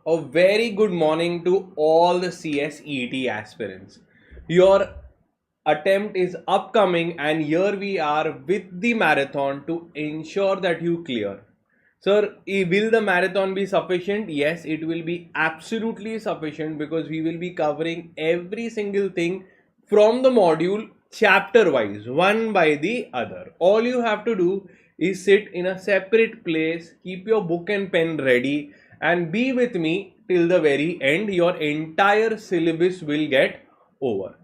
A very good morning to all the CSEET aspirants. Your attempt is upcoming, and here we are with the marathon to ensure that you clear. Sir, will the marathon be sufficient? Yes, it will be absolutely sufficient because we will be covering every single thing from the module chapter wise, one by the other. All you have to do is sit in a separate place, keep your book and pen ready, and be with me till the very end. Your entire syllabus will get over.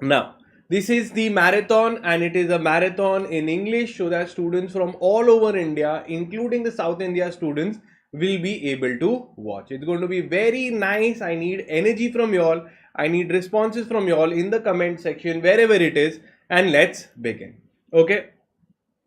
Now, this is the marathon, and it is a marathon in English so that students from all over India, including the South India students, will be able to watch. It's going to be very nice. I need energy from y'all. I need responses from y'all in the comment section, wherever it is, and let's begin. Okay.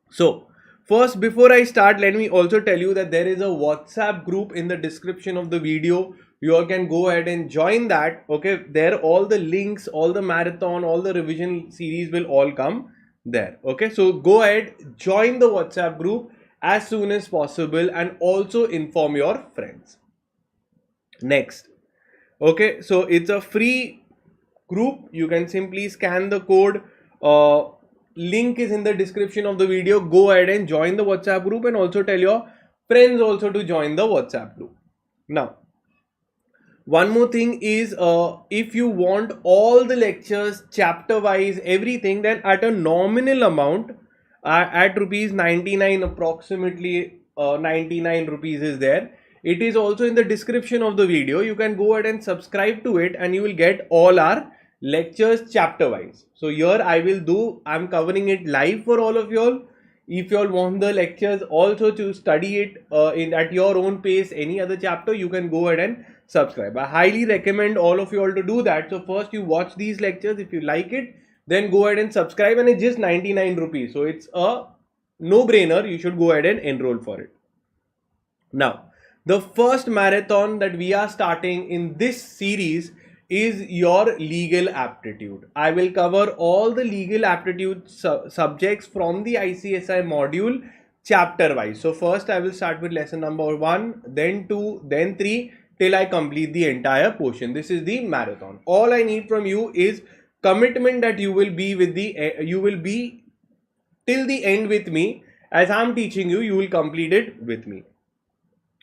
So, first, before I start, let me also tell you that there is a WhatsApp group in the description of the video. You all can go ahead and join that. Okay, there all the links, all the marathon, all the revision series will all come there. Okay, so go ahead, join the WhatsApp group as soon as possible, and also inform your friends. Next, okay, so it's a free group. You can simply scan the code. Link is in the description of the video. Go ahead and join the WhatsApp group, and also tell your friends also to join the WhatsApp group. Now, one more thing is, if you want all the lectures chapter wise, everything, then at a nominal amount, at rupees 99, approximately 99 rupees is there. It is also in the description of the video. You can go ahead and subscribe to it, and you will get all our lectures chapter wise. So here I'm covering it live for all of y'all. If you all want the lectures also to study it at your own pace, any other chapter, you can go ahead and subscribe. I highly recommend all of you all to do that. So first you watch these lectures. If you like it, then go ahead and subscribe, and it's just 99 rupees. So it's a no-brainer. You should go ahead and enroll for it. Now, the first marathon that we are starting in this series is your legal aptitude. I will cover all the legal aptitude subjects from the ICSI module chapter wise. So first I will start with lesson number 1, then 2, then 3, till I complete the entire portion. This is the marathon. All I need from you is commitment that you will be till the end with me. As I'm teaching you, you will complete it with me.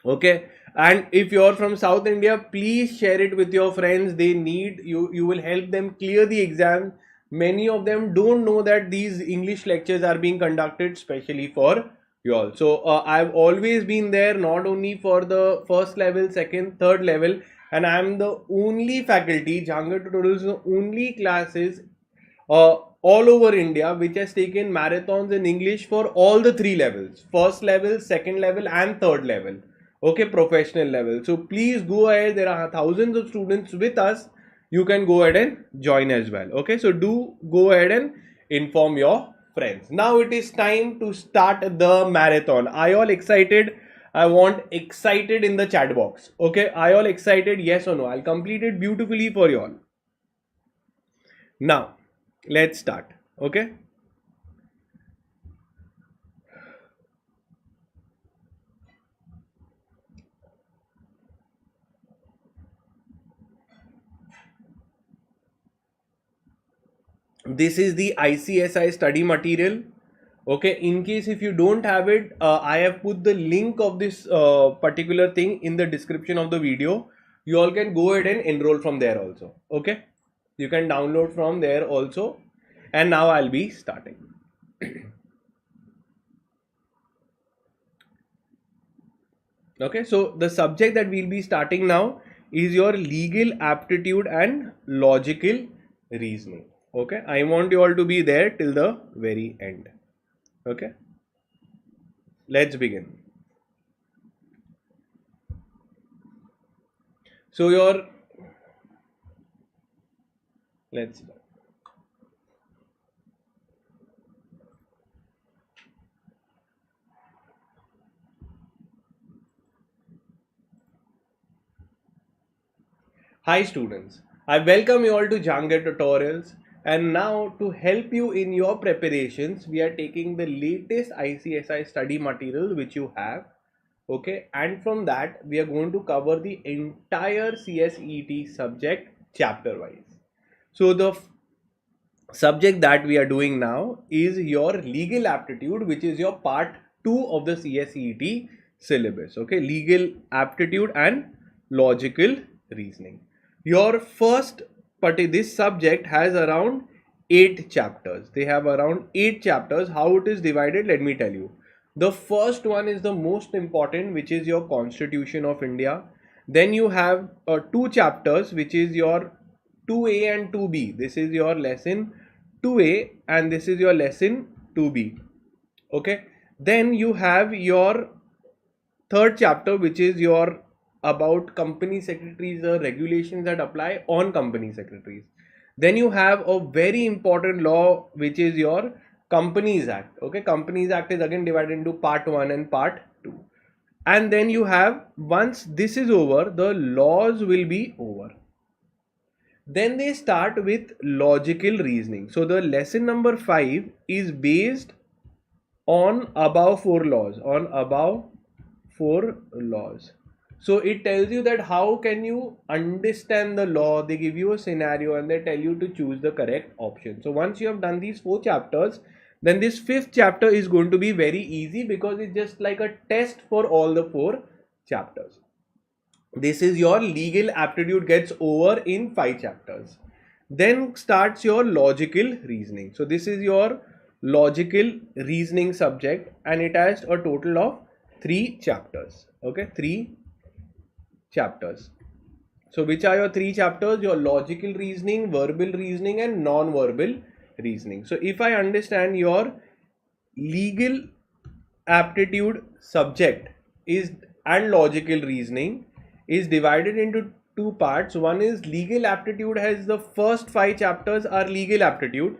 Okay, and if you're from South India, please share it with your friends. They need you will help them clear the exam. Many of them don't know that these English lectures are being conducted specially for you all. So I've always been there, not only for the first level, second, third level, and I'm the only faculty, Jahangir Tutorials is the only classes all over India which has taken marathons in English for all the 3 levels: first level, second level, and third level. Okay, professional level. So please go ahead. There are thousands of students with us. You can go ahead and join as well. Okay, so do go ahead and inform your friends. Now it is time to start the marathon. Are you all excited? I want excited in the chat box. Okay, are you all excited? Yes or no? I'll complete it beautifully for you all. Now, let's start. Okay. This is the ICSI study material. Okay, in case if you don't have it, I have put the link of this particular thing in the description of the video. You all can go ahead and enroll from there also. Okay, you can download from there also. And now I'll be starting. Okay, so the subject that we'll be starting now is your legal aptitude and logical reasoning. Okay, I want you all to be there till the very end. Okay, let's begin. So let's start. Hi students, I welcome you all to Jahangir Tutorials, and now to help you in your preparations, we are taking the latest ICSI study material which you have. Okay, and from that we are going to cover the entire CSEET subject chapter wise. So the subject that we are doing now is your legal aptitude, which is your part 2 of the CSEET syllabus. Okay, legal aptitude and logical reasoning. Your first this subject has around 8 chapters. They have around 8 chapters. How it is divided, let me tell you. The first one is the most important, which is your Constitution of India. Then you have 2 chapters, which is your 2A and 2B. This is your lesson 2A and this is your lesson 2B. Okay. Then you have your third chapter, which is your about company secretaries, the regulations that apply on company secretaries. Then you have a very important law, which is your Companies Act. Okay, Companies Act is again divided into part 1 and part 2. And then you have, once this is over, the laws will be over. Then they start with logical reasoning. So the lesson number 5 is based on above 4 laws. So it tells you that how can you understand the law. They give you a scenario and they tell you to choose the correct option. So once you have done these 4 chapters, then this 5th chapter is going to be very easy because it's just like a test for all the 4 chapters. This is your legal aptitude gets over in 5 chapters. Then starts your logical reasoning. So this is your logical reasoning subject and it has a total of 3 chapters. Okay, 3 chapters. So which are your 3 chapters? Your logical reasoning, verbal reasoning and non-verbal reasoning. So if I understand your legal aptitude subject is and logical reasoning is divided into 2 parts. One is legal aptitude has the first 5 chapters are legal aptitude.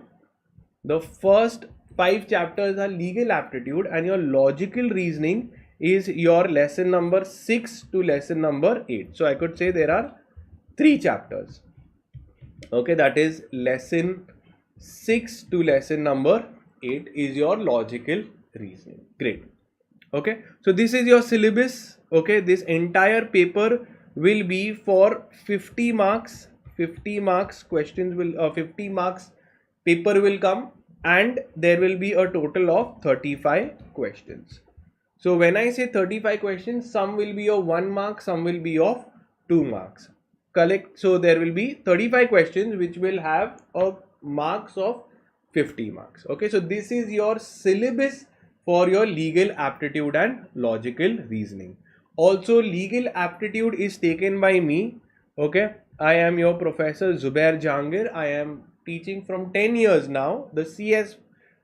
The first 5 chapters are legal aptitude and your logical reasoning is your lesson number 6 to lesson number 8. So I could say there are 3 chapters. Okay, that is lesson 6 to lesson number 8 is your logical reasoning. Great. Okay, so this is your syllabus. Okay, this entire paper will be for 50 marks. 50 marks questions will 50 marks paper will come and there will be a total of 35 questions. So when I say 35 questions, some will be of 1 mark, some will be of 2 marks. So there will be 35 questions which will have a marks of 50 marks. Okay, so this is your syllabus for your legal aptitude and logical reasoning. Also, legal aptitude is taken by me. Okay, I am your professor Zubair Jahangir. I am teaching from 10 years now the CS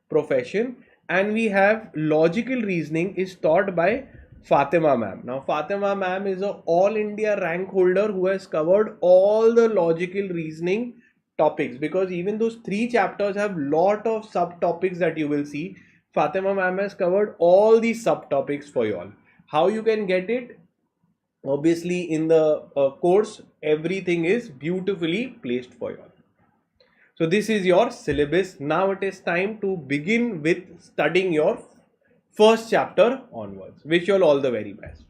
profession, and we have logical reasoning is taught by Fatima ma'am. Now Fatima ma'am is a all India rank holder who has covered all the logical reasoning topics, because even those 3 chapters have lot of subtopics that you will see. Fatima ma'am has covered all these subtopics for you all. How you can get it? Obviously in the course everything is beautifully placed for you all. So this is your syllabus. Now it is time to begin with studying your first chapter onwards. Wish you all the very best.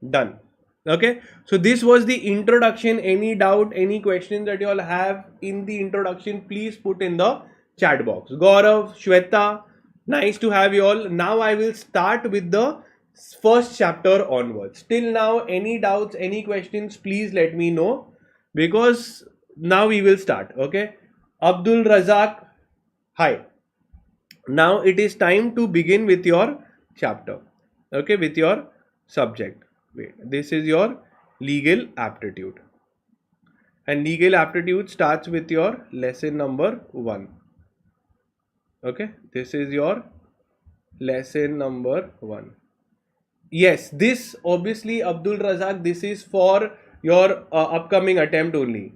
Done. Okay, so this was the introduction. Any doubt, any questions that you all have in the introduction, please put in the chat box. Gaurav, Shweta, nice to have you all. Now I will start with the first chapter onwards. Till now, any doubts, any questions, please let me know, because now we will start. Okay, Abdul Razak, hi. Now it is time to begin with your chapter. Okay, with your subject. Wait, this is your legal aptitude, and legal aptitude starts with your lesson number 1. Okay, this is your lesson number 1. Yes, this obviously Abdul Razak, this is for your upcoming attempt only.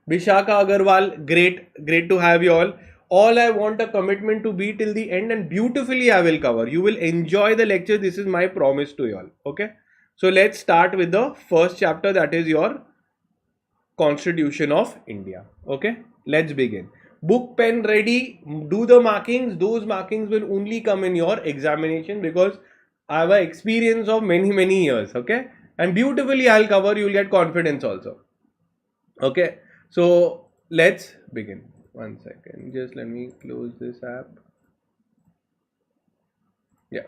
Vishaka Agarwal, great to have you all. All I want a commitment to be till the end, and beautifully I will cover. You will enjoy the lecture. This is my promise to you all. Okay. So let's start with the first chapter, that is your Constitution of India. Okay. Let's begin. book, pen ready, do the markings. Those markings will only come in your examination because I have an experience of many years. Okay, and beautifully I'll cover. You'll get confidence also. Okay, so let's begin. One second, just let me close this app. Yeah.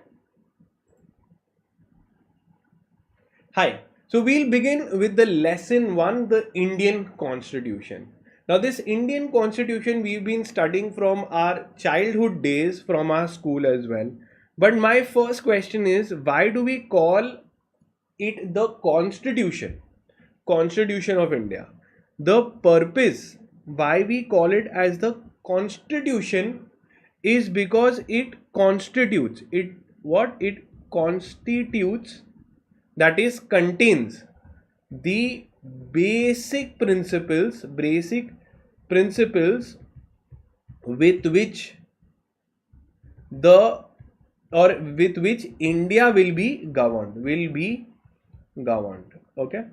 Hi. So we'll begin with the lesson 1, the Indian Constitution. Now this Indian Constitution we've been studying from our childhood days, from our school as well. But my first question is, why do we call it the Constitution? Constitution of India. The purpose why we call it as the Constitution is because it constitutes, that is contains the basic principles with which India will be governed. Okay,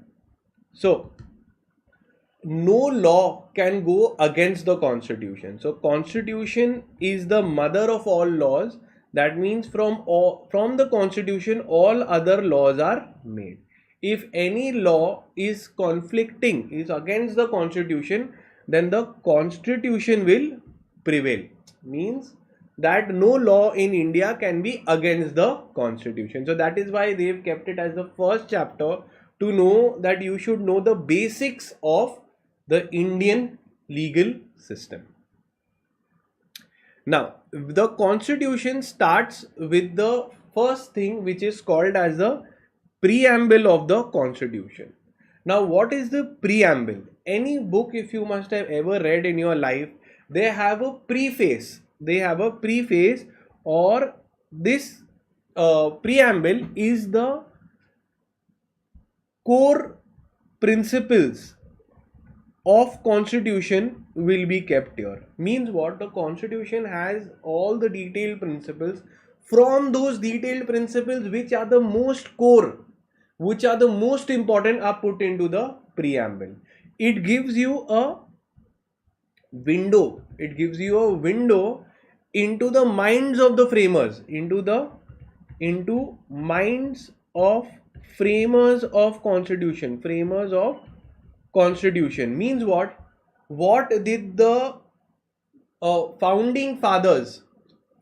so no law can go against the Constitution. So Constitution is the mother of all laws. That means from the Constitution all other laws are made. If any law is conflicting, is against the Constitution, then the Constitution will prevail. Means that no law in India can be against the Constitution. So that is why they've kept it as the first chapter, to know that you should know the basics of the Indian legal system. Now, the Constitution starts with the first thing, which is called as the Preamble of the Constitution. Now, what is the Preamble? Any book, if you must have ever read in your life, they have a preface. Or this Preamble is the core principles of Constitution will be kept here. Means what? The Constitution has all the detailed principles. From those detailed principles, which are the most core, which are the most important, are put into the Preamble. It gives you a window. Into the minds of the framers, into minds of framers of Constitution. Means what? What did the founding fathers?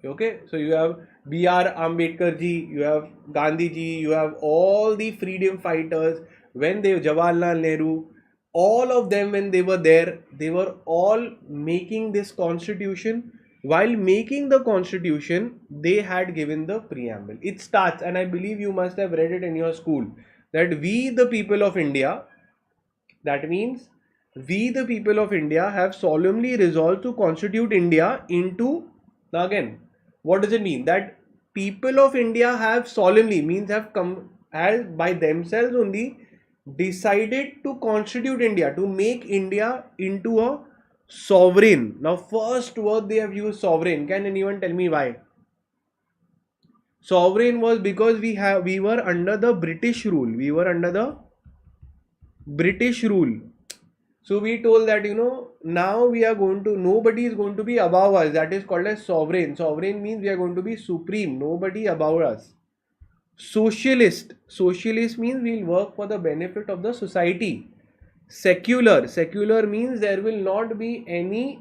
Okay, so you have B.R. Ambedkar ji, you have Gandhi ji, you have all the freedom fighters. When Jawaharlal Nehru, all of them, when they were there, they were all making this Constitution. While making the Constitution, they had given the Preamble. It starts, and I believe you must have read it in your school, that we the people of India, that means we the people of India have solemnly resolved to constitute India into. Now again, what does it mean? That people of India have solemnly, means have come as by themselves only decided to constitute India, to make India into a sovereign. Now first word they have used, sovereign. Can anyone tell me why? Sovereign was because we were under the British rule. So we told that, now we are going to, nobody is going to be above us. That is called as sovereign. Sovereign means we are going to be supreme, nobody above us. Socialist means we will work for the benefit of the society. Secular means there will not be any,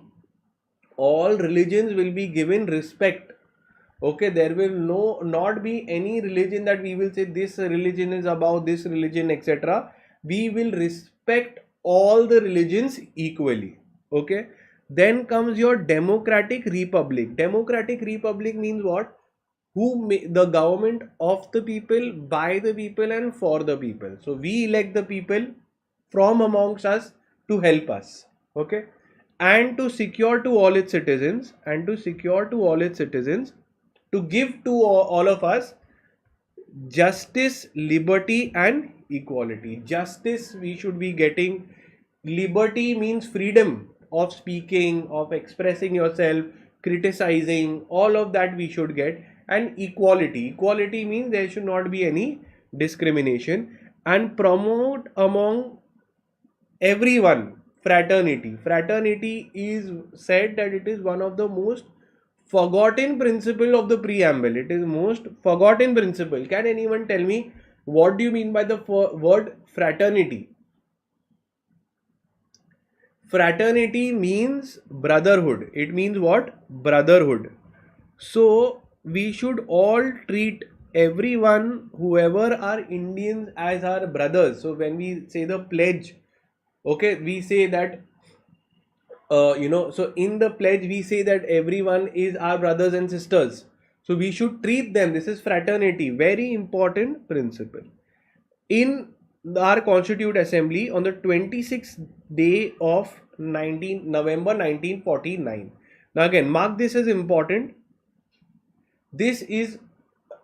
all religions will be given respect. Okay, there will not be any religion that we will say this religion is above this religion, etc. We will respect all the religions equally. Okay, then comes your democratic republic. Democratic republic means what? The government of the people, by the people, and for the people. So we elect the people from amongst us to help us. Okay, and to secure to all its citizens, to give to all of us justice, liberty, and equality. Justice we should be getting. Liberty means freedom of speaking, of expressing yourself, criticizing, all of that we should get. And equality means there should not be any discrimination, and promote among everyone fraternity. Fraternity is said that it is one of the most forgotten principle of the preamble. It is most forgotten principle. Can anyone tell me what do you mean by the word fraternity? Fraternity means brotherhood. It means what? Brotherhood. So we should all treat everyone, whoever are Indians, as our brothers. So when we say the pledge, okay, we say that so in the pledge we say that everyone is our brothers and sisters. So we should treat them. This is fraternity, very important principle. In our Constituent Assembly on the 26th day of November 1949. Now again, mark this as important. This is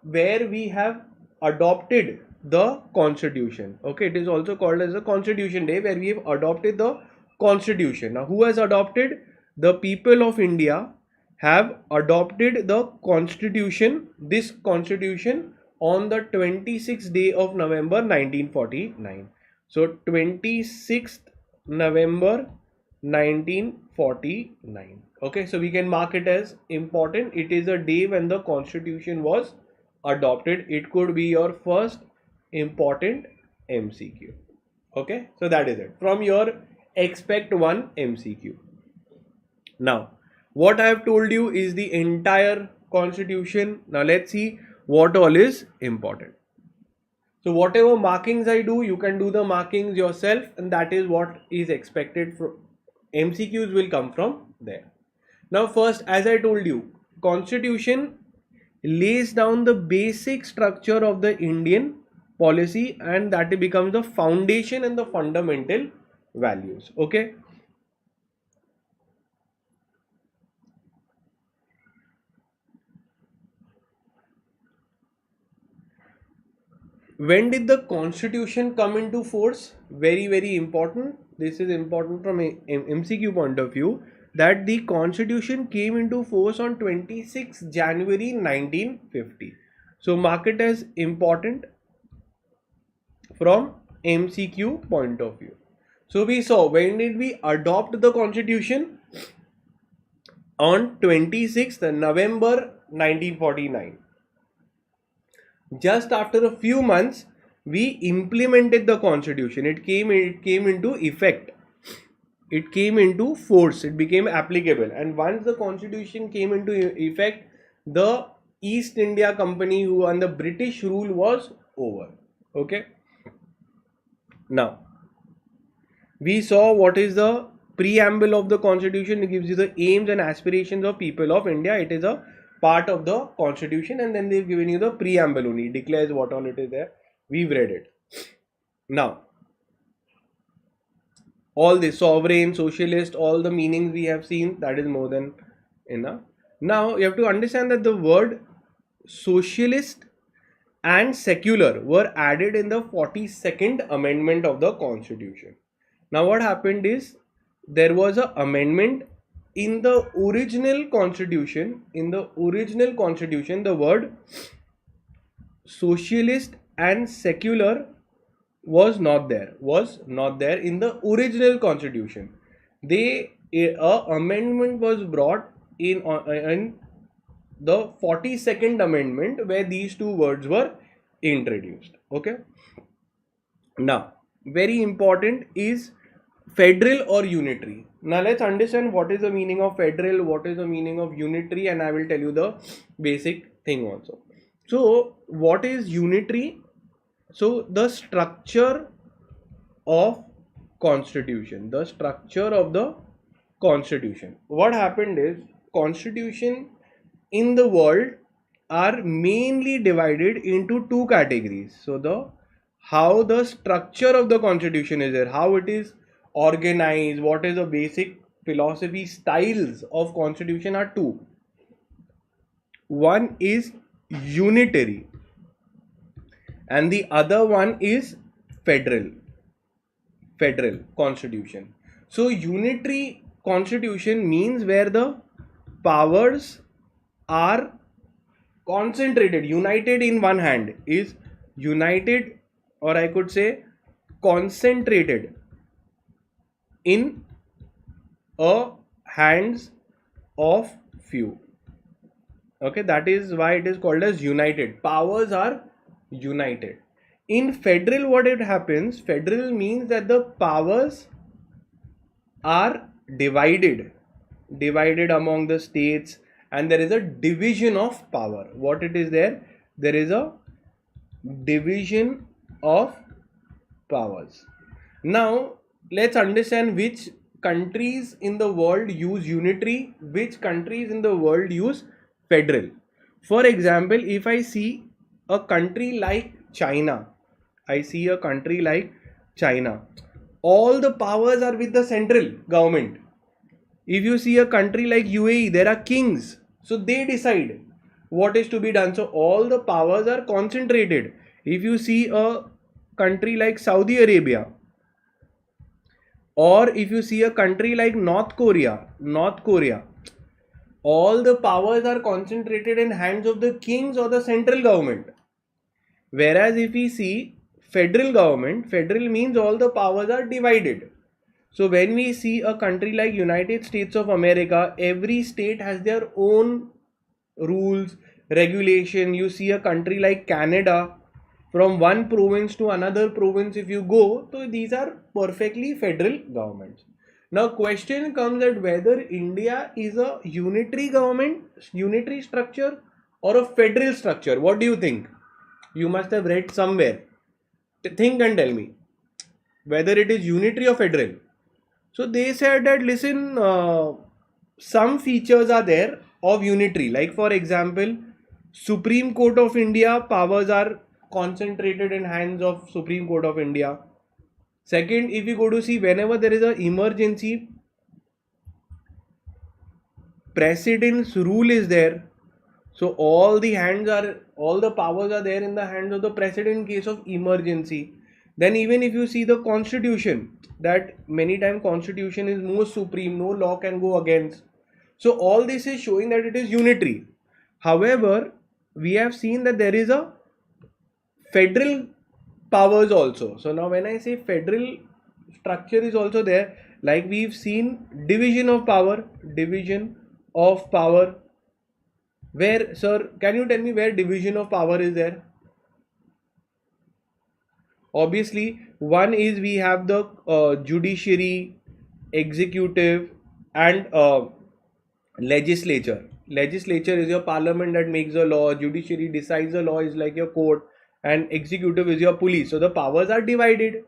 where we have adopted the Constitution. Okay, it is also called as the Constitution Day, where we have adopted the Constitution. Now, who has adopted? The people of India have adopted the Constitution, this Constitution, on the 26th day of November 1949. So 26th November 1949. Okay, so we can mark it as important. It is a day when the Constitution was adopted. It could be your first important MCQ. Okay, so that is it. From your expect one MCQ. Now, what I have told you is the entire Constitution. Now let's see what all is important. So whatever markings I do, you can do the markings yourself, and that is what is expected from MCQs will come from there. Now first, as I told you, Constitution lays down the basic structure of the Indian policy, and that it becomes the foundation and the fundamental values. Okay. When did the Constitution come into force? Very, very important. This is important from a MCQ point of view, that the Constitution came into force on 26 January 1950. So mark it as important from MCQ point of view. So we saw, when did we adopt the Constitution? On 26th November 1949. Just after a few months, we implemented the Constitution. It came into effect. It came into force. It became applicable. And once the Constitution came into effect, the East India Company who under British rule was over. Okay. Now, we saw what is the preamble of the Constitution. It gives you the aims and aspirations of people of India. It is a part of the Constitution, and then they've given you the preamble only. It declares what all it is there. We've read it. Now, all the sovereign, socialist, all the meanings we have seen, that is more than enough. Now, you have to understand that the word socialist and secular were added in the 42nd amendment of the Constitution. Now, what happened is, there was an amendment in the original Constitution. In the original Constitution, the word socialist and secular was not there in the original Constitution. A amendment was brought in the 42nd amendment, where these two words were introduced. Okay. Now, very important is federal or unitary. Now let's understand what is the meaning of federal, what is the meaning of unitary, and I will tell you the basic thing also. So what is unitary? So the structure of Constitution. The structure of the Constitution. What happened is, Constitution in the world are mainly divided into two categories. So how the structure of the Constitution is there, how it is organized, what is the basic philosophy styles of Constitution are two. One is unitary and the other one is federal Constitution. So unitary Constitution means where the powers are concentrated, united in one hand, is united, or I could say concentrated in a hands of few. Okay, that is why it is called as united. Powers are united. In federal, what it happens? Federal means that the powers are divided among the states, and there is a division of power. What it is there? There is a division of powers. Now let's understand which countries in the world use unitary, which countries in the world use federal. For example, if I see a country like China, I see a country like China, all the powers are with the central government. If you see a country like UAE, there are kings, so they decide what is to be done. So all the powers are concentrated. If you see a country like Saudi Arabia, or if you see a country like North Korea, all the powers are concentrated in hands of the kings or the central government. Whereas if we see federal government, federal means all the powers are divided. So when we see a country like United States of America, every state has their own rules, regulation. You see a country like Canada, from one province to another province if you go, so these are perfectly federal governments. Now question comes at whether India is a unitary government, unitary structure, or a federal structure. What do you think? You must have read somewhere. Think and tell me whether it is unitary or federal. So they said that listen, some features are there of unitary, like for example, Supreme Court of India powers are concentrated in hands of Supreme Court of India. Second, if you go to see, whenever there is an emergency, President's rule is there. So all the powers are there in the hands of the President in case of emergency. Then even if you see the Constitution, that many times Constitution is most supreme, no law can go against. So all this is showing that it is unitary. However, we have seen that there is a federal powers also. So now when I say federal structure is also there, like we've seen division of power. Where, sir, can you tell me where division of power is there? Obviously, one is we have the judiciary, executive, and legislature. Legislature is your parliament that makes the law, judiciary decides the law, is like your court, and executive is your police. So the powers are divided.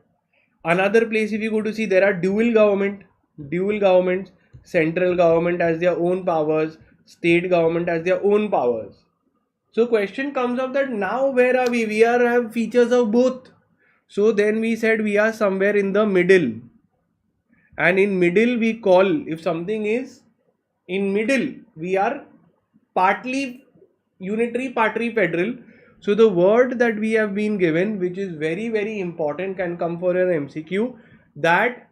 Another place, if you go to see, there are dual governments. Central government has their own powers, state government has their own powers. So question comes up that now where are we? We have features of both. So then we said we are somewhere in the middle. And in middle we call, if something is in middle, we are partly unitary, partly federal. So the word that we have been given, which is very, very important, can come for an MCQ, that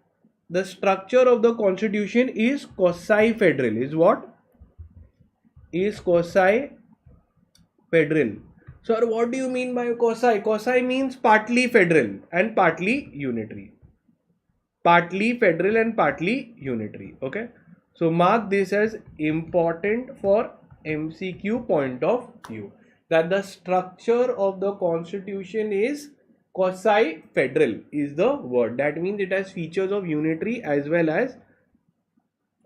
the structure of the constitution is quasi-federal. Is what? Is quasi-federal. Sir, what do you mean by quasi? Quasi means partly federal and partly unitary. Partly federal and partly unitary. Okay. So mark this as important for MCQ point of view, that the structure of the constitution is quasi-federal is the word. That means it has features of unitary as well as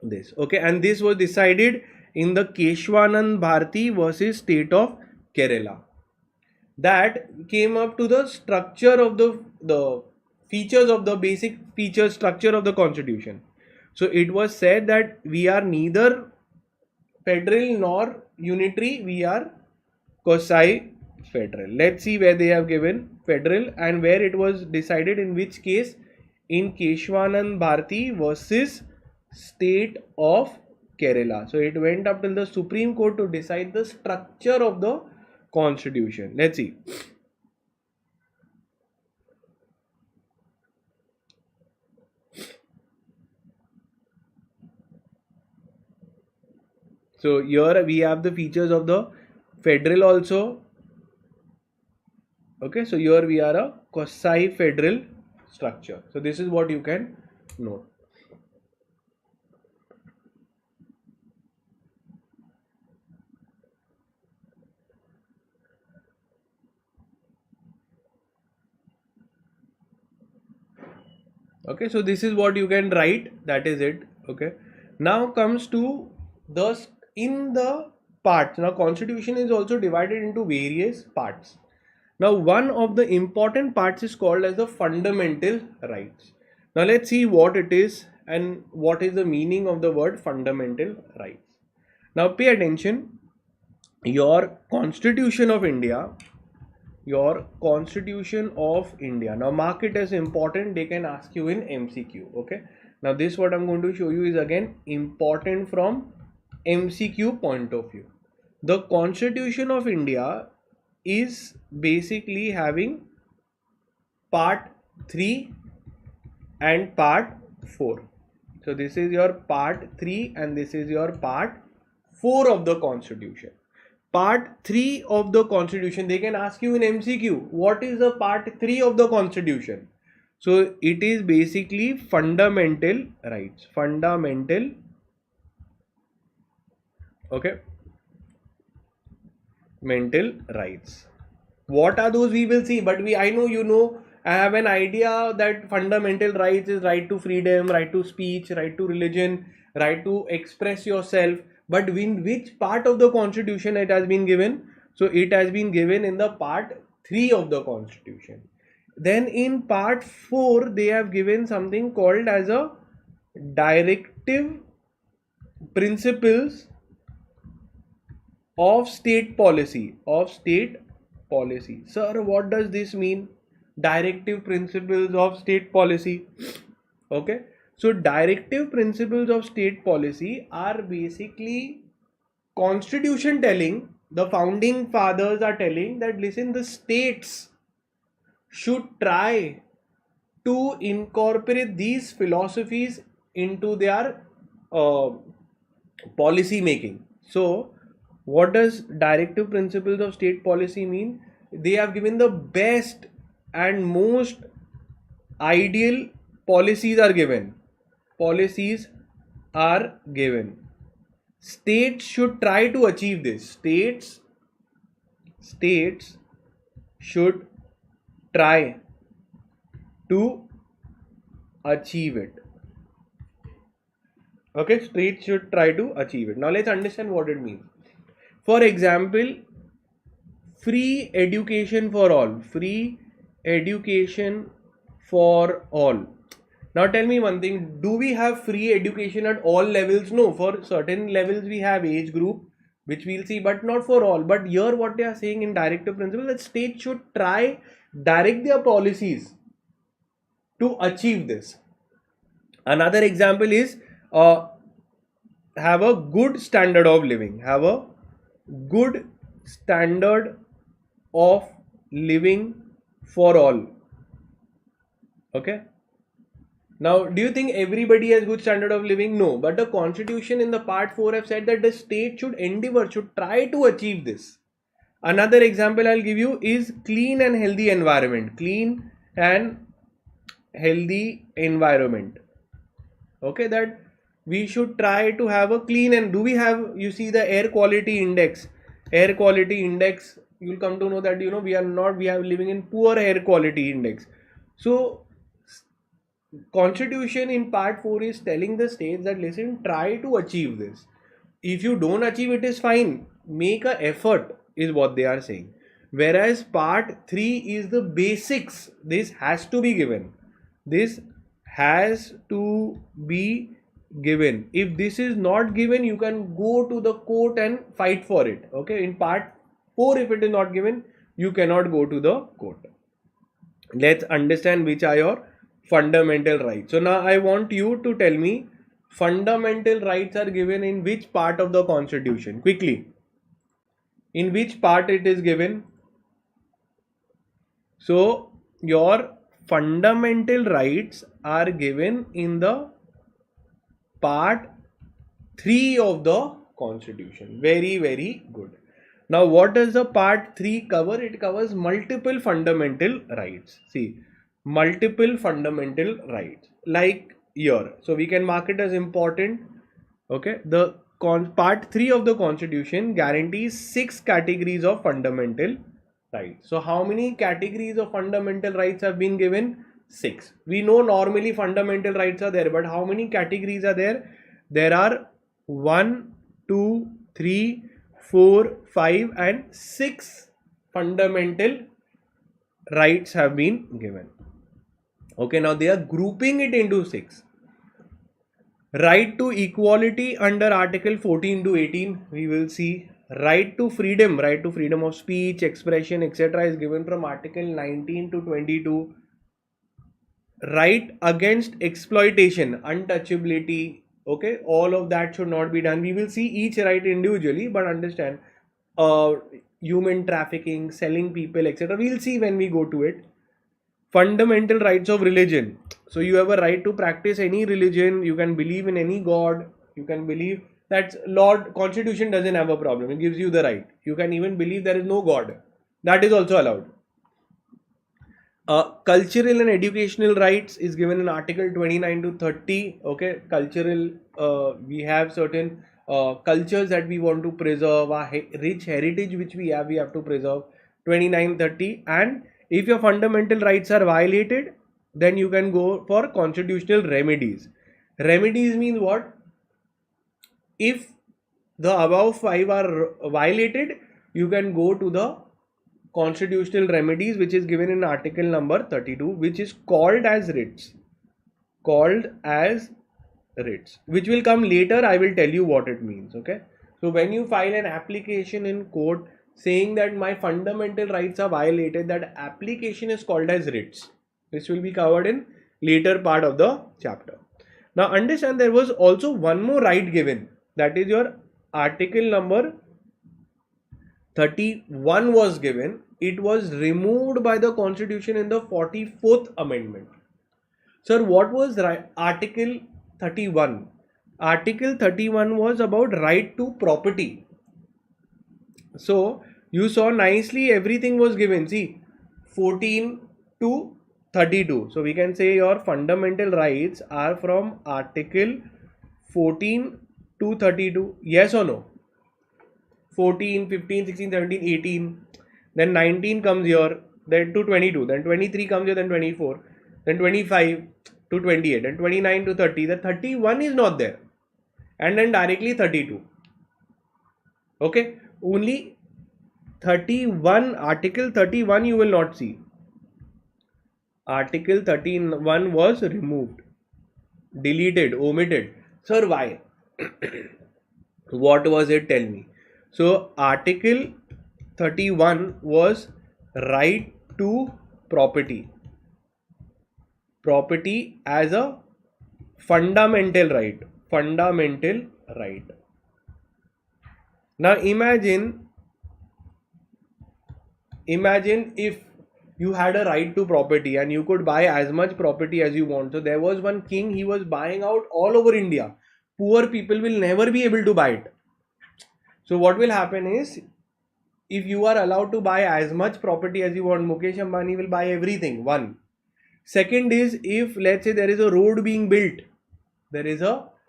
this. Okay. And this was decided in the Keshwanand Bharti versus State of Kerala. That came up to the structure of the features of the basic feature structure of the constitution. So it was said that we are neither federal nor unitary, we are quasi-federal. Let's see where they have given federal and where it was decided, in which case, in Keshwanand Bharti versus State of Kerala. So it went up till the Supreme Court to decide the structure of the constitution. Let's see. So here we have the features of the federal also. Okay, so here we are a quasi-federal structure. So this is what you can note. Okay, so this is what you can write, that is it. Okay, now comes to the in the parts. Now constitution is also divided into various parts. Now one of the important parts is called as the fundamental rights. Now let's see what it is and what is the meaning of the word fundamental rights. Now pay attention. Your Constitution of India, now mark it as important. They can ask you in MCQ. Okay, now this what I'm going to show you is again important from MCQ point of view. The Constitution of India is basically having part 3 and part 4. So this is your part 3 and this is your part 4 of the Constitution. Part 3 of the Constitution, they can ask you in MCQ, what is the part 3 of the Constitution? So it is basically fundamental rights. Fundamental, okay, mental rights. What are those we will see, but I know you know, I have an idea that fundamental rights is right to freedom, right to speech, right to religion, right to express yourself. But in which part of the Constitution it has been given? So it has been given in the part 3 of the Constitution. Then in part 4 they have given something called as a directive principles of state policy. Sir, what does this mean? Directive principles of state policy. Okay, so directive principles of state policy are basically Constitution telling, the founding fathers are telling that listen, the states should try to incorporate these philosophies into their policy making. So what does directive principles of state policy mean? They have given the best and most ideal policies are given. States should try to achieve this. States should try to achieve it. Okay, states should try to achieve it. Now let's understand what it means. For example, free education for all. Free education for all. Now tell me one thing, do we have free education at all levels? No, for certain levels we have age group, which we'll see, but not for all. But here what they are saying in directive principle, that states should try direct their policies to achieve this. Another example is have a good standard of living. Have a good standard of living for all. Okay. Now, do you think everybody has good standard of living? No. But the Constitution in the part 4 have said that the state should try to achieve this. Another example I'll give you is clean and healthy environment. Clean and healthy environment. Okay, that we should try to have a clean, and do we have, you see the air quality index. Air quality index, you'll come to know that we are living in poor air quality index. So Constitution in part 4 is telling the states that listen, try to achieve this. If you don't achieve it is fine, make an effort is what they are saying. Whereas part 3 is the basics. This has to be given. This has to be given. If this is not given, you can go to the court and fight for it. Okay, in part 4 if it is not given, you cannot go to the court. Let's understand which are your fundamental rights. So now I want you to tell me fundamental rights are given in which part of the Constitution? Quickly. In which part it is given? So your fundamental rights are given in the part 3 of the Constitution. Very, very good. Now what does the part 3 cover? It covers multiple fundamental rights. See, multiple fundamental rights like here. So we can mark it as important. Okay, the part 3 of the Constitution guarantees 6 categories of fundamental rights. So how many categories of fundamental rights have been given? 6. We know normally fundamental rights are there, but how many categories are there? There are 1, 2, 3, 4, 5 and 6 fundamental rights have been given. Okay, now they are grouping it into 6. Right to equality under Article 14 to 18, we will see. Right to freedom of speech, expression, etc. is given from Article 19 to 22. Right against exploitation, untouchability, okay, all of that should not be done. We will see each right individually, but understand human trafficking, selling people, etc. we'll see when we go to it. Fundamental rights of religion. So you have a right to practice any religion, you can believe in any god, you can believe that Lord Constitution doesn't have a problem, it gives you the right. You can even believe there is no god, that is also allowed. Cultural and educational rights is given in Article 29 to 30. Okay, cultural, we have certain cultures that we want to preserve, our rich heritage which we have to preserve. 29, 30. And if your fundamental rights are violated, then you can go for constitutional remedies. Remedies means what? If the above 5 are violated, you can go to the constitutional remedies, which is given in article number 32, which is called as writs. Which will come later. I will tell you what it means. Okay, so when you file an application in court saying that my fundamental rights are violated, that application is called as writs. This will be covered in later part of the chapter. Now understand, there was also one more right given, that is your article number 31 was given. It was removed by the Constitution in the 44th Amendment. Sir, what was Article 31? Article 31 was about right to property. So you saw nicely everything was given. See, 14 to 32. So we can say your fundamental rights are from Article 14 to 32. Yes or no? 14, 15, 16, 17, 18. Then 19 comes here. Then to 22. Then 23 comes here. Then 24. Then 25 to 28. Then 29 to 30. The 31 is not there. And then directly 32. Okay. Only 31, Article 31 you will not see. Article 31 was removed, deleted, omitted. Sir, why? What was it? Tell me. So Article 31 was right to property. Property as a fundamental right. Fundamental right. Now imagine if you had a right to property and you could buy as much property as you want. So there was one king, he was buying out all over India. Poor people will never be able to buy it. So what will happen is, if you are allowed to buy as much property as you want, Mukesh Ambani will buy everything. One. Second is, if let's say there is a road being built,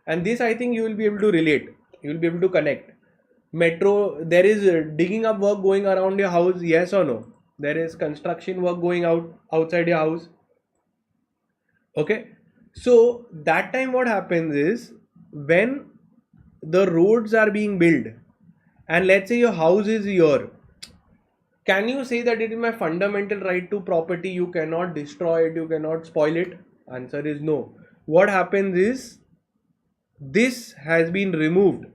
and this I think you will be able to relate, you will be able to connect. Metro, there is digging up work going around your house, yes or no? There is construction work going outside your house. Okay, so that time what happens is, when the roads are being built and let's say your house is here, can you say that it is my fundamental right to property, you cannot destroy it, you cannot spoil it? Answer is no. What happens is, this has been removed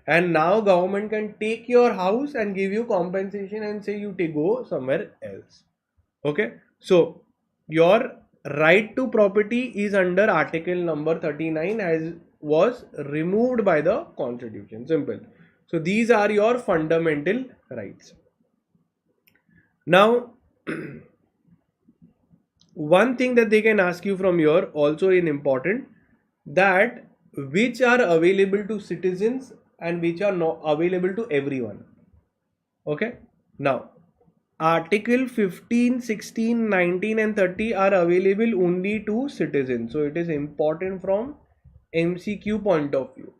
and now government can take your house and give you compensation and say you go somewhere else. Okay, so your right to property is under article number 39, as was removed by the Constitution. Simple. So these are your fundamental rights. Now one thing that they can ask you from here also is important, that which are available to citizens and which are not available to everyone. Okay, now Article 15, 16, 19 and 30 are available only to citizens. So it is important from MCQ point of view.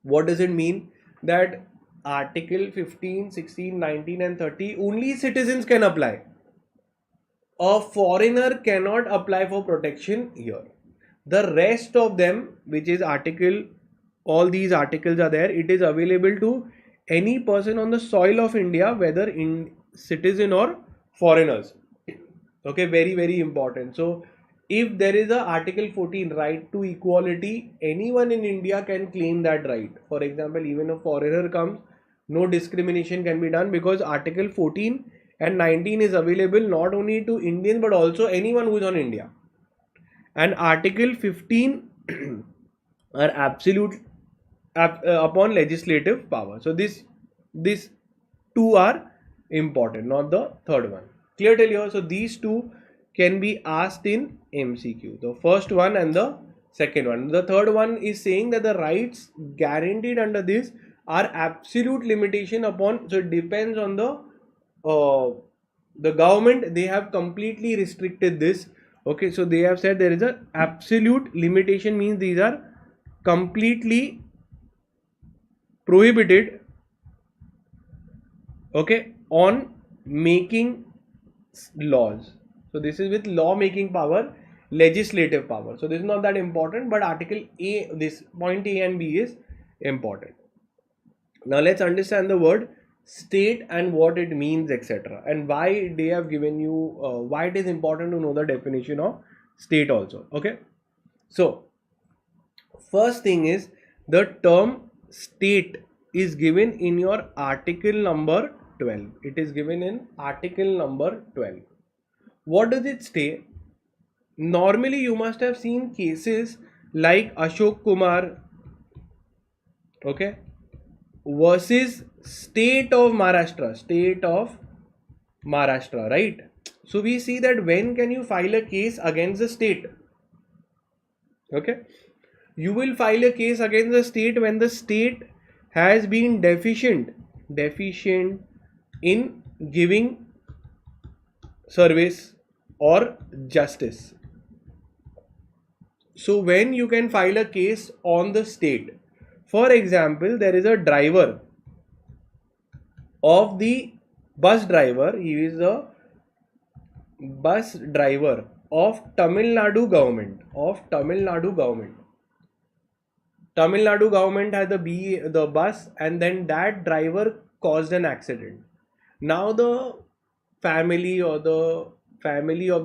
What does it mean? That Article 15, 16, 19 and 30 only citizens can apply. a foreigner cannot apply for protection here. The rest of them, which is article, all these articles are there, it is available to any person on the soil of India, whether in citizen or foreigners. Okay, very, very important. So if there is a article 14 right to equality, anyone in India can claim that right. For example, even a foreigner comes, no discrimination can be done, because article 14 and 19 is available not only to Indians but also anyone who is on India. And article 15 are absolute upon legislative power. So this two are important, not the third one. Clear till here? So these two can be asked in MCQ. The first one and the second one. The third one is saying that the rights guaranteed under this are absolute limitation upon. So it depends on the government. They have completely restricted this. Okay, so they have said there is a absolute limitation, means these are completely prohibited, okay, on making laws. So this is with law making power, legislative power. So this is not that important, but article A, this point A and B is important. Now let's understand the word state and what it means, etc., and why they have given you why it is important to know the definition of state also. Okay, so first thing is the term state is given in your article number 12. It is given in article number 12. What does it say? Normally you must have seen cases like Ashok Kumar, okay, versus state of Maharashtra, right? So we see that when can you file a case against the state? Okay, you will file a case against the state when the state has been deficient in giving service or justice. So when you can file a case on the state, for example, there is a driver of the bus driver, he is a bus driver of Tamil Nadu government, Tamil Nadu government had the bus, and then that driver caused an accident. Now the family of the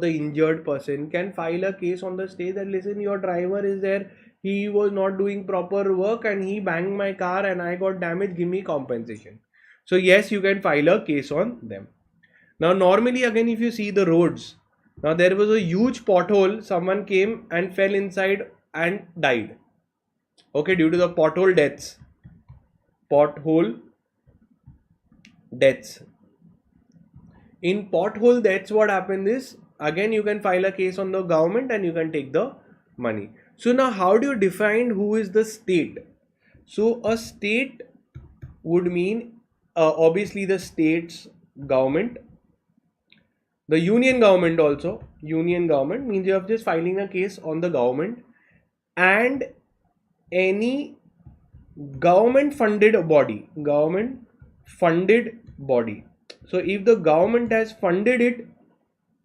injured person can file a case on the state that, listen, your driver is there, he was not doing proper work and he banged my car and I got damaged, give me compensation. So yes, you can file a case on them. Now normally, again, if you see the roads, now there was a huge pothole, someone came and fell inside and died, okay, due to the pothole deaths. In pothole deaths, what happened is, again, you can file a case on the government and you can take the money. So now how do you define who is the state? So a state would mean obviously the state's government, the union government also. Union government means you have just filing a case on the government and any government funded body. So if the government has funded it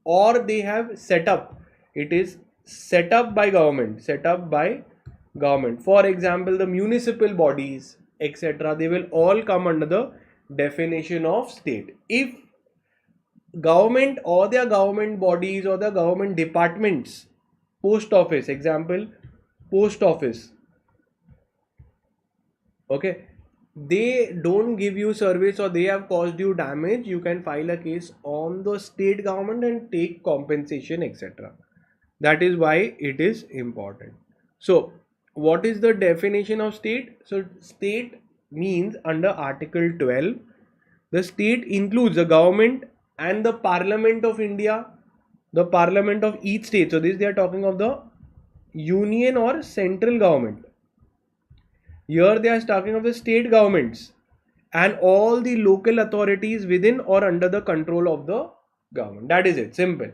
or they have set up, it is set up by government. For example, the municipal bodies, etc., they will all come under the definition of state. If government or their government bodies or the government departments, post office, okay, they don't give you service or they have caused you damage, you can file a case on the state government and take compensation, etc. That is why it is important. So what is the definition of state? So state means under article 12, the state includes the government and the Parliament of India, the Parliament of each state. So this they are talking of the union or central government. Here they are talking of the state governments and all the local authorities within or under the control of the government. That is it, simple.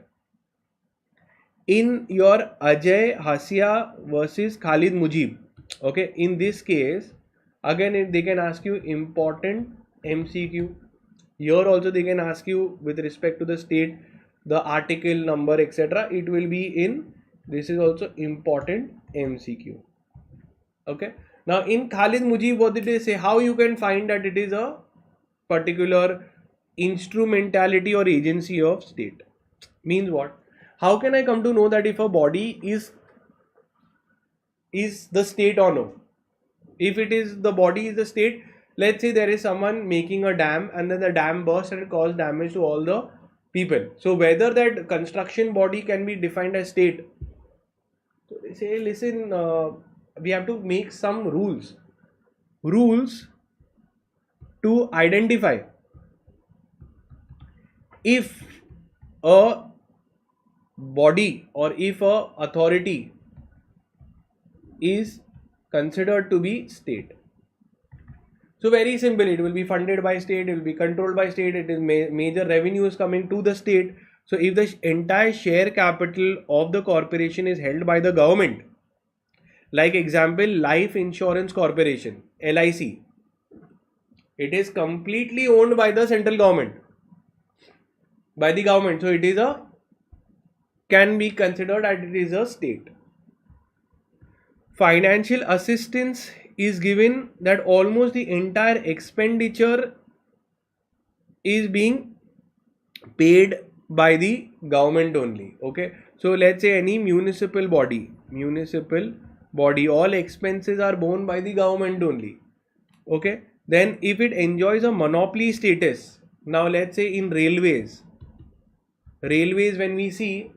In your Ajay Hasia versus Khalid Mujib, okay, in this case, again they can ask you important MCQ. Here also they can ask you with respect to the state, the article number, etc. It will be in, this is also important MCQ. Okay. Now in Khalid Mujib, what did they say? How you can find that it is a particular instrumentality or agency of state? Means what? How can I come to know that if a body is the state or no? If it is, the body is the state, let's say there is someone making a dam and then the dam bursts and caused damage to all the people. So whether that construction body can be defined as state. So they say, listen, we have to make some rules to identify if a body or if a authority is considered to be state. So very simple, it will be funded by state, it will be controlled by state, it is major revenue is coming to the state. So if the entire share capital of the corporation is held by the government, like example Life Insurance Corporation, LIC, it is completely owned by the central government, by the government. So it is can be considered that it is a state. Financial assistance is given that almost the entire expenditure is being paid by the government only. Okay. So let's say any municipal body, all expenses are borne by the government only. Okay. Then if it enjoys a monopoly status, now let's say in railways, when we see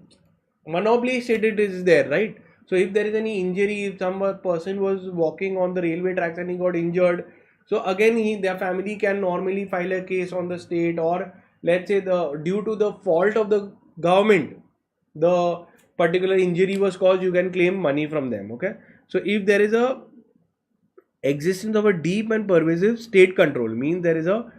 monopoly status is there, right? So if there is any injury, if some person was walking on the railway tracks and he got injured, so again their family can normally file a case on the state, or let's say due to the fault of the government, the particular injury was caused, you can claim money from them. Okay. So if there is a existence of a deep and pervasive state control, means there is a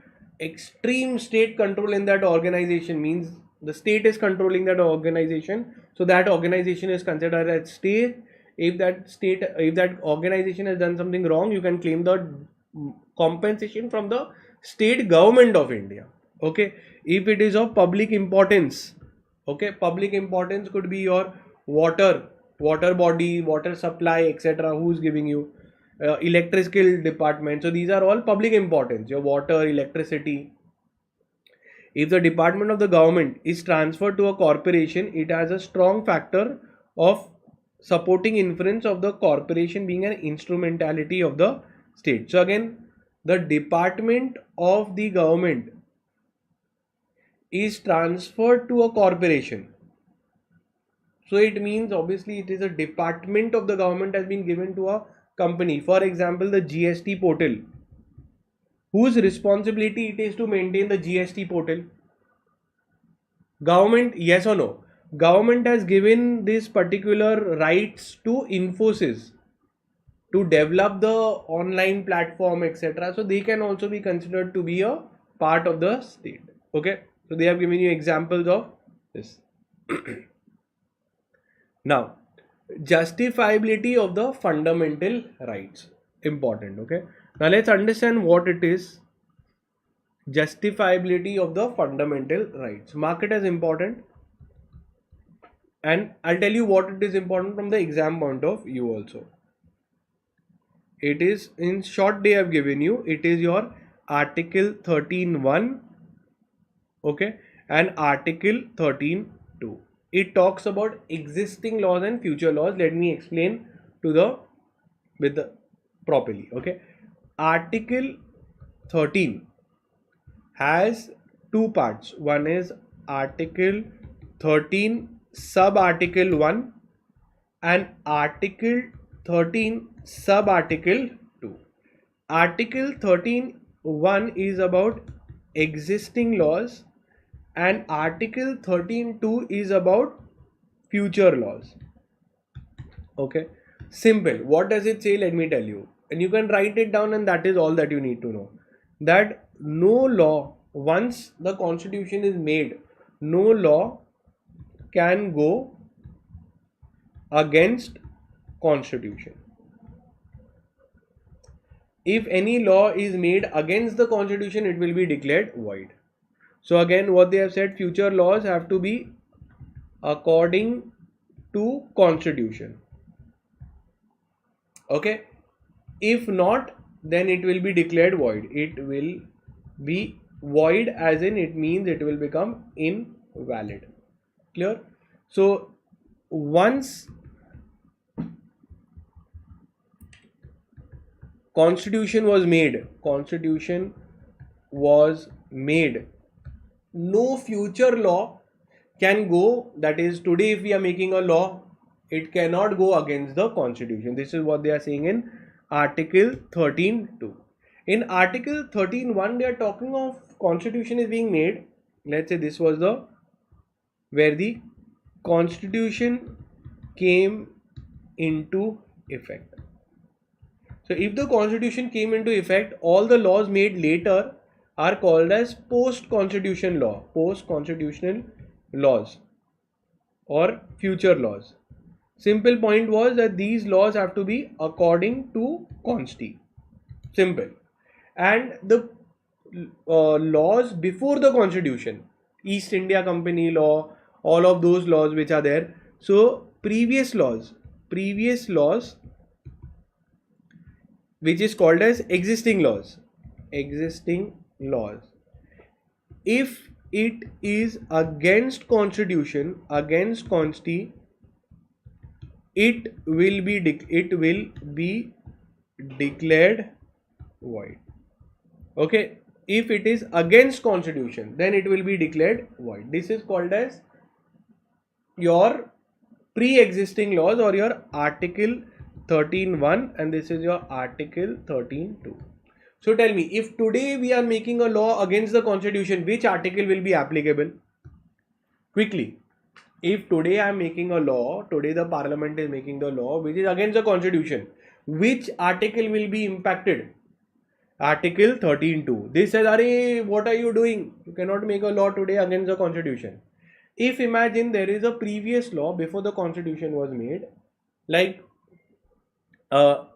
extreme state control in that organization, means the state is controlling that organization, so that organization is considered as state. If that organization has done something wrong, you can claim the compensation from the state government of India. Okay. If it is of public importance, okay, public importance could be your water body, water supply, etc. Who is giving you electrical department. So these are all public importance, your water, electricity. If the department of the government is transferred to a corporation, it has a strong factor of supporting inference of the corporation being an instrumentality of the state. So again, the department of the government is transferred to a corporation. So it means obviously it is a department of the government has been given to a company. For example, the GST portal. Whose responsibility it is to maintain the GST portal? Government, yes or no? Government has given this particular rights to Infosys to develop the online platform, etc. So they can also be considered to be a part of the state. Okay. So they have given you examples of this. Now, justifiability of the fundamental rights. Important. Okay. Now let's understand what it is. Justifiability of the fundamental rights. Mark it as important. And I'll tell you what it is important from the exam point of view also. It is, in short, they have given you, it is your Article 13.1, okay, and Article 13.2. It talks about existing laws and future laws. Let me explain properly, okay. Article 13 has two parts. One is Article 13 sub-article 1 and Article 13 sub-article 2. Article 13.1 is about existing laws and Article 13.2 is about future laws. Okay, simple. What does it say? Let me tell you, and you can write it down, and that is all that you need to know. That no law, once the constitution is made, no law can go against constitution. If any law is made against the constitution, it will be declared void. So again, what they have said, future laws have to be according to constitution. Okay, if not, then it will be declared void. It will be void, as in it means it will become invalid. Clear? So once constitution was made, no future law can go, that is today if we are making a law, it cannot go against the constitution. This is what they are saying in article 13.2. In article 13.1 they are talking of constitution is being made. Let's say this was the where the constitution came into effect. So if the constitution came into effect, all the laws made later are called as post-constitution post-constitutional laws or future laws. Simple point was that these laws have to be according to consti. Simple. And the laws before the constitution, East India Company law, all of those laws which are there. So previous laws which is called as existing laws. If it is against constitution, against consti, it will be declared void. Okay, if it is against constitution, then it will be declared void. This is called as your pre-existing laws or your article 13.1, and this is your article 13.2. So tell me, if today we are making a law against the constitution, which article will be applicable? Quickly. If today I am making a law, today the parliament is making the law which is against the constitution, which article will be impacted? Article 13.2. This says, Arey, what are you doing? You cannot make a law today against the constitution. If imagine there is a previous law before the constitution was made, like a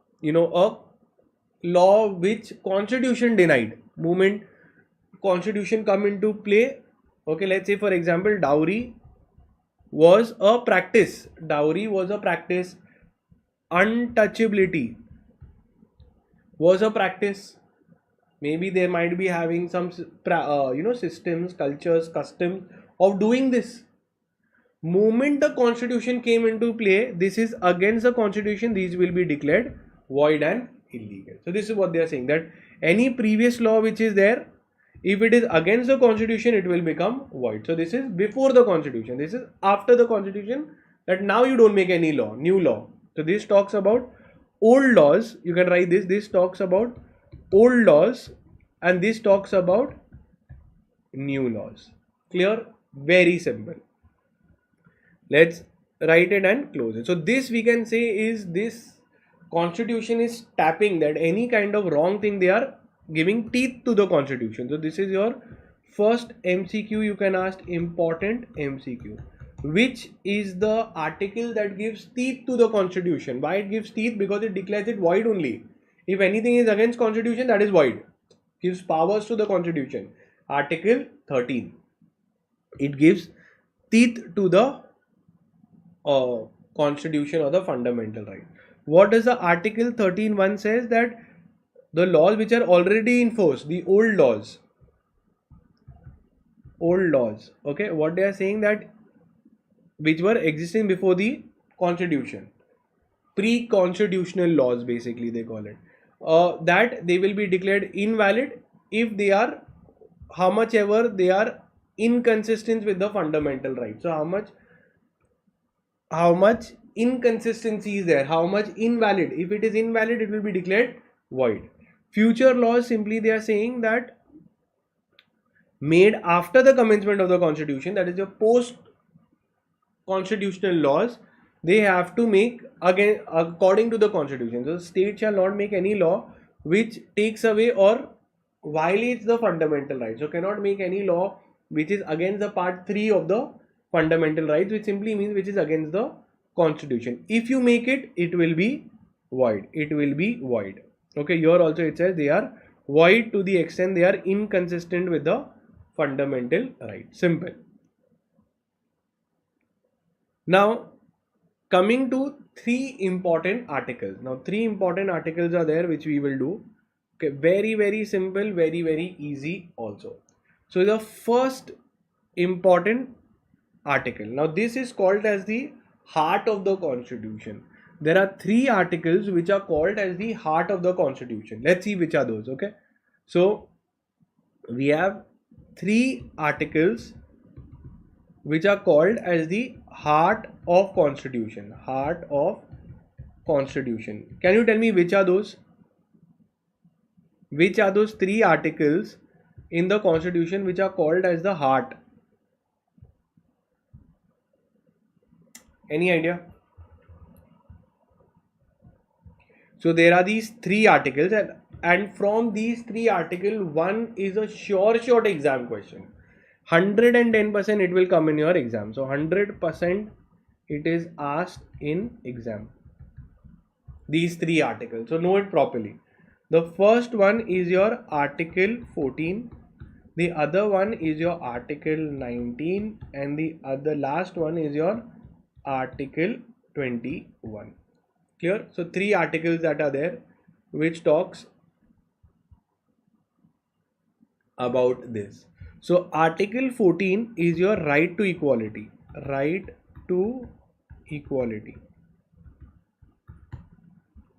law which constitution denied, moment constitution come into play. Okay, let's say for example dowry was a practice, untouchability was a practice. Maybe they might be having some systems, cultures, customs of doing this. Moment the constitution came into play, this is against the constitution, these will be declared void and illegal. So this is what they are saying, that any previous law which is there, if it is against the constitution, it will become void. So this is before the constitution. This is after the constitution, that now you don't make any law, new law. So this talks about old laws. You can write this. This talks about old laws and this talks about new laws. Clear? Very simple. Let's write it and close it. So this we can say is this constitution is tapping that any kind of wrong thing they are giving teeth to the constitution. So this is your first MCQ. You can ask important MCQ. Which is the article that gives teeth to the constitution? Why it gives teeth? Because it declares it void only. If anything is against constitution, that is void. Gives powers to the constitution. Article 13. It gives teeth to the constitution or the fundamental right. What does the article 13.1 says? That the laws which are already in force, the old laws, okay, what they are saying, that which were existing before the constitution, pre-constitutional laws basically they call it, that they will be declared invalid if they are, how much ever they are inconsistent with the fundamental right. So how much inconsistency is there, how much invalid, if it is invalid it will be declared void. Future laws, simply they are saying that made after the commencement of the constitution, that is your post constitutional laws, they have to make again according to the constitution. So the state shall not make any law which takes away or violates the fundamental rights. So cannot make any law which is against the part 3 of the fundamental rights, which simply means which is against the constitution. If you make it, it will be void. Okay, here also it says they are void to the extent they are inconsistent with the fundamental right. Simple. Now, coming to three important articles. Now, three important articles are there which we will do. Okay, very, very simple, very, very easy also. So, the first important article. Now, this is called as the heart of the Constitution. There are three articles which are called as the heart of the Constitution. Let's see which are those. Okay. So, we have three articles which are called as the heart of Constitution. Heart of Constitution. Can you tell me which are those? Which are those three articles in the Constitution which are called as the heart? Any idea? So there are these three articles, and from these three articles, one is a short exam question. 110% it will come in your exam. So 100% it is asked in exam. These three articles. So know it properly. The first one is your Article 14. The other one is your Article 19, and the last one is your Article 21. Clear? So three articles that are there which talks about this. So Article 14 is your right to equality. Right to equality.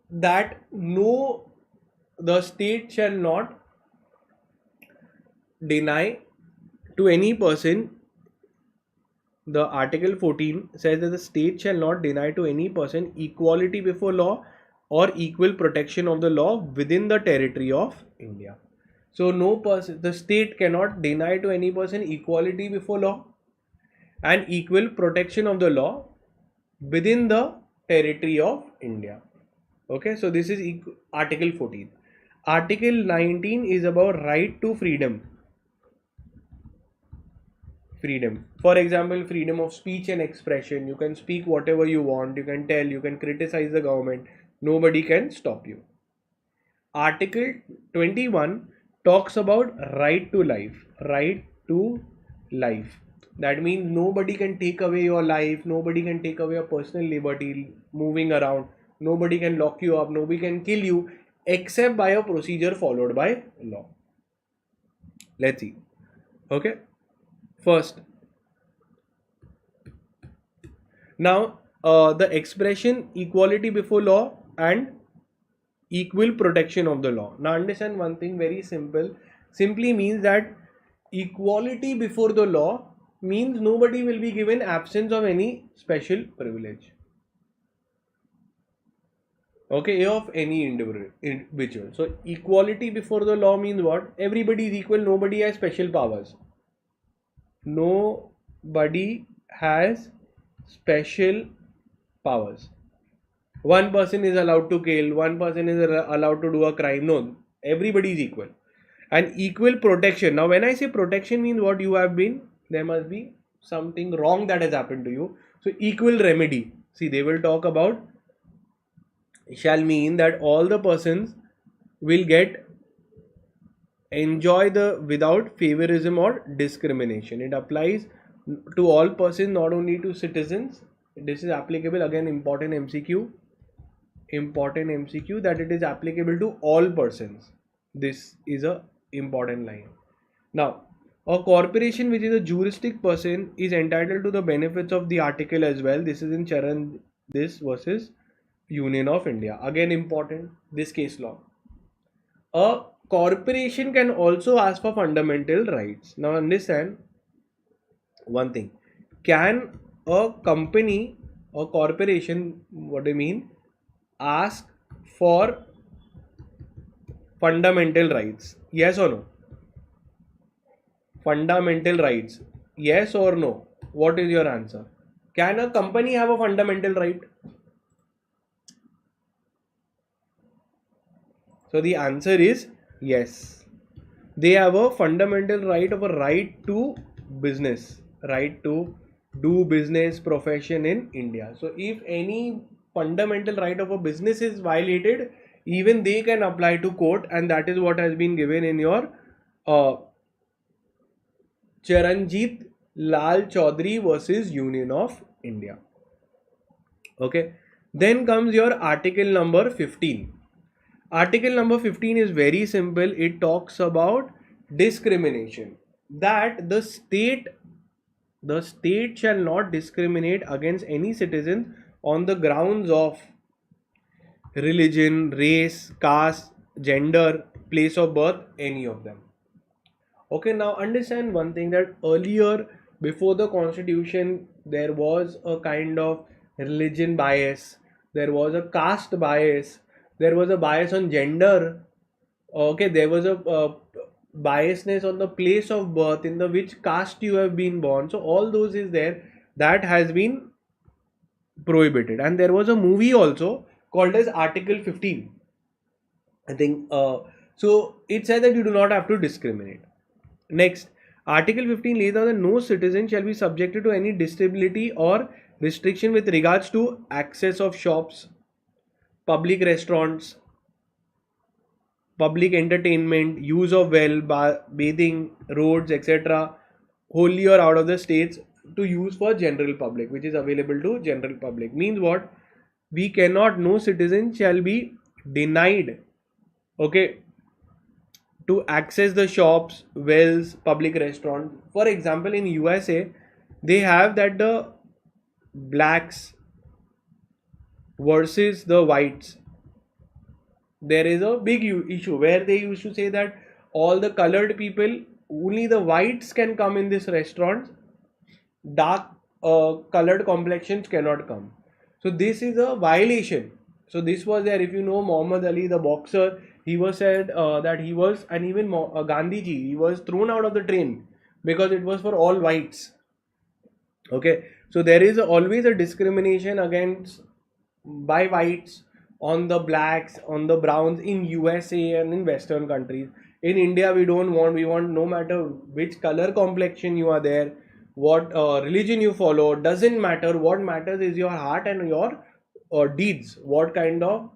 That the state shall not deny to any person. The Article 14 says that the state shall not deny to any person equality before law or equal protection of the law within the territory of India. So no person, the state cannot deny to any person equality before law and equal protection of the law within the territory of India. Okay, so this is Article 14. Article 19 is about right to freedom. Freedom. For example, freedom of speech and expression. You can speak whatever you want. You can tell, you can criticize the government. Nobody can stop you. Article 21 talks about right to life. Right to life. That means nobody can take away your life. Nobody can take away your personal liberty moving around. Nobody can lock you up. Nobody can kill you except by a procedure followed by law. Let's see. Okay. First, now the expression equality before law and equal protection of the law. Now understand one thing very simple. Simply means that equality before the law means nobody will be given absence of any special privilege. Okay, of any individual. So equality before the law means what? Everybody is equal. Nobody has special powers. Nobody has special powers. One person is allowed to kill, one person is allowed to do a crime. No, everybody is equal. And equal protection. Now when I say protection means what? You have been, there must be something wrong that has happened to you. So equal remedy. See, they will talk about, shall mean that all the persons will enjoy the without favorism or discrimination. It applies to all persons, not only to citizens. This is applicable, again, important MCQ, that it is applicable to all persons. This is a important line. Now, a corporation which is a juristic person is entitled to the benefits of the article as well. This is in Charan this versus Union of India. Again important, this case law. A corporation can also ask for fundamental rights. Now understand one thing. Can a company or corporation, what do you mean, ask for fundamental rights? Yes or no? Fundamental rights. Yes or no? What is your answer? Can a company have a fundamental right? So the answer is yes. They have a fundamental right of a right to business, right to do business profession in India. So if any fundamental right of a business is violated, even they can apply to court, and that is what has been given in your Charanjit Lal Chaudhary versus Union of India. Okay. Then comes your article number 15. Article number 15 is very simple. It talks about discrimination. That the state shall not discriminate against any citizen on the grounds of religion, race, caste, gender, place of birth, any of them. Okay, now understand one thing, that earlier, before the constitution, there was a kind of religion bias, there was a caste bias, there was a bias on gender. Okay, there was a biasness on the place of birth, in the which caste you have been born. So all those is there, that has been prohibited. And there was a movie also called as Article 15. I think so. It said that you do not have to discriminate. Next, Article 15 lays down that no citizen shall be subjected to any disability or restriction with regards to access of shops, public restaurants, public entertainment, use of well, bathing, roads, etc., wholly or out of the states, to use for general public, which is available to general public. Means what? We cannot, no citizen shall be denied, okay, to access the shops, wells, public restaurant. For example, in USA, they have that the blacks versus the whites. There is a big issue where they used to say that all the colored people, only the whites can come in this restaurant, dark colored complexions cannot come. So this is a violation. So this was there. If you know Muhammad Ali, the boxer, he was said that he was, and even Gandhiji, he was thrown out of the train because it was for all whites. Okay, so there is always a discrimination against by whites on the blacks, on the browns in USA and in Western countries. In India, we want no matter which color complexion you are there, what religion you follow, doesn't matter. What matters is your heart and your deeds, what kind of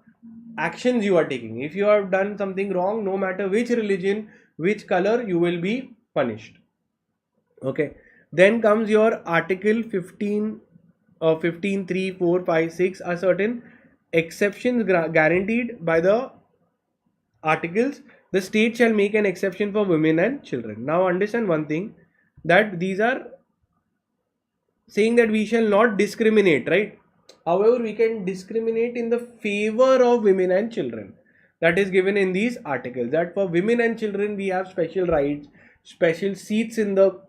actions you are taking. If you have done something wrong, no matter which religion, which color, you will be punished. Okay, then comes your article 15, 15, 3, 4, 5, 6 are certain exceptions guaranteed by the articles. The state shall make an exception for women and children. Now understand one thing, that these are saying that we shall not discriminate, right? However, we can discriminate in the favor of women and children. That is given in these articles, that for women and children we have special rights, special seats in the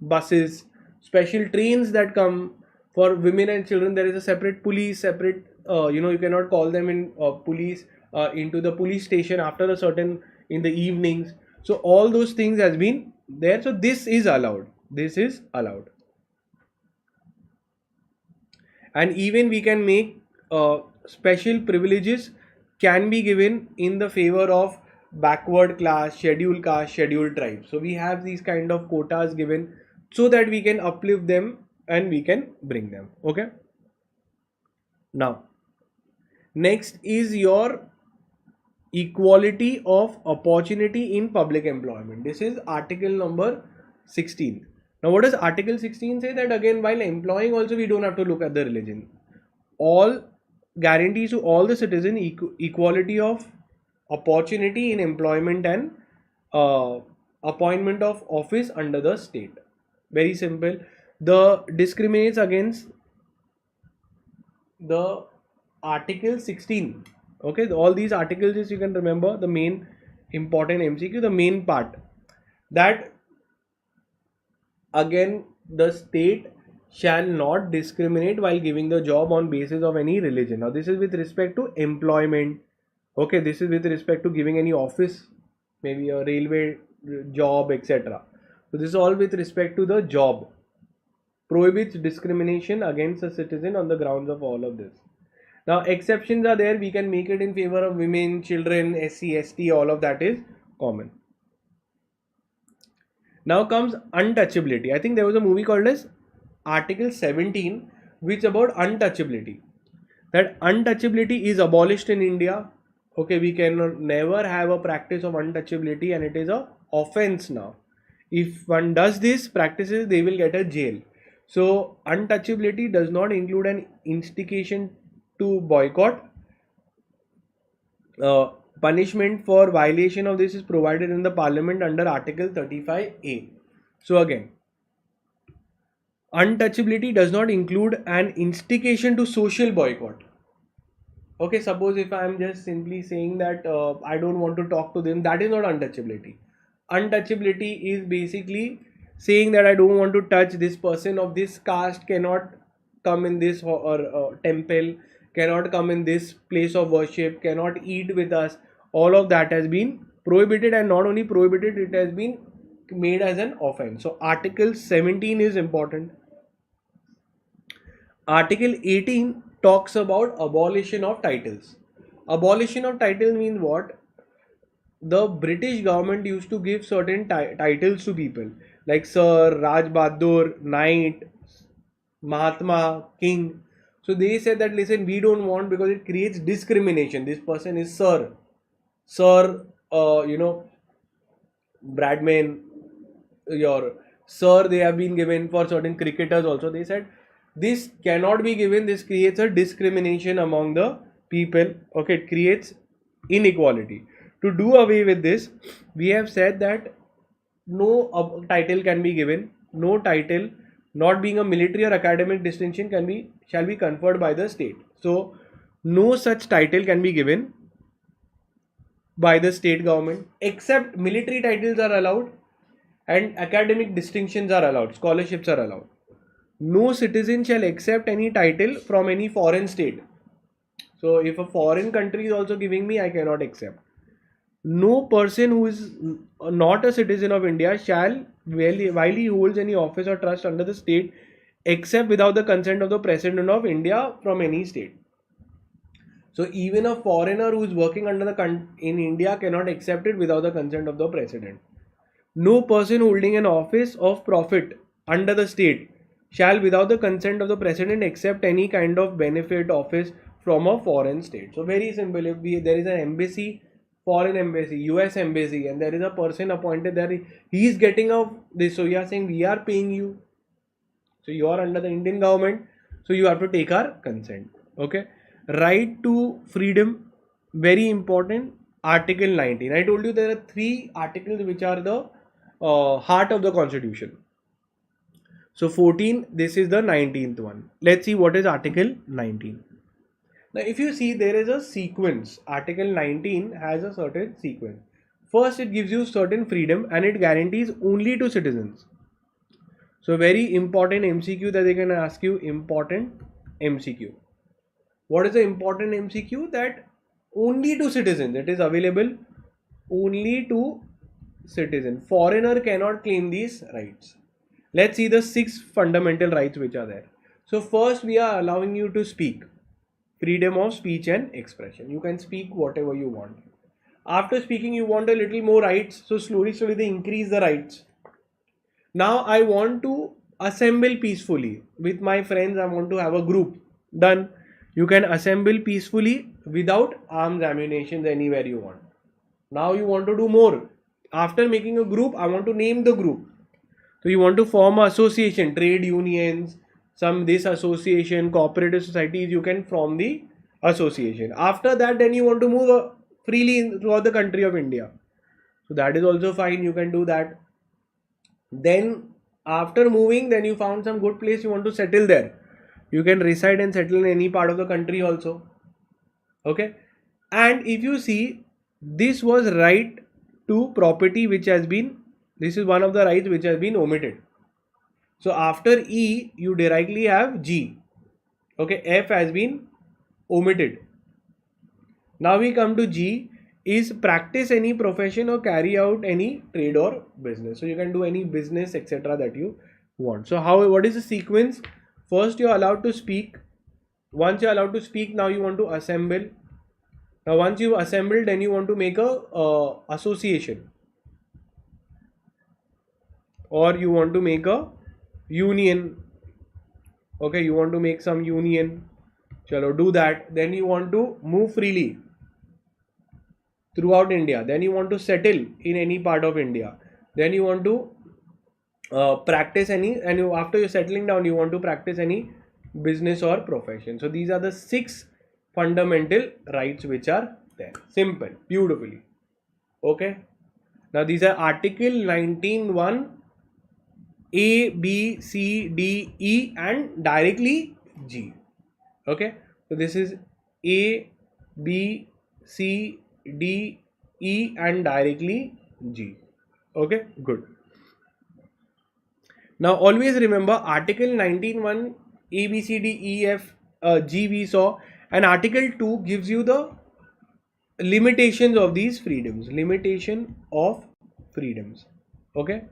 buses, special trains that come. For women and children, there is a separate police, separate you cannot call them in police into the police station after a certain, in the evenings. So all those things has been there. So this is allowed. This is allowed. And even we can make special privileges can be given in the favor of backward class, scheduled caste, scheduled tribes. So we have these kind of quotas given so that we can uplift them and we can bring them. Okay. Now, next is your equality of opportunity in public employment. This is article number 16. Now, what does article 16 say? That again, while employing also, we don't have to look at the religion. All guarantees to all the citizen equality of opportunity in employment and appointment of office under the state. Very simple. The discriminates against the article 16. Okay, all these articles is, you can remember the main important MCQ, the main part, that again the state shall not discriminate while giving the job on basis of any religion. Now this is with respect to employment. Okay, this is with respect to giving any office, maybe a railway job, etc. So this is all with respect to the job. Prohibits discrimination against a citizen on the grounds of all of this. Now exceptions are there. We can make it in favor of women, children, SC, ST, all of that is common. Now comes untouchability. I think there was a movie called as Article 17, which is about untouchability. That untouchability is abolished in India. Okay, we can never have a practice of untouchability, and it is a offense now. If one does this practices, they will get a jail. So untouchability does not include an instigation to boycott. Punishment for violation of this is provided in the parliament under Article 35A. So again, untouchability does not include an instigation to social boycott. Okay, suppose if I am just simply saying that I don't want to talk to them, that is not untouchability. Untouchability is basically saying that I don't want to touch this person of this caste, cannot come in this or temple, cannot come in this place of worship, cannot eat with us. All of that has been prohibited, and not only prohibited, it has been made as an offense. So Article 17 is important. Article 18 talks about abolition of titles. Abolition of titles means what? The British government used to give certain titles to people like Sir, Raj Bahadur, Knight, Mahatma, King. So they said that listen, we don't want, because it creates discrimination. This person is Sir, Bradman, your Sir, they have been given for certain cricketers also. They said this cannot be given, this creates a discrimination among the people. Okay, it creates inequality. To do away with this, we have said that no title can be given, no title not being a military or academic distinction shall be conferred by the state. So no such title can be given by the state government, except military titles are allowed and academic distinctions are allowed, scholarships are allowed. No citizen shall accept any title from any foreign state. So if a foreign country is also giving me, I cannot accept. No person who is not a citizen of India shall, while he holds any office or trust under the state, accept without the consent of the President of India from any state. So even a foreigner who is working under in India cannot accept it without the consent of the President. No person holding an office of profit under the state shall, without the consent of the President, accept any kind of benefit office from a foreign state. So very simple. If there is an embassy, foreign embassy, US embassy, and there is a person appointed there, he is getting this. So you are saying we are paying you. So you are under the Indian government. So you have to take our consent. Okay. Right to freedom, very important. Article 19. I told you there are 3 articles which are the heart of the Constitution. So 14, this is the 19th one. Let's see what is Article 19. Now if you see, there is a sequence. Article 19 has a certain sequence. First, it gives you certain freedom and it guarantees only to citizens. So very important MCQ that they can ask you, important MCQ. What is the important MCQ? That only to citizens. It is available only to citizens. Foreigner cannot claim these rights. Let's see the 6 fundamental rights which are there. So first, we are allowing you to speak. Freedom of speech and expression. You can speak whatever you want. After speaking, you want a little more rights. So slowly they increase the rights. Now I want to assemble peacefully with my friends. I want to have a group. Done. You can assemble peacefully without arms ammunition anywhere you want. Now you want to do more. After making a group, I want to name the group. So you want to form an association, trade unions, this association, cooperative societies, you can form the association. After that, then you want to move freely throughout the country of India. So that is also fine, you can do that. Then after moving, then you found some good place, you want to settle there. You can reside and settle in any part of the country also. Okay. And if you see, this was right to property this is one of the rights which has been omitted. So after E, you directly have G. Okay, F has been omitted. Now we come to G, is practice any profession or carry out any trade or business. So you can do any business, etc. that you want. So what is the sequence? First, you are allowed to speak. Once you are allowed to speak, now you want to assemble. Now once you assemble, then you want to make a association. Or you want to make a union. Okay, you want to make some union. Chalo, do that. Then you want to move freely throughout India. Then you want to settle in any part of India. Then you want to practice any, and you, after you're settling down, you want to practice any business or profession. So these are the 6 fundamental rights which are there. Simple, beautifully. Okay. Now these are Article 19(1) A, B, C, D, E and directly G. Okay. So this is A, B, C, D, E and directly G. Okay, good. Now always remember Article 19(1) A, B, C, D, E, F, G we saw, and Article 2 gives you the limitations of these freedoms. Limitation of freedoms. Okay,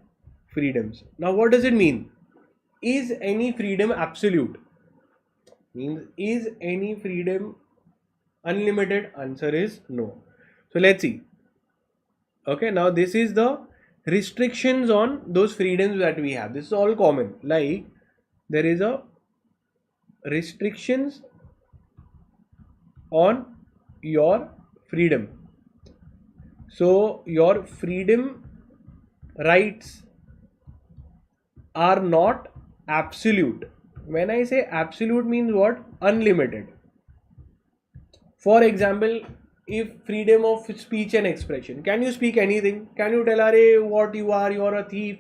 freedoms. Now what does it mean? Is any freedom absolute? Means is any freedom unlimited? Answer is no. So let's see. Okay, now this is the restrictions on those freedoms that we have. This is all common. Like there is a restrictions on your freedom. So your freedom rights are not absolute. When I say absolute means what? Unlimited. For example, if freedom of speech and expression, can you speak anything? Can you tell what you are a thief?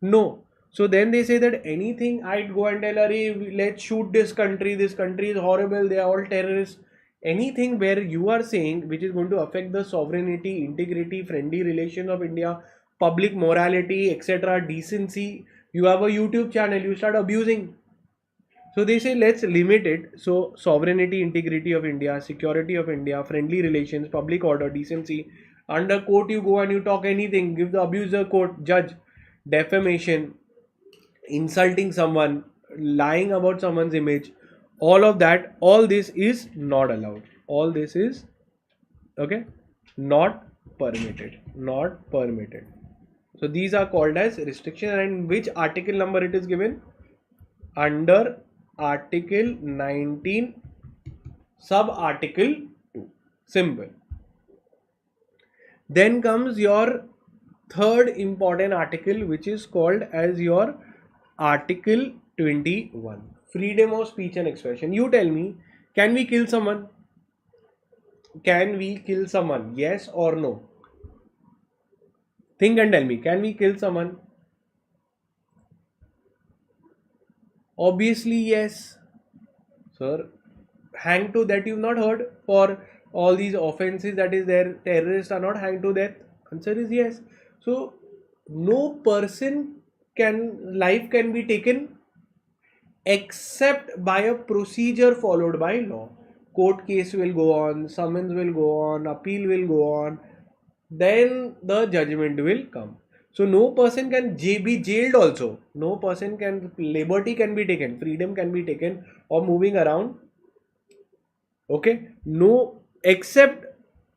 No. So then they say that anything I'd go and tell let's shoot this country is horrible, they are all terrorists. Anything where you are saying which is going to affect the sovereignty, integrity, friendly relation of India, public morality, etc., decency, you have a YouTube channel, you start abusing. So they say let's limit it. So sovereignty, integrity of India, security of India, friendly relations, public order, decency. Under court you go and you talk anything, give the abuser court, judge, defamation, insulting someone, lying about someone's image, all of that, all this is not allowed. All this is okay, not permitted. Not permitted. So these are called as restriction, and which article number it is given? Under Article 19 sub Article 2. Simple. Then comes your third important article, which is called as your Article 21. Freedom of speech and expression. You tell me, can we kill someone? Can we kill someone? Yes or no? Think and tell me, can we kill someone? Obviously yes. Sir, hang to that you've not heard? For all these offenses that is there, terrorists are not hanged to death? Answer is yes. So no person life can be taken except by a procedure followed by law. Court case will go on, summons will go on, appeal will go on, then the judgment will come. So no person can be jailed also. No person can, liberty can be taken, freedom can be taken or moving around. Okay, no, except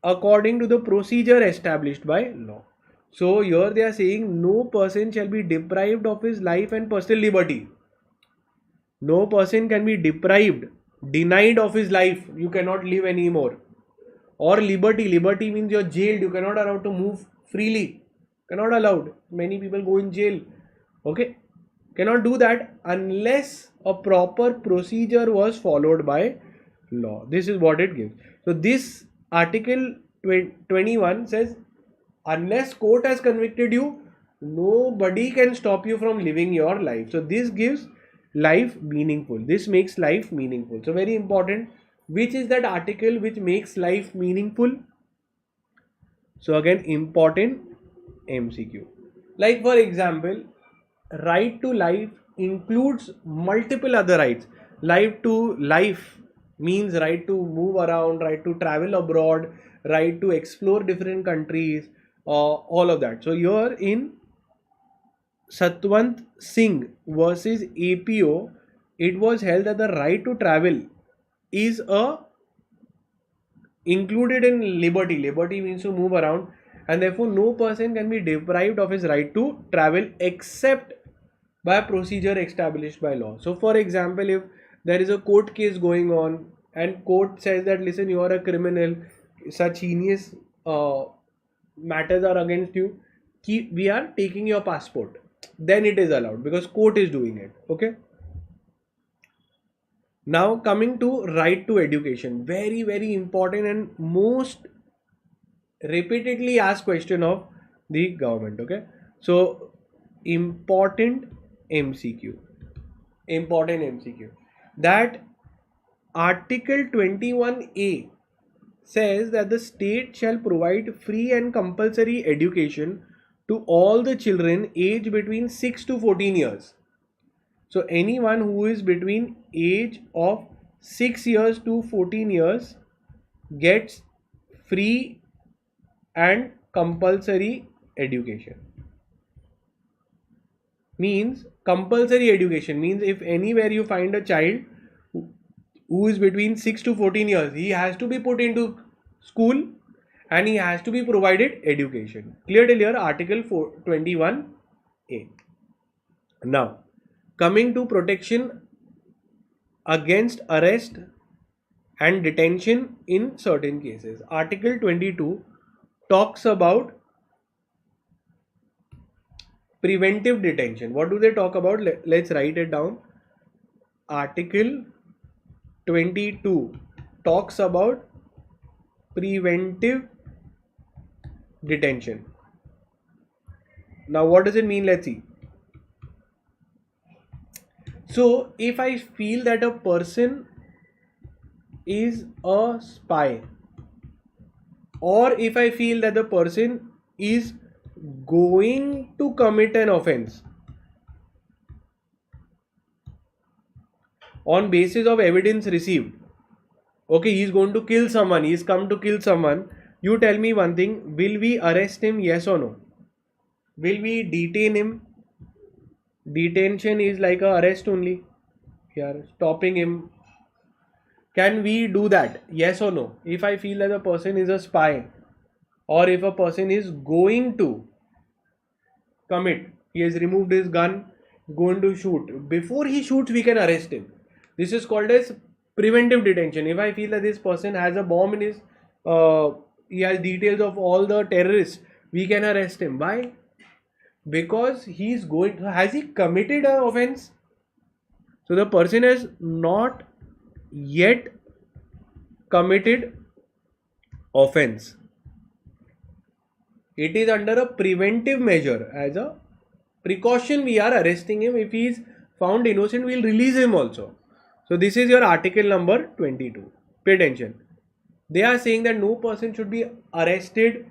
according to the procedure established by law. So here they are saying no person shall be deprived of his life and personal liberty. No person can be deprived, denied of his life. You cannot live anymore. Or liberty. Liberty means you're jailed. You cannot allowed to move freely. Cannot allowed. Many people go in jail. Okay. Cannot do that unless a proper procedure was followed by law. This is what it gives. So this Article 21 says unless court has convicted you, nobody can stop you from living your life. So this gives life meaningful. This makes life meaningful. So very important. Which is that article which makes life meaningful? So again, important MCQ. Like for example, right to life includes multiple other rights. Right to life means right to move around, right to travel abroad, right to explore different countries, all of that. So here in Satwant Singh versus APO, it was held that the right to travel is included in liberty. Liberty means to move around, and therefore no person can be deprived of his right to travel except by a procedure established by law. So for example, if there is a court case going on and court says that listen, you are a criminal, such heinous matters are against you, we are taking your passport. then it is allowed because court is doing it. Okay. Now coming to right to education, very very important and most repeatedly asked question of the government. Okay, so important MCQ, that Article 21A says that the state shall provide free and compulsory education to all the children aged between 6 to 14 years. So anyone who is between age of 6 years to 14 years gets free and compulsory education. Means compulsory education means if anywhere you find a child who is between 6 to 14 years, he has to be put into school and he has to be provided education. Clear till here, Article 21A. Now, coming to protection against arrest and detention in certain cases. Article 22 talks about preventive detention. What do they talk about? Let's write it down. Article 22 talks about preventive detention. Now what does it mean? Let's see. So if I feel that a person is a spy, or if I feel that the person is going to commit an offense on basis of evidence received, okay, he is going to kill someone, he is come to kill someone, you tell me one thing, will we arrest him, yes or no? Will we detain him? Detention is like a arrest only. We are stopping him. Can we do that? Yes or no? If I feel that the person is a spy, or if a person is going to commit, he has removed his gun, going to shoot, before he shoots we can arrest him. This is called as preventive detention. If I feel that this person has a bomb in his he has details of all the terrorists, we can arrest him. Why? Because he is going, has he committed an offense? So the person has not yet committed offense. It is under a preventive measure. As a precaution we are arresting him. If he is found innocent, we will release him also. So this is your article number 22. Pay attention. They are saying that no person should be arrested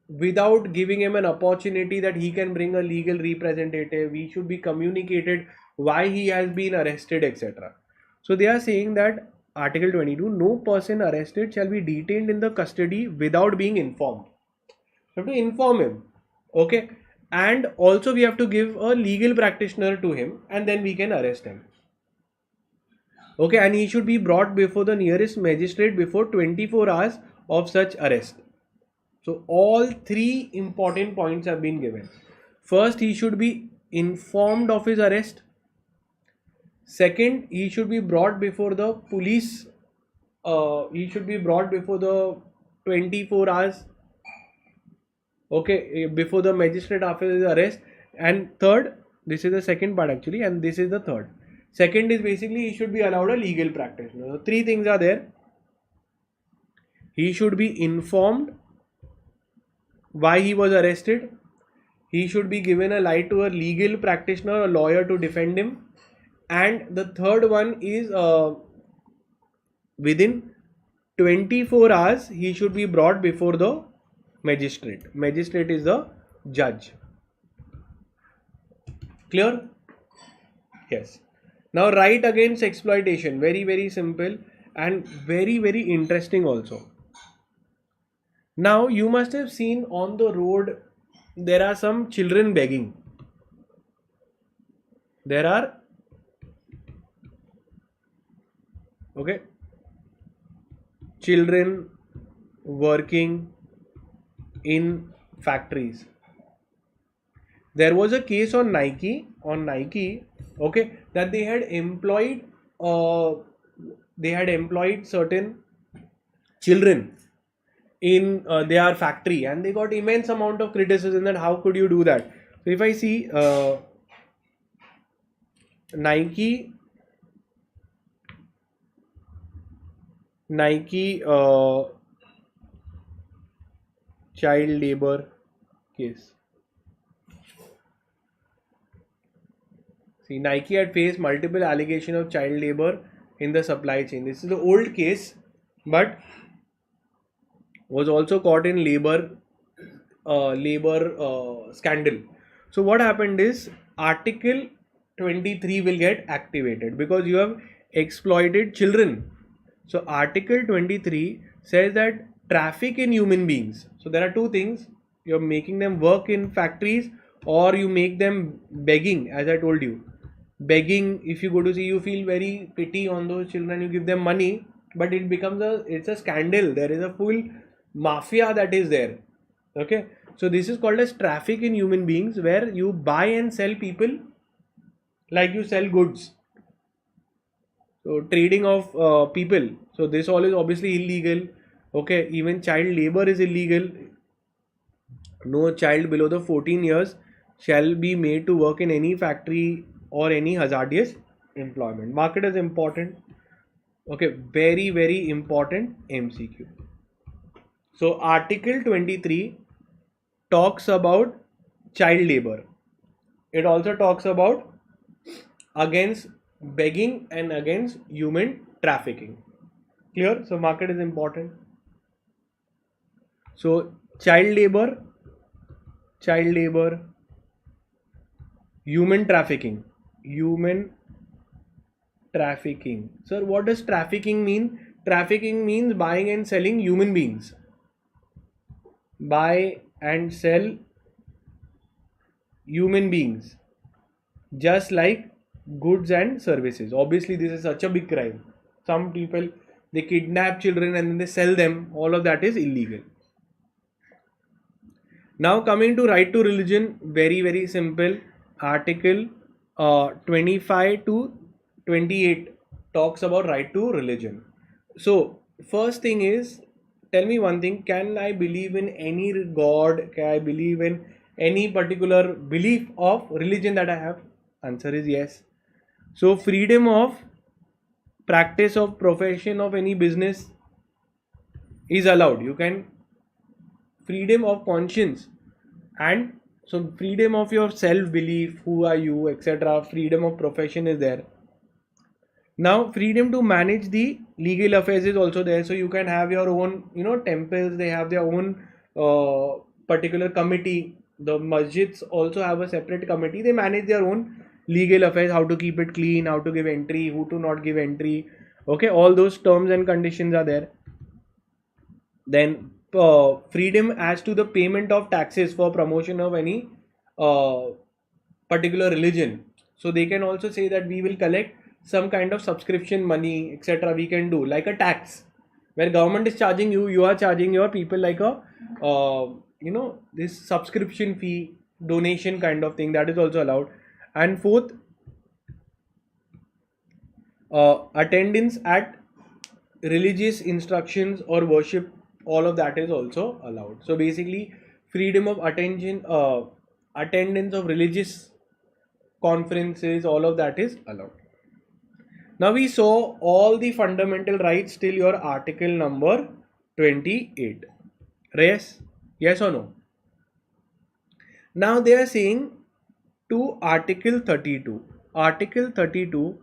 without giving him an opportunity that he can bring a legal representative. He should be communicated why he has been arrested, etc. So they are saying that Article 22, no person arrested shall be detained in the custody without being informed. We have to inform him. Okay. And also we have to give a legal practitioner to him and then we can arrest him. Okay. And he should be brought before the nearest magistrate before 24 hours of such arrest. So all three important points have been given. First, he should be informed of his arrest. Second, he should be brought before the police. He should be brought before the 24 hours. Okay, before the magistrate after his arrest. And third, this is the second part actually, and this is the third. Second is basically he should be allowed a legal practitioner. So three things are there. He should be informed why he was arrested. He should be given a right to a legal practitioner, a lawyer to defend him. And the third one is within 24 hours he should be brought before the magistrate. Magistrate is the judge. Clear? Yes. Now right against exploitation. Very very simple and very very interesting also. Now you must have seen on the road there are some children begging. There are children working in factories. There was a case on Nike, that they had employed certain children in their factory, and they got immense amount of criticism that how could you do that? So if I see Nike child labor case. See, Nike had faced multiple allegations of child labor in the supply chain. This is the old case, but was also caught in labor scandal. So what happened is Article 23 will get activated because you have exploited children. So Article 23 says that traffic in human beings. So there are two things: you're making them work in factories, or you make them begging, as I told you. Begging, if you go to see, you feel very pity on those children, you give them money, but it's a scandal. There is a full mafia that is there. Okay, so this is called as traffic in human beings, where you buy and sell people like you sell goods. So trading of people. So this all is obviously illegal. Okay, even child labor is illegal. No child below the 14 years shall be made to work in any factory or any hazardous employment. Market is important. Okay, very, very important MCQ. So Article 23 talks about child labor. It also talks about against begging and against human trafficking. Clear? So market is important. So child labor, human trafficking. Sir, what does trafficking mean? Trafficking means buying and selling human beings. Buy and sell human beings, just like goods and services. Obviously, this is such a big crime. Some people, they kidnap children and then they sell them. All of that is illegal. Now coming to right to religion, very, very simple. Article 25 to 28 talks about right to religion. So first thing is, tell me one thing: can I believe in any god? Can I believe in any particular belief of religion that I have? Answer is yes. So freedom of practice of profession of any business is allowed. You can freedom of conscience, and so freedom of your self belief, who are you, etc. Freedom of profession is there. Now freedom to manage the legal affairs is also there. So you can have your own, temples, they have their own particular committee. The masjids also have a separate committee. They manage their own legal affairs, how to keep it clean, how to give entry, who to not give entry. Okay, all those terms and conditions are there. Then freedom as to the payment of taxes for promotion of any particular religion. So they can also say that we will collect some kind of subscription money, etc. We can do like a tax, where government is charging you, you are charging your people like a this subscription fee, donation kind of thing, that is also allowed. And fourth, attendance at religious instructions or worship, all of that is also allowed. So basically, freedom of attendance of religious conferences, all of that is allowed. Now we saw all the fundamental rights till your article number 28. Yes or no? Now they are saying to article 32. Article 32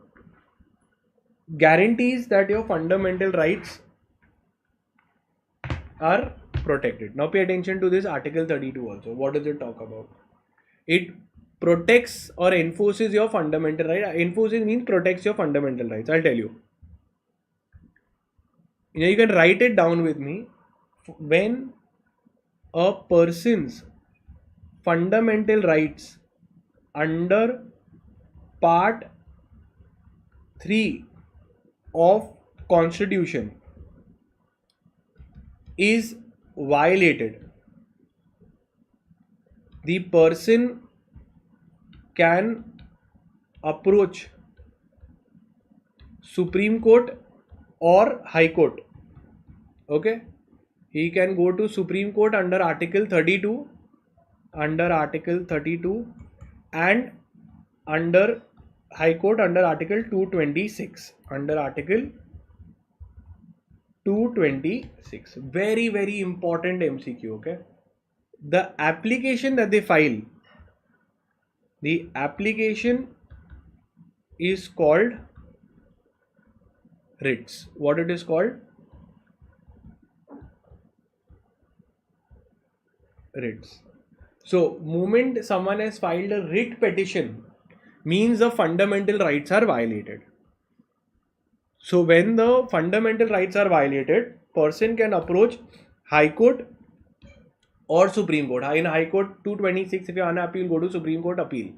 guarantees that your fundamental rights are protected. Now pay attention to this article 32 also. What does it talk about? It protects or enforces your fundamental right. Enforces means protects your fundamental rights. I'll tell you. You can write it down with me. When a person's fundamental rights under part 3 of Constitution is violated, the person can approach Supreme Court or High Court. Okay, he can go to Supreme Court under Article 32, under Article 32 and under High Court under Article 226. Under Article 226. Very, very important MCQ, okay? The application that they file, the application is called writs. What it is called? Writs. So, moment someone has filed a writ petition means the fundamental rights are violated. So, when the fundamental rights are violated, person can approach High Court or Supreme Court. In High Court 226, if you are unappeal, go to Supreme Court appeal.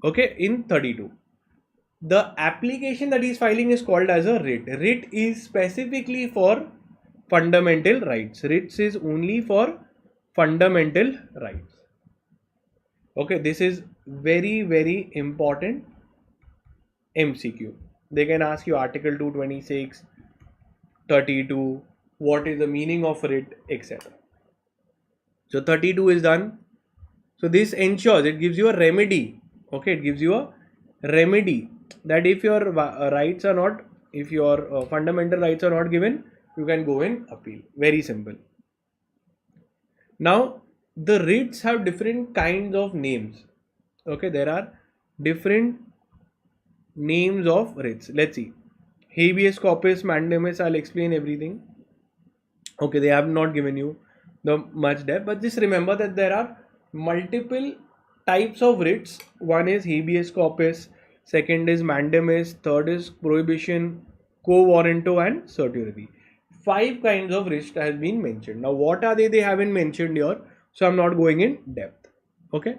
Okay, in 32. The application that he is filing is called as a writ. Writ is specifically for fundamental rights. Writs is only for fundamental rights. Okay, this is very, very important MCQ. They can ask you Article 226, 32, what is the meaning of writ, etc. So 32 is done. So this ensures, it gives you a remedy. Okay, it gives you a remedy that if your rights are not, if your fundamental rights are not given, you can go in appeal. Very simple. Now, the writs have different kinds of names. Okay, there are different names of writs. Let's see. Habeas corpus, mandamus, I'll explain everything. Okay, they have not given you the much depth, but just remember that there are multiple types of writs. One is habeas corpus, second is mandamus, third is prohibition, quo warranto and certiorari. 5 kinds of writs has been mentioned. Now what are they haven't mentioned here, so I'm not going in depth. Okay,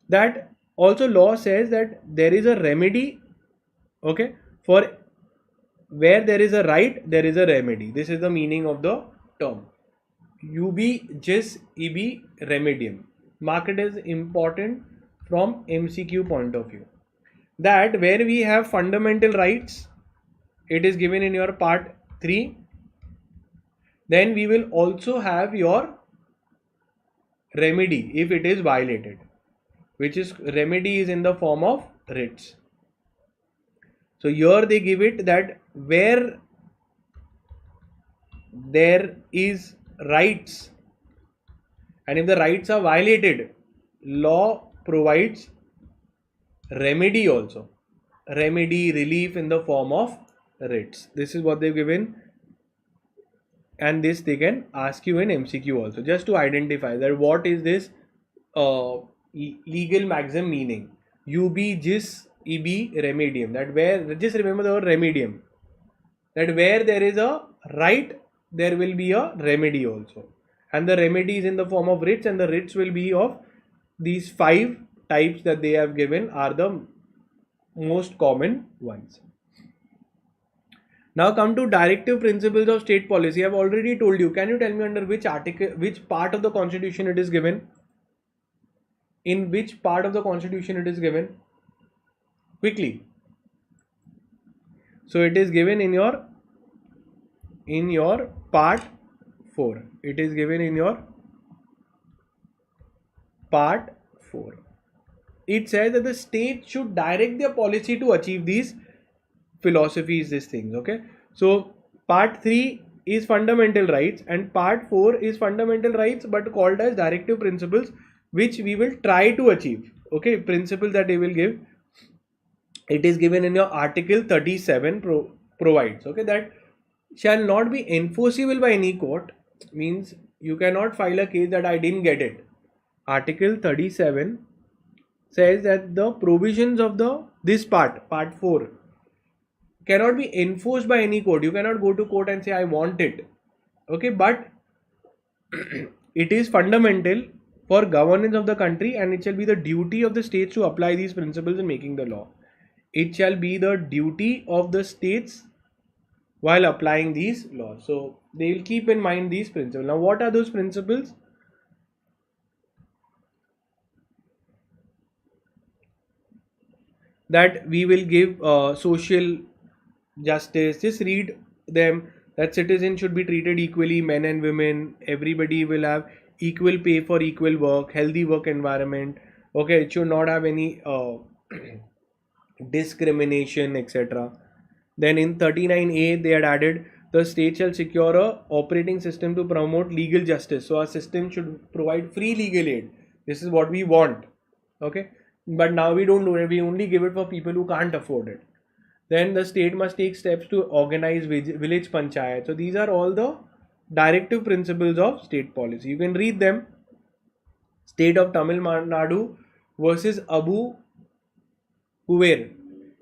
that also law says that there is a remedy, okay, for where there is a right there is a remedy. This is the meaning of the term. Ubi jus ibi remedium. Mark it as important from MCQ point of view. That where we have fundamental rights, it is given in your part 3. Then we will also have your remedy if it is violated, which is remedy is in the form of writs. So here they give it that where there is rights and if the rights are violated, law provides remedy also. Remedy, relief in the form of writs. This is what they've given, and this they can ask you in MCQ also, just to identify that what is this legal maxim meaning. Ubi jus ibi remedium. That where, just remember the word remedium. That where there is a right, there will be a remedy also. And the remedy is in the form of writs, and the writs will be of these 5 types that they have given are the most common ones. Now come to directive principles of state policy. I have already told you. Can you tell me under which article, which part of the constitution it is given? In which part of the constitution it is given? Quickly. So it is given in your part 4. It is given in your part 4. It says that the state should direct their policy to achieve these philosophies, these things. Okay, so part 3 is fundamental rights and part 4 is fundamental rights but called as directive principles, which we will try to achieve. Okay, principles that they will give, it is given in your article 37 provides, okay, that shall not be enforceable by any court, means you cannot file a case that I didn't get it. Article 37 says that the provisions of this part 4 cannot be enforced by any court. You cannot go to court and say I want it. Okay, but it is fundamental for governance of the country, and it shall be the duty of the states to apply these principles in making the law. It shall be the duty of the states while applying these laws. So they will keep in mind these principles. Now what are those principles? That we will give social justice. Just read them. That citizens should be treated equally, men and women. Everybody will have equal pay for equal work, healthy work environment. Okay, it should not have any discrimination, etc. Then in 39A, they had added the state shall secure a operating system to promote legal justice. So our system should provide free legal aid. This is what we want. Okay, but now we don't do it. We only give it for people who can't afford it. Then the state must take steps to organize village panchayat. So these are all the directive principles of state policy. You can read them. State of Tamil Nadu versus Abu Huwair.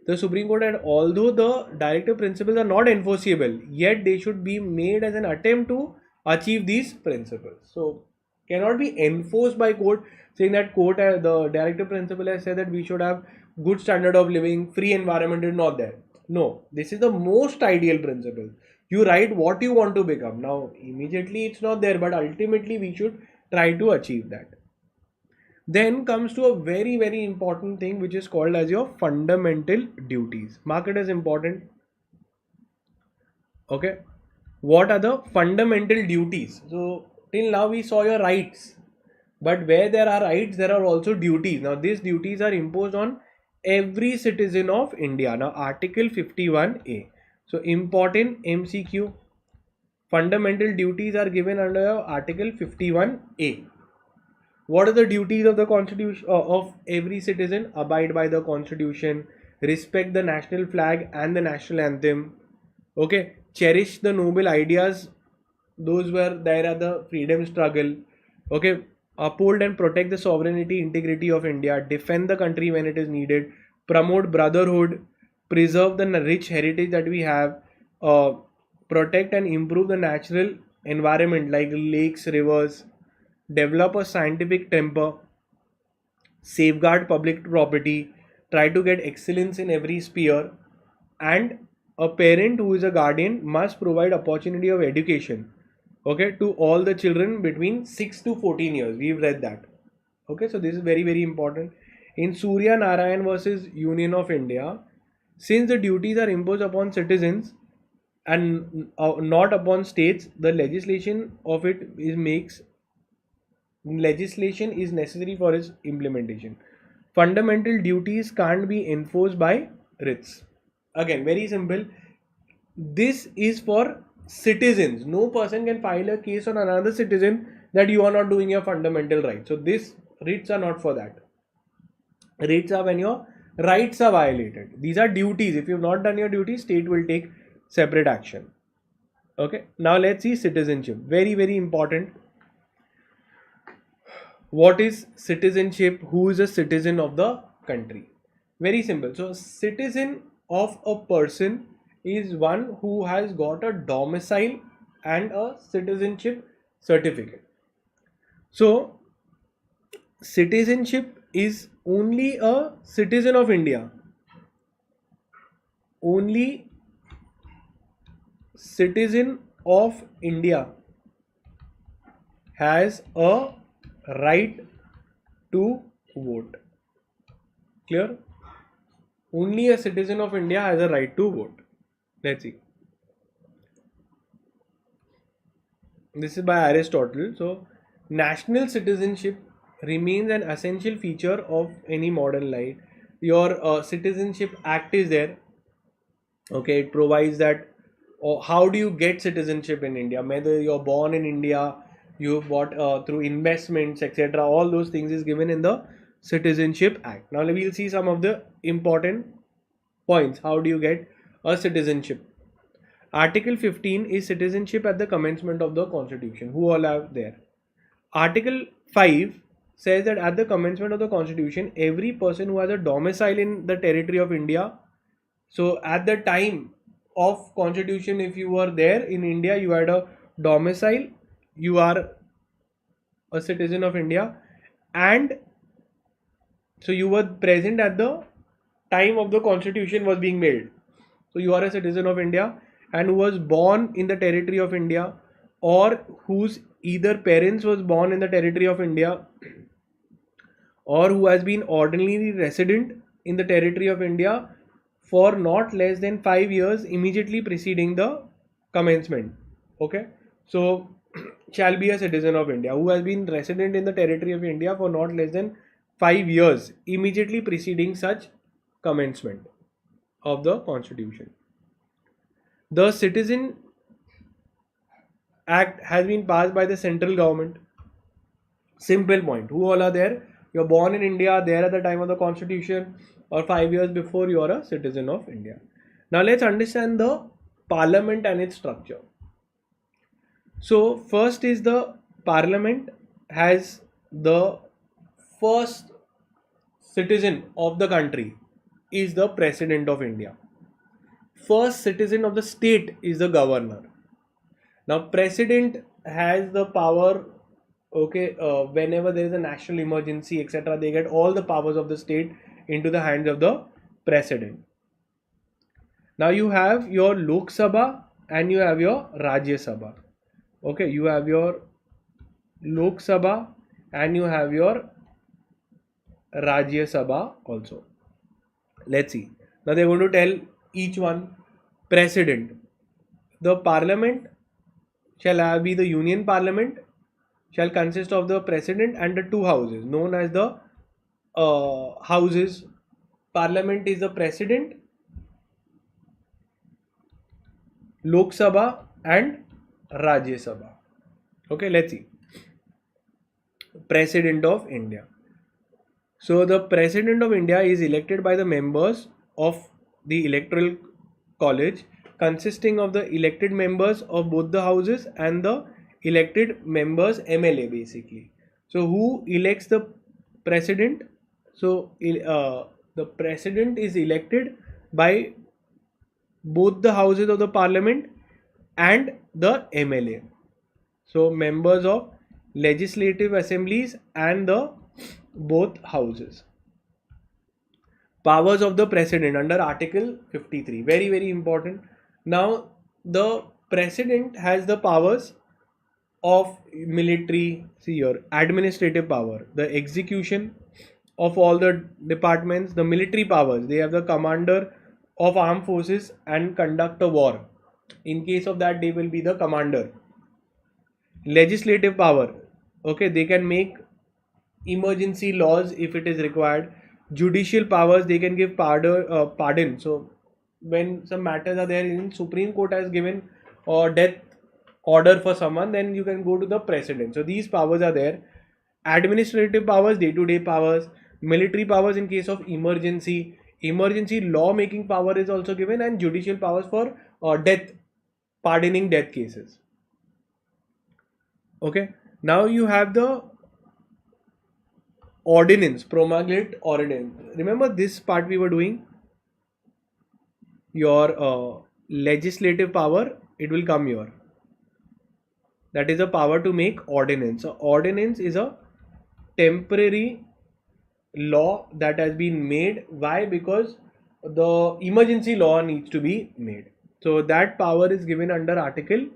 The Supreme Court, and although the directive principles are not enforceable, yet they should be made as an attempt to achieve these principles. So cannot be enforced by court, saying that court, the directive principle has said that we should have good standard of living, free environment is not there. No, this is the most ideal principle. You write what you want to become. Now immediately it's not there, but ultimately we should try to achieve that. Then comes to a very, very important thing, which is called as your fundamental duties. Mark it as important. Okay. What are the fundamental duties? So till now we saw your rights, but where there are rights, there are also duties. Now these duties are imposed on every citizen of India. Now Article 51A. So important MCQ. Fundamental duties are given under Article 51A. What are the duties of the Constitution of every citizen? Abide by the Constitution, respect the national flag and the national anthem. Okay, cherish the noble ideas, those were there at the freedom struggle. Okay, uphold and protect the sovereignty, integrity of India, defend the country when it is needed, promote brotherhood, preserve the rich heritage that we have, protect and improve the natural environment like lakes, rivers, develop a scientific temper, safeguard public property, try to get excellence in every sphere, and a parent who is a guardian must provide opportunity of education, okay, to all the children between 6 to 14 years. We've read that. Okay, so this is very, very important. In Surya Narayan versus Union of India, since the duties are imposed upon citizens and not upon states, the legislation of it makes legislation is necessary for its implementation. Fundamental duties can't be enforced by writs. Again, very simple. This is for citizens. No person can file a case on another citizen that you are not doing your fundamental rights. So this writs are not for that. Writs are when your rights are violated. These are duties. If you have not done your duties, state will take separate action. Okay. Now let's see citizenship. Very, very important. What is citizenship? Who is a citizen of the country? Very simple. So citizen of a person is one who has got a domicile and a citizenship certificate. So citizenship is only a citizen of India. Only citizen of India has a right to vote. Clear? Only a citizen of India has a right to vote. Let's see. This is by Aristotle. So, national citizenship remains an essential feature of any modern life. Your Citizenship Act is there. Okay, it provides that how do you get citizenship in India? Whether you're born in India, you bought through investments, etc. All those things is given in the Citizenship Act. Now we'll see some of the important points. How do you get a citizenship? Article 15 is citizenship at the commencement of the Constitution. Who all are there? Article 5 says that at the commencement of the Constitution, every person who has a domicile in the territory of India. So at the time of Constitution, if you were there in India, you had a domicile, you are a citizen of India, and so you were present at the time of the Constitution was being made. So you are a citizen of India and who was born in the territory of India, or whose either parents was born in the territory of India, or who has been ordinarily resident in the territory of India for not less than 5 years immediately preceding the commencement. Okay, so shall be a citizen of India who has been resident in the territory of India for not less than 5 years immediately preceding such commencement of the constitution. The Citizen Act has been passed by the central government. Simple point. Who all are there? You're born in India, there at the time of the constitution, or 5 years before you are a citizen of India. Now let's understand the parliament and its structure. So first is the parliament has the first citizen of the country is the president of India. First citizen of the state is the governor. Now president has the power, okay, whenever there is a national emergency, etc., they get all the powers of the state into the hands of the president. Now you have your Lok Sabha and you have your Rajya Sabha. Okay, you have your Lok Sabha and you have your Rajya Sabha also. Let's see. Now they're going to tell each one. President. The parliament shall be the union parliament, shall consist of the president and the two houses known as the houses. Parliament is the president, Lok Sabha and Rajya Sabha. Okay, let's see. President of India. So the President of India is elected by the members of the electoral college consisting of the elected members of both the houses and the elected members MLA basically. So who elects the president? So the president is elected by both the houses of the parliament and the MLA. So members of legislative assemblies and the both houses. Powers of the president under Article 53. Very, very important. Now, the president has the powers of military, see your administrative power, the execution of all the departments, the military powers. They have the commander of armed forces and conduct a war. In case of that, they will be the commander. Legislative power. Okay, they can make emergency laws if it is required. Judicial powers, they can give pardon. So when some matters are there in Supreme Court has given death order for someone, then you can go to the president. So these powers are there. Administrative powers, day-to-day powers, military powers in case of emergency law making power is also given, and judicial powers for death, pardoning death cases. Okay, now you have the ordinance, promulgate ordinance. Remember this part we were doing? Your legislative power, it will come here. That is the power to make ordinance. So ordinance is a temporary law that has been made. Why? Because the emergency law needs to be made. So that power is given under Article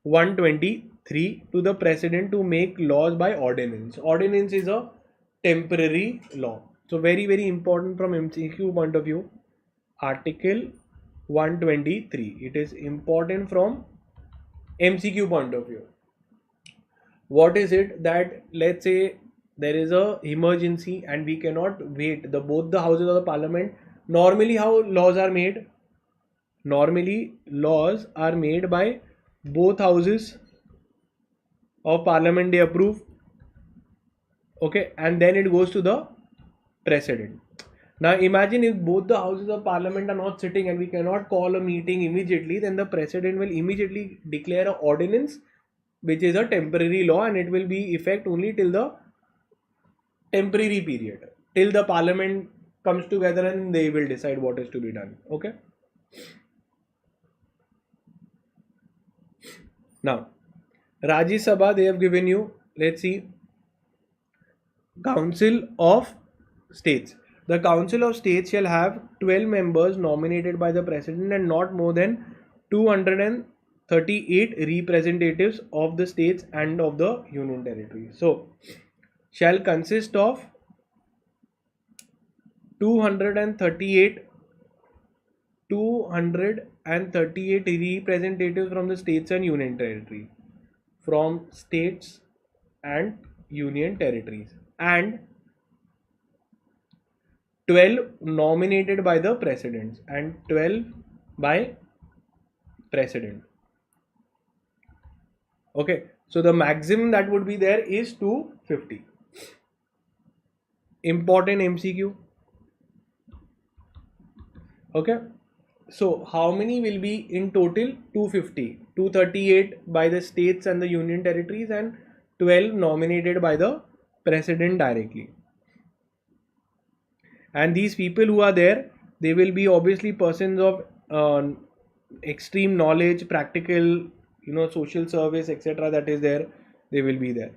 123 to the president to make laws by ordinance. Ordinance is a temporary law. So very, very important from MCQ point of view. Article 123. It is important from MCQ point of view. What is it? That let's say there is a emergency and we cannot wait. Both the houses of the parliament. Normally how laws are made? Normally laws are made by both houses of parliament. They approve. Okay, and then it goes to the president. Now imagine if both the houses of parliament are not sitting and we cannot call a meeting immediately, then the president will immediately declare an ordinance which is a temporary law, and it will be effect only till the temporary period, till the parliament comes together and they will decide what is to be done. Okay. Now Rajya Sabha, they have given you, let's see, Council of States. The Council of States shall have 12 members nominated by the President and not more than 238 representatives of the states and of the Union Territory. So, shall consist of 238 representatives from the states and Union Territory. from states and union territories, and 12 nominated by the presidents, and 12 by president. Okay, so the maximum that would be there is 250. Important MCQ. Okay, so how many will be in total? 250. 238 by the states and the union territories, and 12 nominated by the president directly. And these people who are there, they will be obviously persons of extreme knowledge, practical, social service, etc. that is there, they will be there.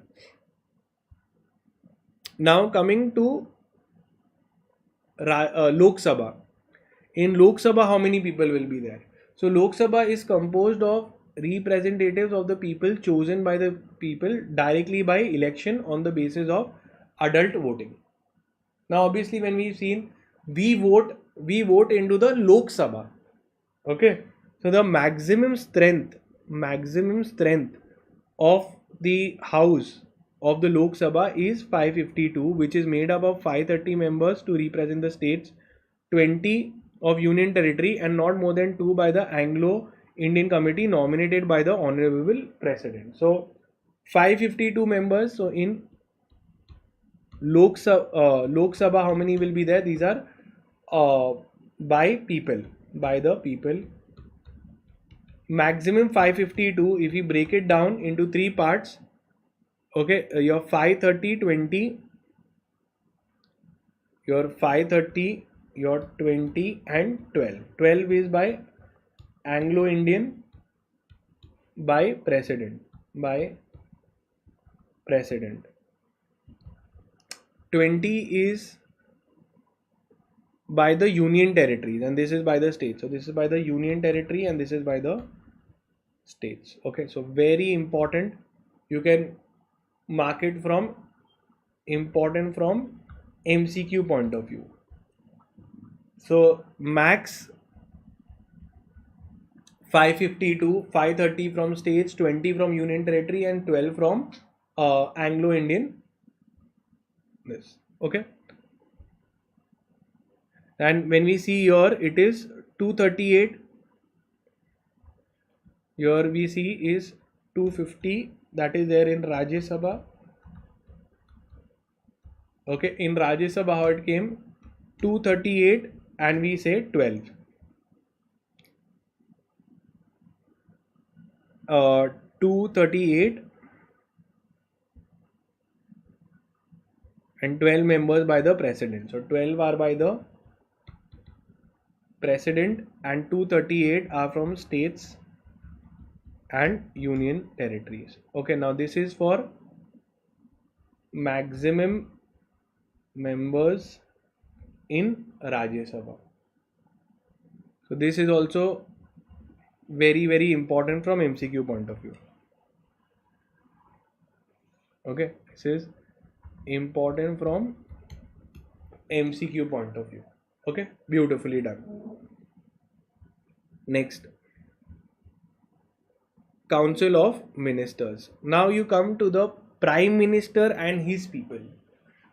Now coming to Lok Sabha. In Lok Sabha, how many people will be there? So Lok Sabha is composed of representatives of the people chosen by the people directly by election on the basis of adult voting. Now obviously when we've seen we vote into the Lok Sabha. Okay, so the maximum strength of the house of the Lok Sabha is 552, which is made up of 530 members to represent the states, 20 of union territory, and not more than 2 by the Anglo-Indian Committee nominated by the Honorable President. So 552 members. So in Lok Sabha, how many will be there? These are by the people. Maximum 552. If you break it down into 3 parts, okay, your 530, 20, your 530, your 20, and 12. 12 is by Anglo-Indian, by president. 20 is by the union territories, and this is by the states. So this is by the union territory and this is by the states. Okay, so very important. You can mark it from important from MCQ point of view. So max 552, 530 from states, 20 from union territory, and 12 from Anglo-Indian. This. Okay. And when we see here, it is 238. Here we see is 250. That is there in Rajya Sabha. Okay, in Rajya Sabha how it came? 238 and we say 12. 238 and 12 members by the president. So 12 are by the president and 238 are from states and union territories. Okay, now this is for maximum members in Rajya Sabha. So this is also very, very important from MCQ point of view. Okay, this is important from MCQ point of view. Okay, beautifully done. Next, Council of Ministers. Now you come to the Prime Minister and his people.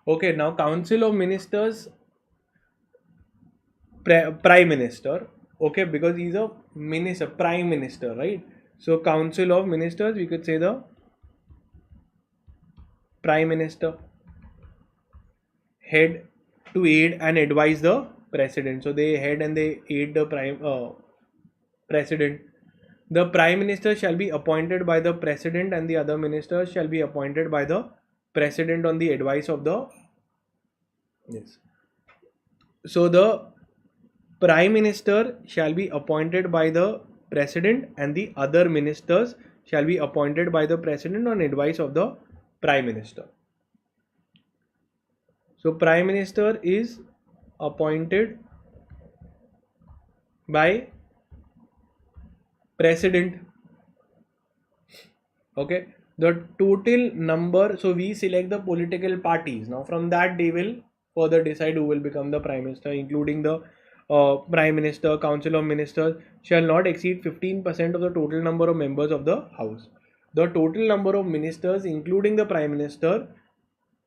Okay, now Council of Ministers, Prime Minister. Okay, because he's a minister, Prime Minister, right? So Council of Ministers, we could say the Prime Minister, head to aid and advise the President. So they head and they aid the President. The Prime Minister shall be appointed by the President and the other ministers shall be appointed by the President on the advice of the So the Prime Minister shall be appointed by the President and the other ministers shall be appointed by the President on advice of the Prime Minister. So Prime Minister is appointed by President. Okay, the total number, so we select the political parties. Now from that they will further decide who will become the Prime Minister, including the Prime Minister. Council of Ministers shall not exceed 15% of the total number of members of the House. The total number of ministers, including the Prime Minister,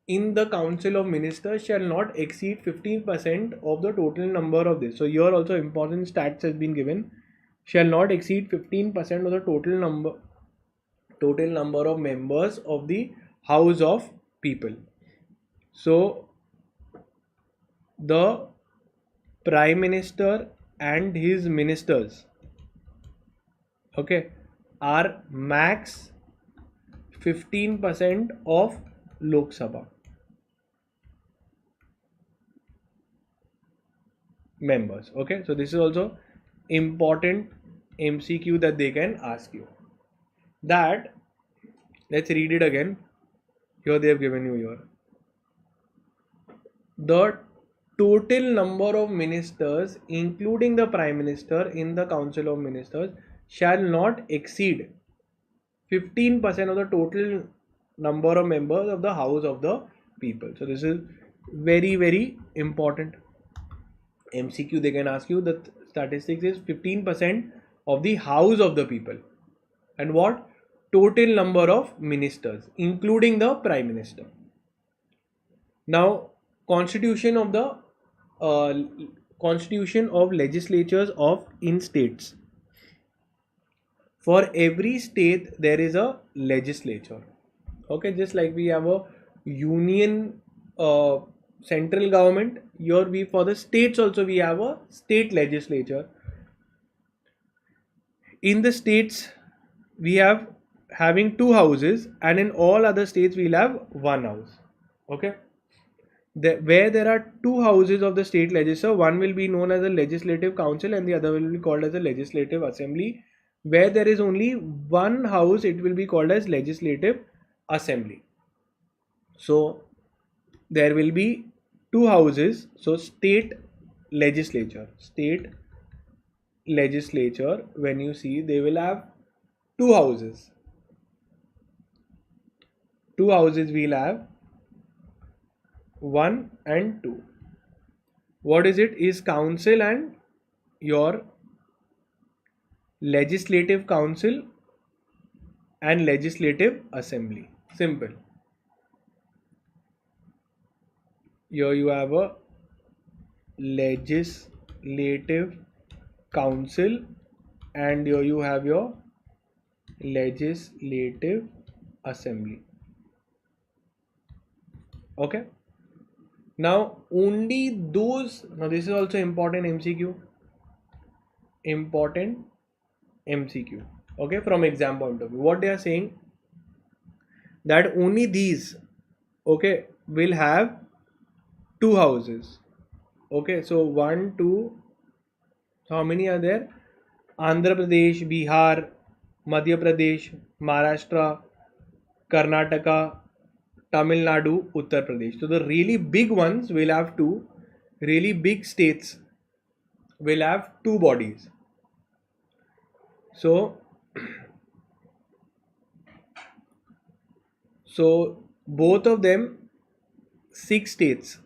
in the Council of Ministers shall not exceed 15% of the total number of this. So here also important stats has been given. Shall not exceed 15% of the total number of members of the House of People. So the Prime Minister and his ministers, okay, are max 15% of Lok Sabha members. Okay, so this is also important MCQ that they can ask you. That, let's read it again. Here they have given you here. The total number of ministers, including the Prime Minister, in the Council of Ministers shall not exceed 15% of the total number of members of the House of the People. So this is very, very important MCQ. They can ask you. The statistics is 15% of the House of the People, and what? Total number of ministers, including the Prime Minister. Now, constitution of legislatures of in states. For every state there is a legislature. Okay, just like we have a union central government, here we, for the states also, we have a state legislature. In the states we have having 2 houses, and in all other states we'll have 1 house. Okay, where there are 2 houses of the state legislature, one will be known as a legislative council and the other will be called as a legislative assembly. Where there is only 1 house, it will be called as legislative assembly. So there will be 2 houses. So state legislature, when you see, they will have 2 houses. 2 houses we'll have, 1 and 2. What is it? Is council and your legislative council and legislative assembly. Simple. Here you have a legislative council and here you have your legislative assembly. Okay. Now only those, now this is also important MCQ. Okay, from exam point of view, what they are saying, that only these, okay, will have 2 houses. Okay, so 1, 2, so how many are there? Andhra Pradesh, Bihar, Madhya Pradesh, Maharashtra, Karnataka, Tamil Nadu, Uttar Pradesh. So the really big ones will have 2. Really big states will have 2 bodies. So both of them, 6 states.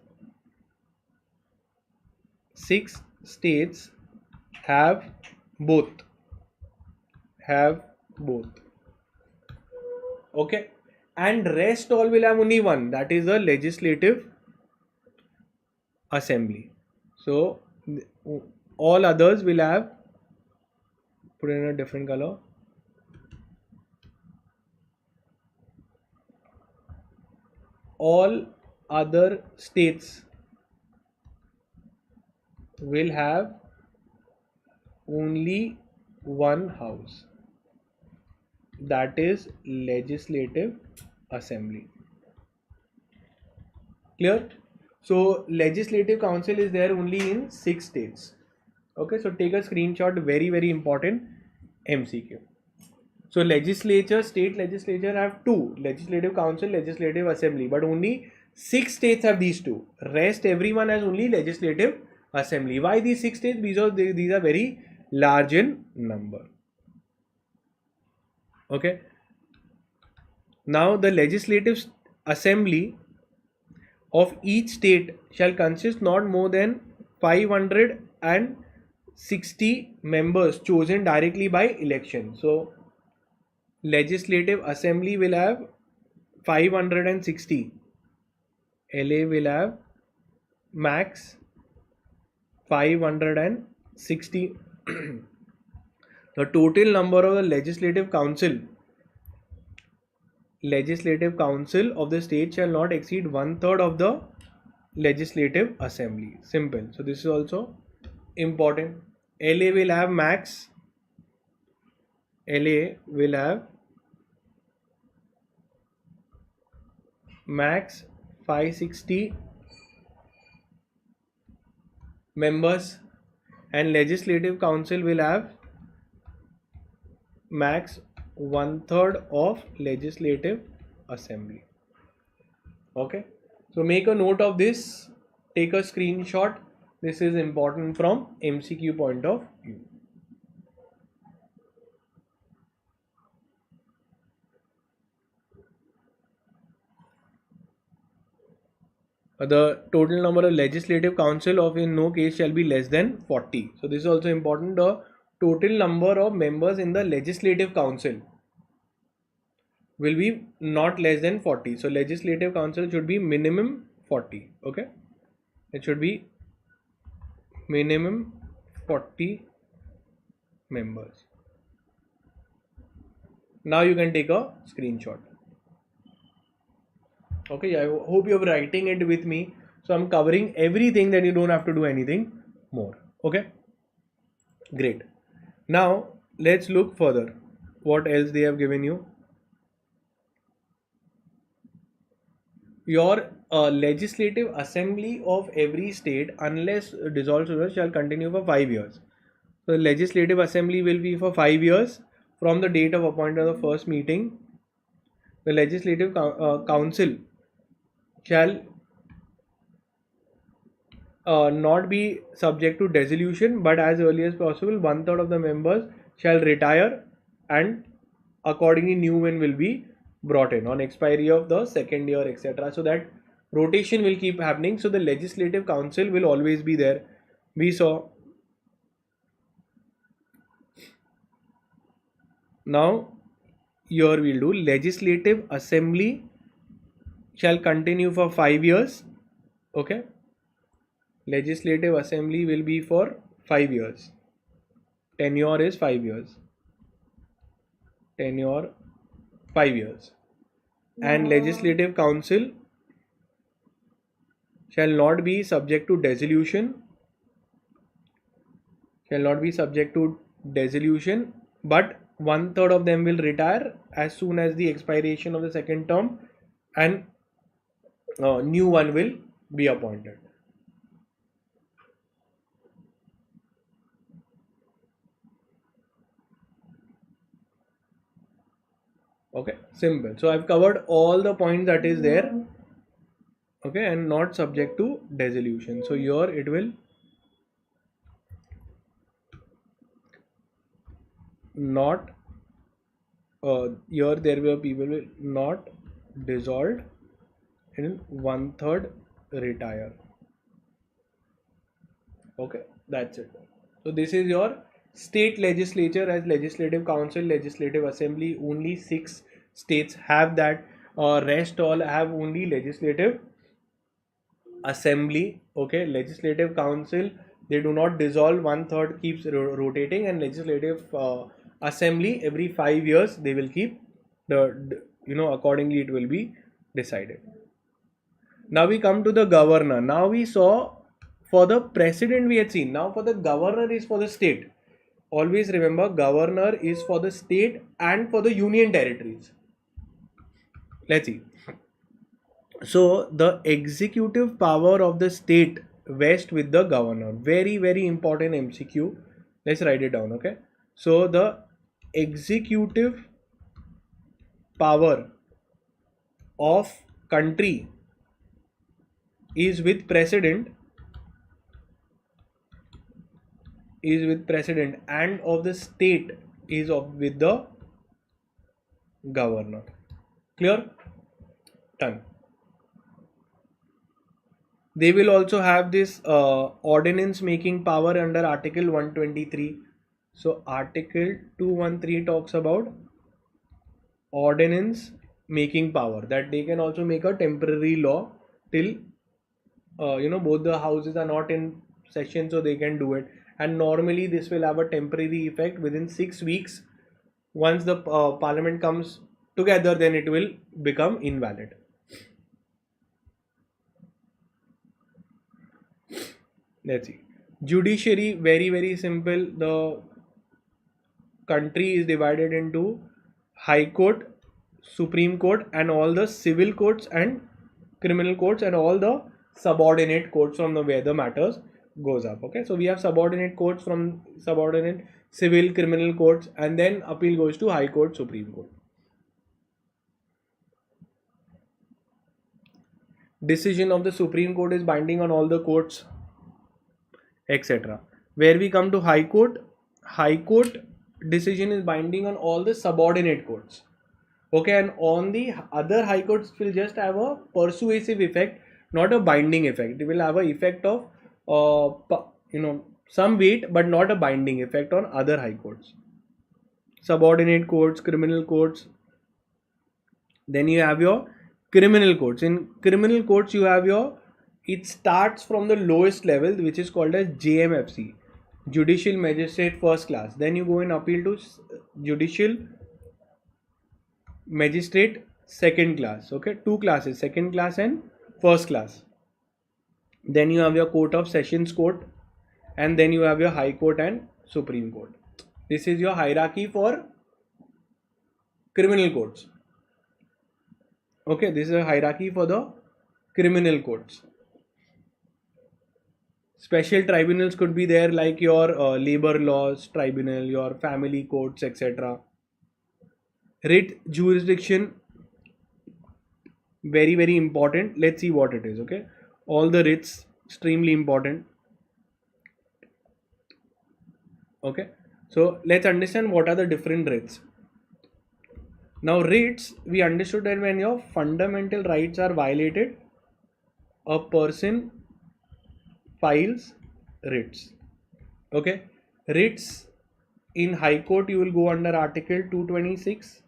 6 states have both. Okay, and rest all will have only 1. That is the legislative assembly. So all others will have, put in a different color, all other states will have only 1 house, that is legislative assembly. Clear? So legislative council is there only in 6 states. Okay, so take a screenshot, very, very important MCQ. So legislature, state legislature have 2, legislative council, legislative assembly, but only 6 states have these 2. Rest everyone has only legislative assembly. Why these 6 states? Because these are very large in number. Okay. Now the legislative assembly of each state shall consist not more than 560 members chosen directly by election. So Legislative Assembly will have 560. LA will have max 560. The total number of the Legislative Council of the state shall not exceed 1/3 of the Legislative Assembly. Simple. So this is also important. LA will have max 560 members, and Legislative Council will have max 1/3 of Legislative Assembly. Okay, so make a note of this, take a screenshot. This is important from MCQ point of view. The total number of Legislative Council of in no case shall be less than 40. So this is also important. The total number of members in the Legislative Council will be not less than 40. So Legislative Council should be minimum 40. Okay, it should be minimum 40 members. Now you can take a screenshot. Okay, I hope you're writing it with me. So I'm covering everything that you don't have to do anything more. Okay, great. Now let's look further. What else they have given you? Your Legislative Assembly of every state, unless dissolved, shall continue for 5 years. So the Legislative Assembly will be for 5 years from the date of appointment of the first meeting. The Legislative Council shall not be subject to dissolution, but as early as possible 1/3 of the members shall retire, and accordingly new one will be brought in on expiry of the second year, etc. So that rotation will keep happening. So the Legislative Council will always be there. We saw. Now here we'll do Legislative Assembly shall continue for 5 years. Okay, Legislative Assembly will be for 5 years. Tenure is 5 years. Tenure 5 years. And Legislative Council shall not be subject to dissolution. But 1/3 of them will retire as soon as the expiration of the second term, and new one will be appointed. Okay, simple. So I've covered all the points that is there. Okay, and not subject to dissolution. So here it will not here there will people will not dissolved in 1/3 retire. Okay, that's it. So this is your state legislature as Legislative Council, Legislative Assembly. Only 6 states have that. Rest all have only Legislative Assembly. Okay, Legislative Council, they do not dissolve, 1/3 keeps rotating, and Legislative Assembly every 5 years they will keep the accordingly it will be decided. Now we come to the governor. Now we saw for the president we had seen. Now for the governor is for the state. Always remember, governor is for the state and for the union territories. Let's see. So the executive power of the state vests with the governor. Very, very important MCQ. Let's write it down. Okay. So the executive power of country is with president, and of the state is with the governor. Clear? Done. They will also have this ordinance making power under Article 123. So Article 213 talks about ordinance making power, that they can also make a temporary law till both the houses are not in session, so they can do it. And normally this will have a temporary effect within 6 weeks. Once the parliament comes together, then it will become invalid. Let's see. Judiciary, very very simple. The country is divided into High Court, Supreme Court, and all the civil courts and criminal courts and all the subordinate courts from the where the matters goes up. Okay, so we have subordinate courts from subordinate civil criminal courts, and then appeal goes to High Court, Supreme Court. Decision of the Supreme Court is binding on all the courts, etc. Where we come to High Court decision is binding on all the subordinate courts. Okay, and on the other high courts will just have a persuasive effect, not a binding effect. It will have an effect of some weight, but not a binding effect on other high courts. Subordinate courts, criminal courts. Then you have your criminal courts. In criminal courts you have it starts from the lowest level, which is called as JMFC, Judicial Magistrate First Class. Then you go and appeal to Judicial Magistrate Second Class. Okay, 2 classes, second class and first class. Then you have your Court of Sessions Court, and then you have your High Court and Supreme Court. This is your hierarchy for criminal courts. Okay, this is a hierarchy for the criminal courts. Special tribunals could be there, like your labor laws tribunal, your family courts, etc. Writ jurisdiction, very very important. Let's see what it is. Okay, all the writs, extremely important. Okay, so let's understand what are the different writs. Now writs, we understood that when your fundamental rights are violated, a person files writs. Okay, writs in High Court you will go under Article 226,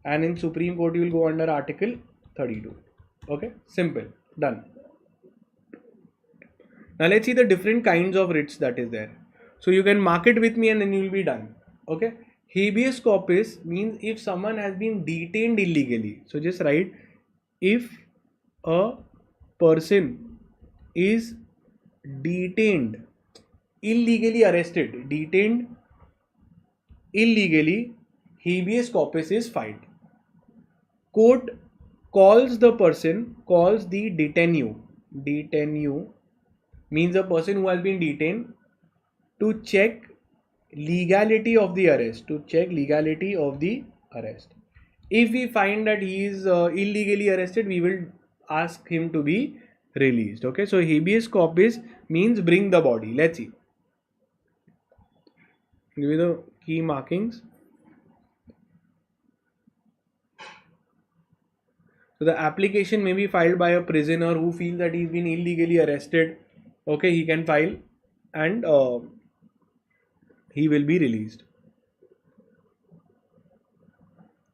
and in Supreme Court you will go under Article 32. Okay, simple, done. Now let's see the different kinds of writs that is there. So you can mark it with me and then you will be done. Okay, habeas corpus means if someone has been detained illegally. So just write, if a person is detained, illegally arrested, detained illegally, habeas corpus is filed. Court calls the person, calls the detenue. Detenue means a person who has been detained, to check legality of the arrest. To check legality of the arrest. If we find that he is illegally arrested, we will ask him to be released. Okay, so habeas corpus means bring the body. Let's see. Give me the key markings. So the application may be filed by a prisoner who feels that he's been illegally arrested. Okay, he can file and he will be released.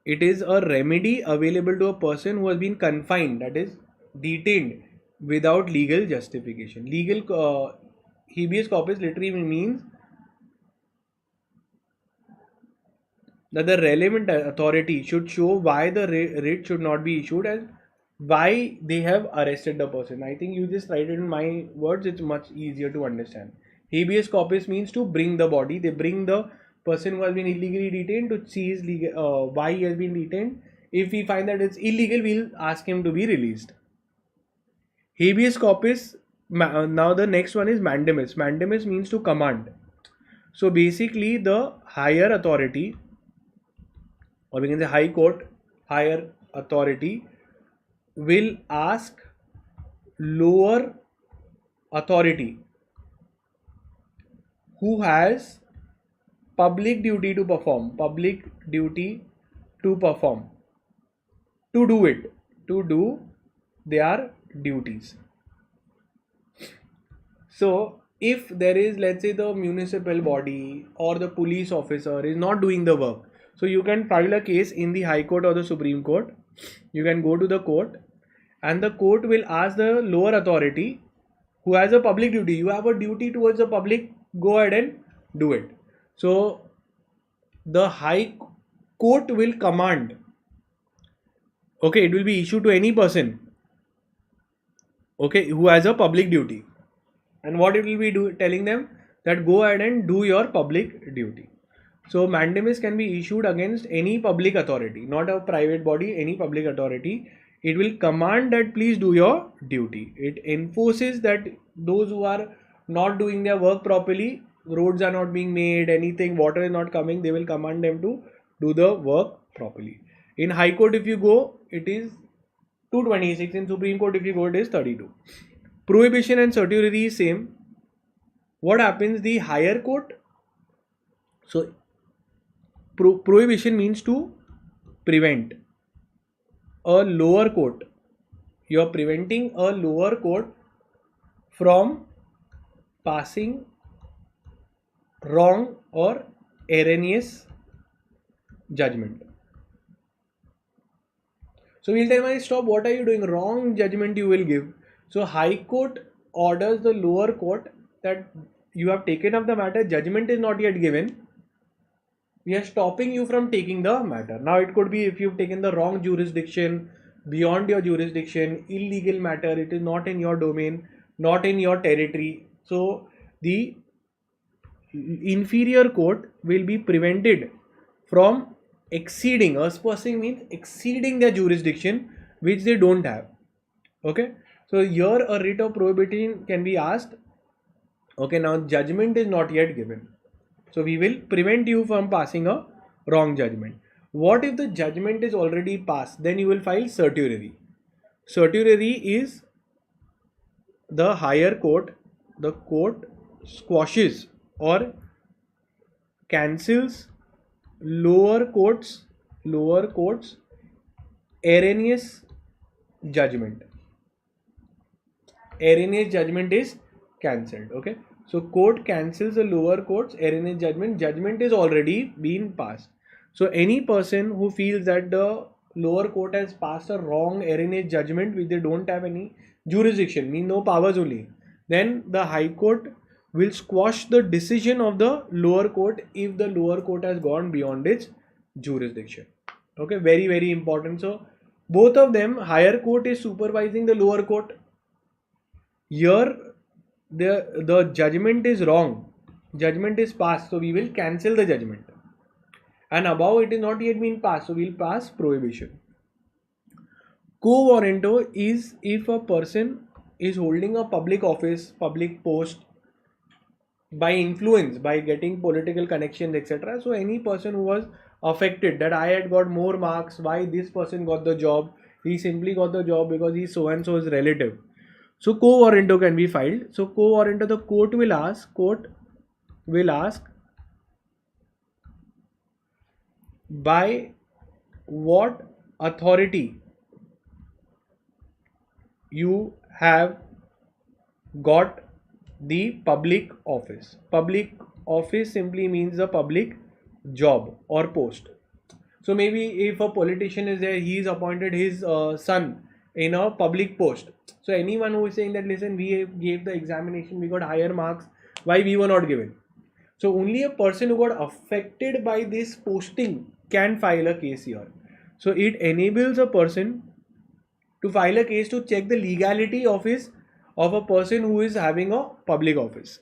It is a remedy available to a person who has been confined, that is detained, without legal justification. Legal habeas corpus literally means that the relevant authority should show why the writ should not be issued and why they have arrested the person. I think you just write it in my words, it's much easier to understand. Habeas corpus means to bring the body. They bring the person who has been illegally detained to see his why he has been detained. If we find that it's illegal, we'll ask him to be released. Habeas corpus, now the next one is mandamus. Mandamus means to command. So basically the higher authority, or we can say High Court, higher authority, will ask lower authority who has public duty to perform, to do their duties. So if there is, let's say, the municipal body or the police officer is not doing the work, So you can file a case in the High Court or the Supreme Court. You can go to the court, and the court will ask the lower authority who has a public duty. You have a duty towards the public, go ahead and do it. So the High Court will command, okay, it will be issued to any person, okay, who has a public duty. And what it will be telling them that go ahead and do your public duty. So mandamus can be issued against any public authority, not a private body, any public authority. It will command that please do your duty. It enforces that those who are not doing their work properly, roads are not being made, anything, water is not coming, they will command them to do the work properly. In High Court, if you go, it is 226. In Supreme Court, if you go, it is 32. Prohibition and certiorari is same. What happens? The higher court. So prohibition means to prevent. A lower court. You are preventing a lower court from passing wrong or erroneous judgment. So we'll tell my stop, what are you doing? Wrong judgment you will give. So High Court orders the lower court that you have taken up the matter, judgment is not yet given. We are stopping you from taking the matter. Now it could be if you've taken the wrong jurisdiction, beyond your jurisdiction, illegal matter, it is not in your domain, not in your territory. So the inferior court will be prevented from exceeding, Erspassing means exceeding their jurisdiction which they don't have. Okay, so here a writ of prohibition can be asked. Okay, now judgment is not yet given, so we will prevent you from passing a wrong judgment. What if the judgment is already passed? Then you will file certiorari. Certiorari is the higher court, the court squashes or cancels lower courts erroneous judgment. Erroneous judgment is cancelled. Okay, so court cancels the lower court's erroneous judgment. Judgment is already been passed. So any person who feels that the lower court has passed a wrong erroneous judgment which they don't have any jurisdiction, mean no powers only, then the High Court will squash the decision of the lower court if the lower court has gone beyond its jurisdiction. Okay, very, very important. So both of them, higher court is supervising the lower court. Here the judgment is wrong, judgment is passed, so we will cancel the judgment. And above it is not yet been passed, so we will pass prohibition. Quo warranto is if a person is holding a public office, public post, by influence, by getting political connections, etc. So any person who was affected that I had got more marks, why this person got the job, he simply got the job because he so and so's relative. So quo warranto can be filed. So quo warranto, the court will ask by what authority you have got the public office. Public office simply means the public job or post. So maybe if a politician is there, he is appointed his son in a public post. So anyone who is saying that, listen, we gave the examination, we got higher marks, why we were not given? So only a person who got affected by this posting can file a case here. So it enables a person to file a case to check the legality of a person who is having a public office.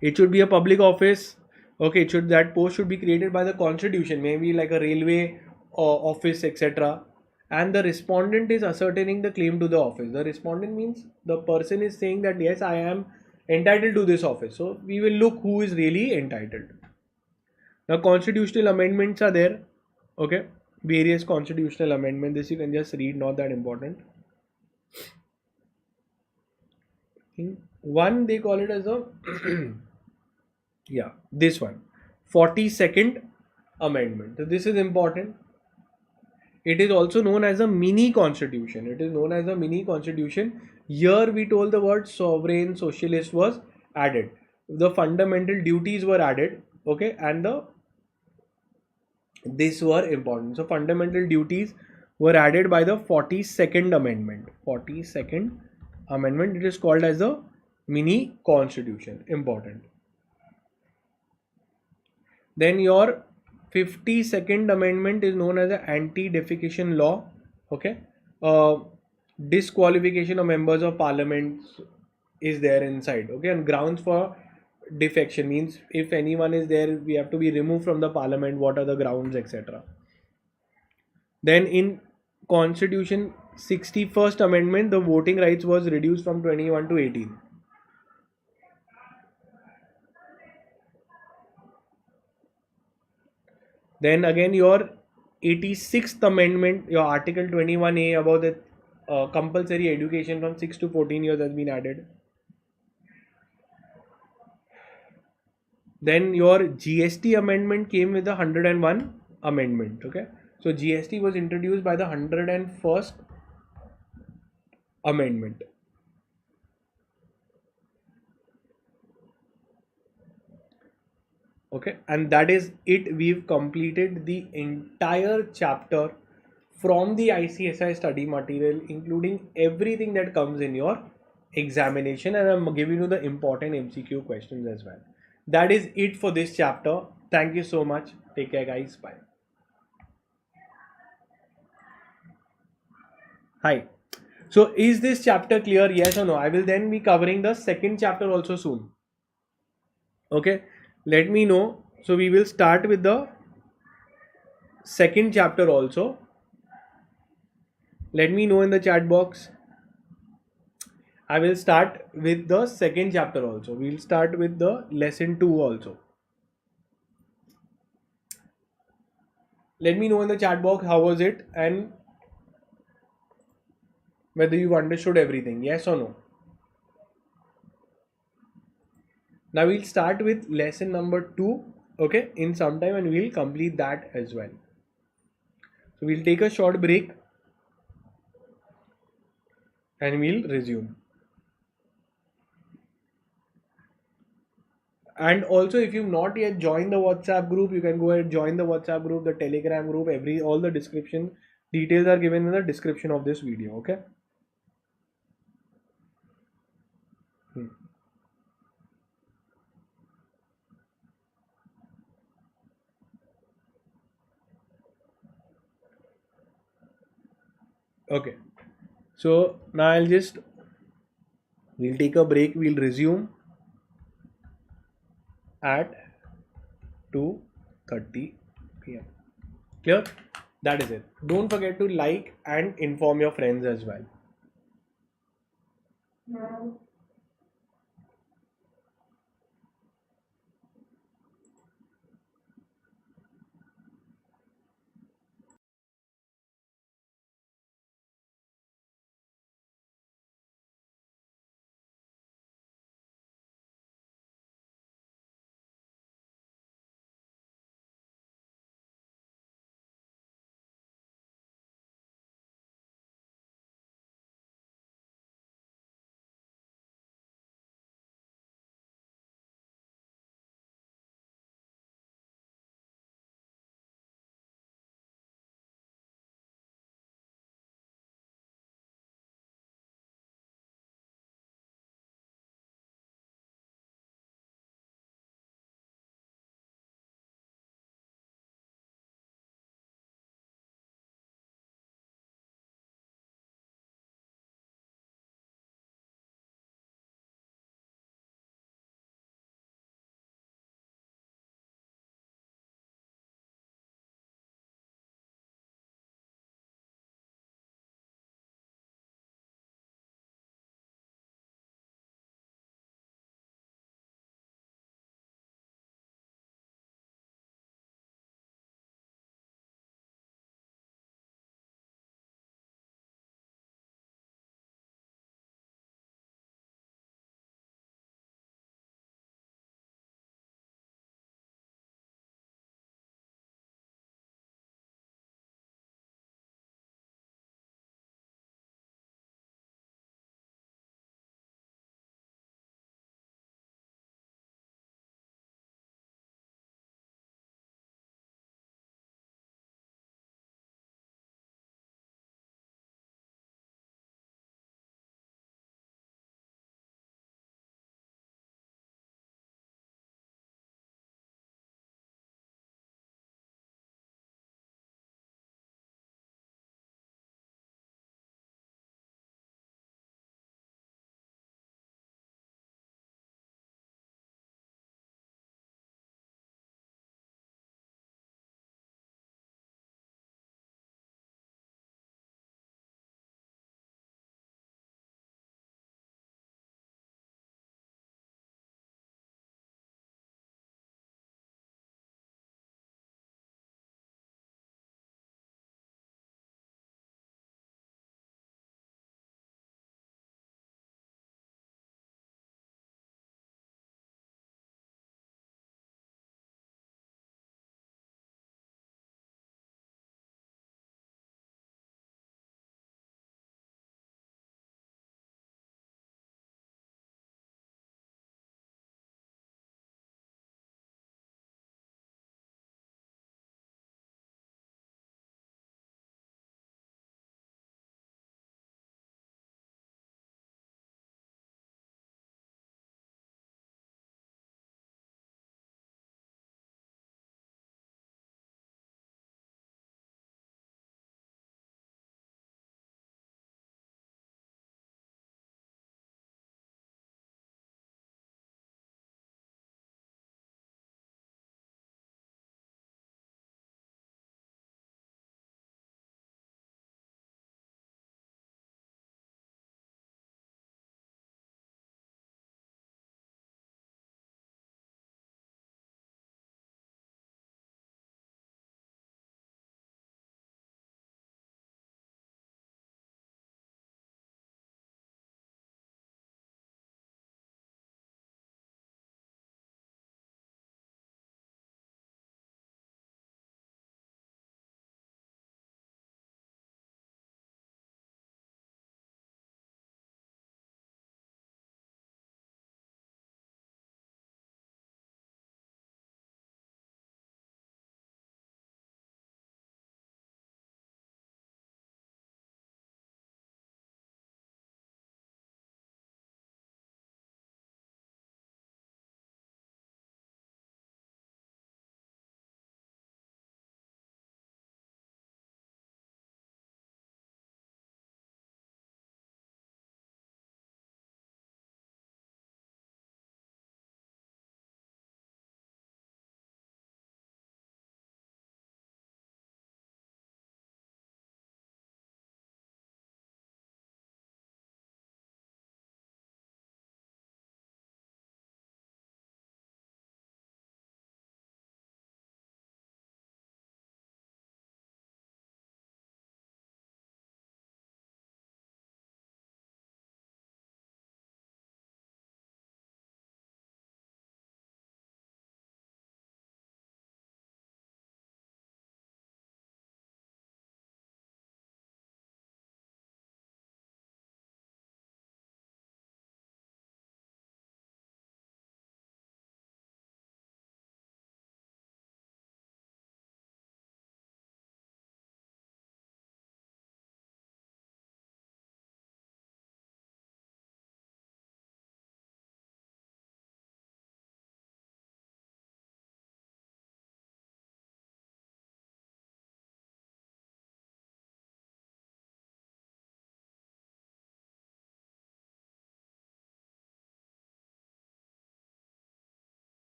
It should be a public office. Okay, that post should be created by the constitution, maybe like a railway office, etc. And the respondent is ascertaining the claim to the office. The respondent means the person is saying that yes, I am entitled to this office. So we will look who is really entitled. Now constitutional amendments are there. Okay, various constitutional amendments. This you can just read, not that important. One they call it as a this one, 42nd amendment. So this is important. It is also known as a mini constitution. Here we told the word sovereign socialist was added. The fundamental duties were added. Okay, and the These were important. So fundamental duties were added by the 42nd Amendment. 42nd Amendment, it is called as the mini constitution. Important. Then your 52nd Amendment is known as the anti-defecation law. Okay. Uh, Disqualification of members of parliament is there inside. Okay. And grounds for defection means if anyone is there, we have to be removed from the parliament. What are the grounds, etc. Then in Constitution 61st Amendment, the voting rights was reduced from 21 to 18. Then again your 86th Amendment, your Article 21A about the compulsory education from 6 to 14 years has been added. Then your GST amendment came with the 101 amendment. Okay. So GST was introduced by the 101st amendment. Okay, and that is it. We've completed the entire chapter from the ICSI study material, including everything that comes in your examination, and I'm giving you the important MCQ questions as well. That is it for this chapter. Thank you so much. Take care, guys. Bye. Hi. So is this chapter clear? Yes or no? I will then be covering the second chapter also soon. Okay, let me know. So we will start with the second chapter also. Let me know in the chat box. I will start with the second chapter also. We'll start with the lesson 2 also. Let me know in the chat box how was it and whether you've understood everything. Yes or no? Now we'll start with lesson number 2, okay, in some time, and we'll complete that as well. So we'll take a short break and we'll resume. And also, if you've not yet joined the WhatsApp group, you can go ahead, join the WhatsApp group, the Telegram group. All the description details are given in the description of this video. Okay. Okay. So now we'll take a break. We'll resume at 2:30 p.m. Clear? That is it. Don't forget to like and inform your friends as well.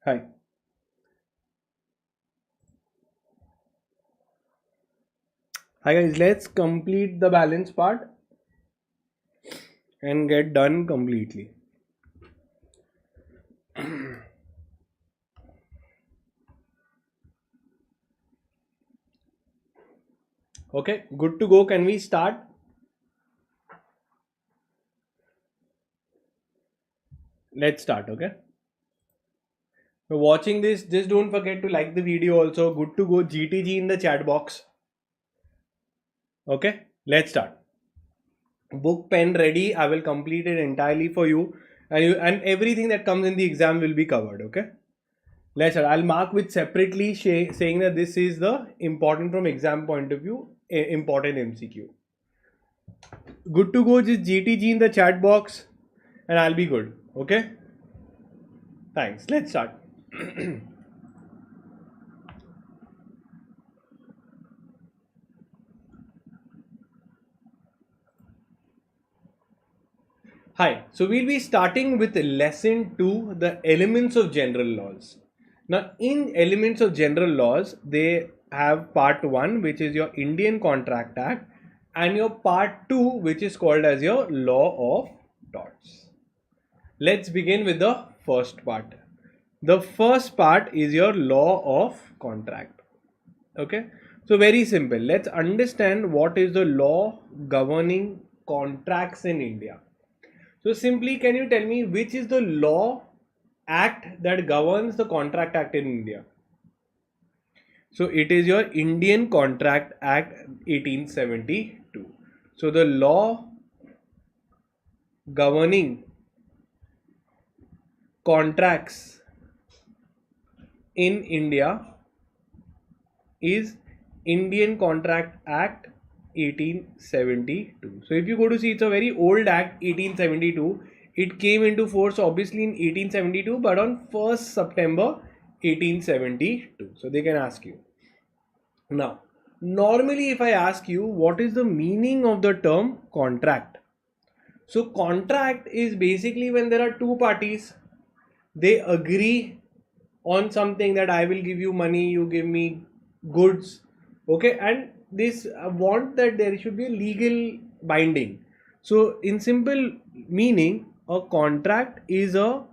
Hi. Hi guys, let's complete the balance part and get done completely. Okay, good to go. Can we start? Let's start, okay? So watching this, just don't forget to like the video also. Good to go. GTG in the chat box. Okay, let's start. Book, pen ready. I will complete it entirely for you, and everything that comes in the exam will be covered. Okay. Let's start. I'll mark with separately saying that this is the important from exam point of view, important MCQ. Good to go. Just GTG in the chat box, and I'll be good. Okay. Thanks. Let's start. Hi, so we'll be starting with lesson 2, the elements of general laws. Now, in elements of general laws, they have part 1, which is your Indian Contract Act, and your part 2, which is called as your Law of Torts. Let's begin with the first part. The first part is your Law of Contract. Okay, so very simple. Let's understand what is the law governing contracts in India. So simply, can you tell me which is the law act that governs the Contract Act in India? So it is your Indian Contract Act 1872. So the law governing contracts in India is Indian Contract Act 1872. So if you go to see, it's a very old act, 1872. It came into force obviously in 1872, but on 1st September 1872. So they can ask you. Now, normally if I ask you what is the meaning of the term contract? So contract is basically when there are two parties, they agree on something that I will give you money, you give me goods, okay, and this want that there should be a legal binding. So in simple meaning, a contract is a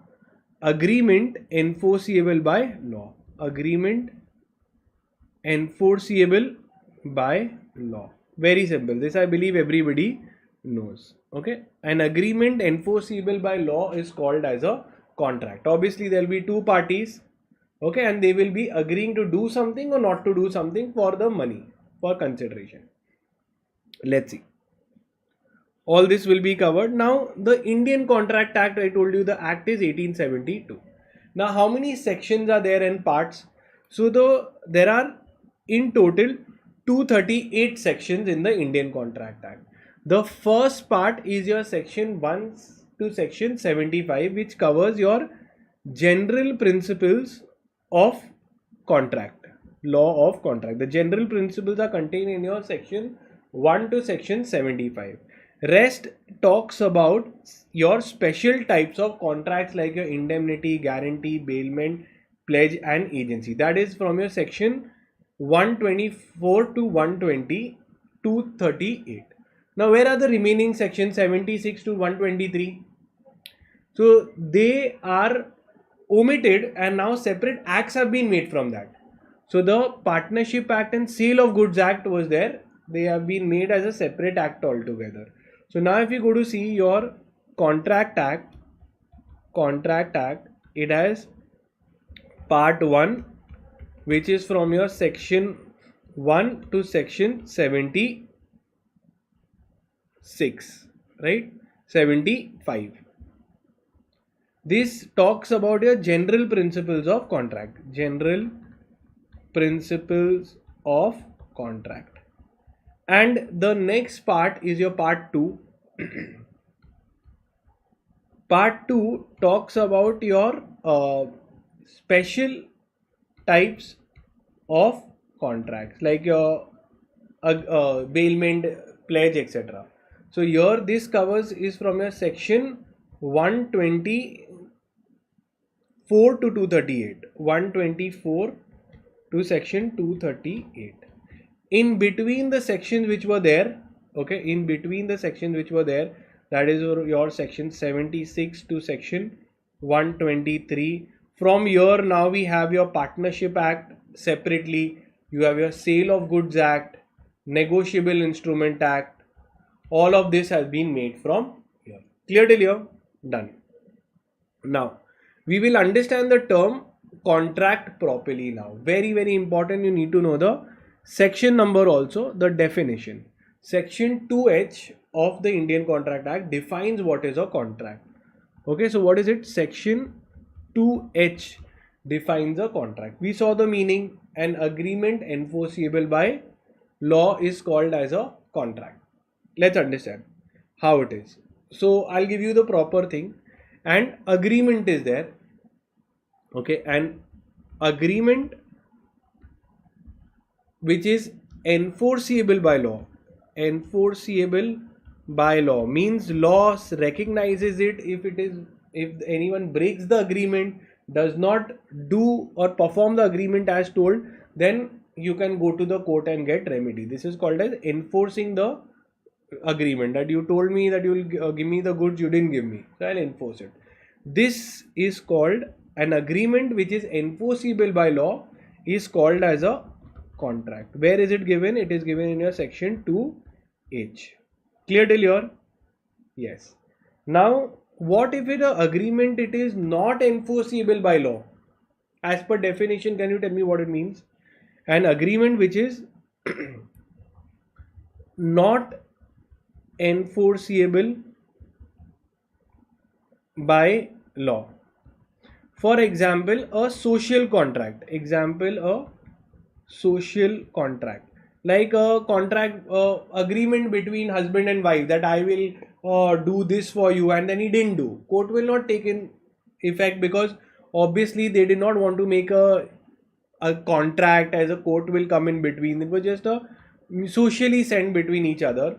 agreement enforceable by law. Agreement enforceable by law. Very simple. This I believe everybody knows. Okay, an agreement enforceable by law is called as a contract. Obviously there will be two parties, okay, and they will be agreeing to do something or not to do something for the money, for consideration. Let's see. All this will be covered. Now the Indian Contract Act, I told you the act is 1872. Now how many sections are there and parts? So there are in total 238 sections in the Indian Contract Act. The first part is your section 1 to section 75, which covers your general principles of contract, law of contract. The general principles are contained in your section 1 to section 75. Rest talks about your special types of contracts like your indemnity, guarantee, bailment, pledge and agency. That is from your section 124 to 120 to 38. Now where are the remaining sections 76 to 123? So they are omitted and now separate acts have been made from that. So the Partnership Act and Sale of Goods Act was there. They have been made as a separate act altogether. So now if you go to see your Contract Act, it has part 1, which is from your section 1 to section 76, right? 75. This talks about your general principles of contract. General principles of contract. And the next part is your part 2. Part 2 talks about your special types of contracts like your bailment, pledge, etc. So here this covers is from your section 120 4 to 238, 124 to section 238. In between the sections which were there, okay, in between the sections which were there, that is your section 76 to section 123. From here now we have your Partnership Act separately, you have your Sale of Goods Act, Negotiable Instrument Act. All of this has been made from here. Clear till here? Done. Now we will understand the term contract properly now. Very, very important. You need to know the section number, also the definition. Section 2H of the Indian Contract Act defines what is a contract. Okay, so what is it? Section 2H defines a contract. We saw the meaning. An agreement enforceable by law is called as a contract. Let's understand how it is. So I'll give you the proper thing. And agreement is there. Okay, and agreement which is enforceable by law. Enforceable by law means law recognizes it. If anyone breaks the agreement, does not do or perform the agreement as told, then you can go to the court and get remedy. This is called as enforcing the agreement, that you told me that you will give me the goods, you didn't give me, so I'll enforce it. This is called an agreement which is enforceable by law, is called as a contract. Where is it given? It is given in your section 2H. Clear till here? Yes. Now what if an agreement it is not enforceable by law? As per definition, can you tell me what it means? An agreement which is not enforceable by law. For example, a social contract. A social contract. Like a contract agreement between husband and wife, that I will do this for you, and then he didn't do. Court will not take in effect, because obviously they did not want to make a contract as a court will come in between. It was just a socially sent between each other.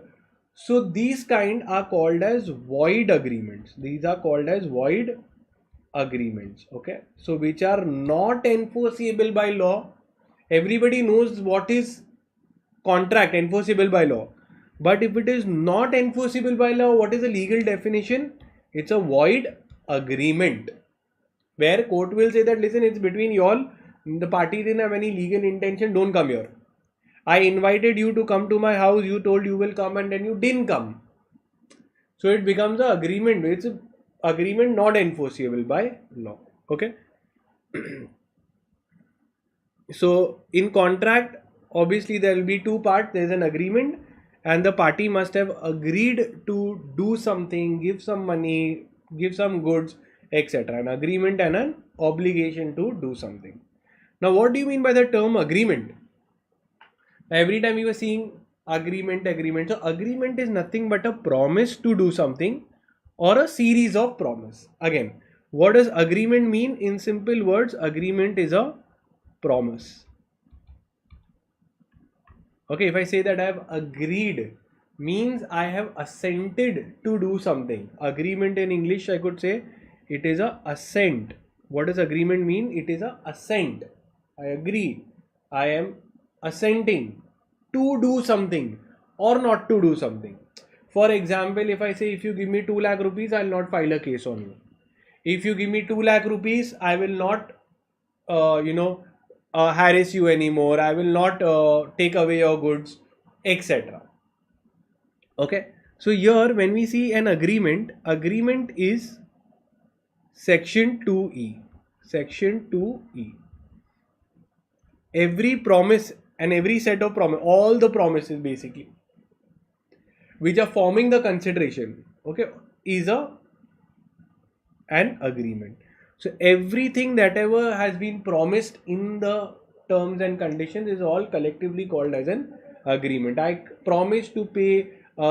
So these kind are called as void agreements. These are called as void agreements. Okay, so which are not enforceable by law. Everybody knows what is contract, enforceable by law. But if it is not enforceable by law, what is the legal definition? It's a void agreement, where court will say that, listen, it's between you all, the party didn't have any legal intention, don't come here. I invited you to come to my house, you told you will come, and then you didn't come. So it becomes an agreement. It's an agreement not enforceable by law. Okay. So in contract, obviously there will be two parts. There is an agreement, and the party must have agreed to do something, give some money, give some goods, etc. An agreement and an obligation to do something. Now what do you mean by the term agreement? Every time you are seeing agreement. So agreement is nothing but a promise to do something, or a series of promise. Again, what does agreement mean? In simple words, agreement is a promise. Okay, if I say that I have agreed, means I have assented to do something. Agreement in English, I could say it is a assent. What does agreement mean? It is a assent. I agree. I am assenting to do something or not to do something. For example, if I say, if you give me 2 lakh rupees, I will not file a case on you. If you give me 2 lakh rupees, I will not, harass you anymore. I will not take away your goods, etc. Okay. So here, when we see an agreement is section 2E. Section 2E. Every promise and every set of promise, all the promises basically, which are forming the consideration, okay, is an agreement. So everything that ever has been promised in the terms and conditions is all collectively called as an agreement. I promise to pay,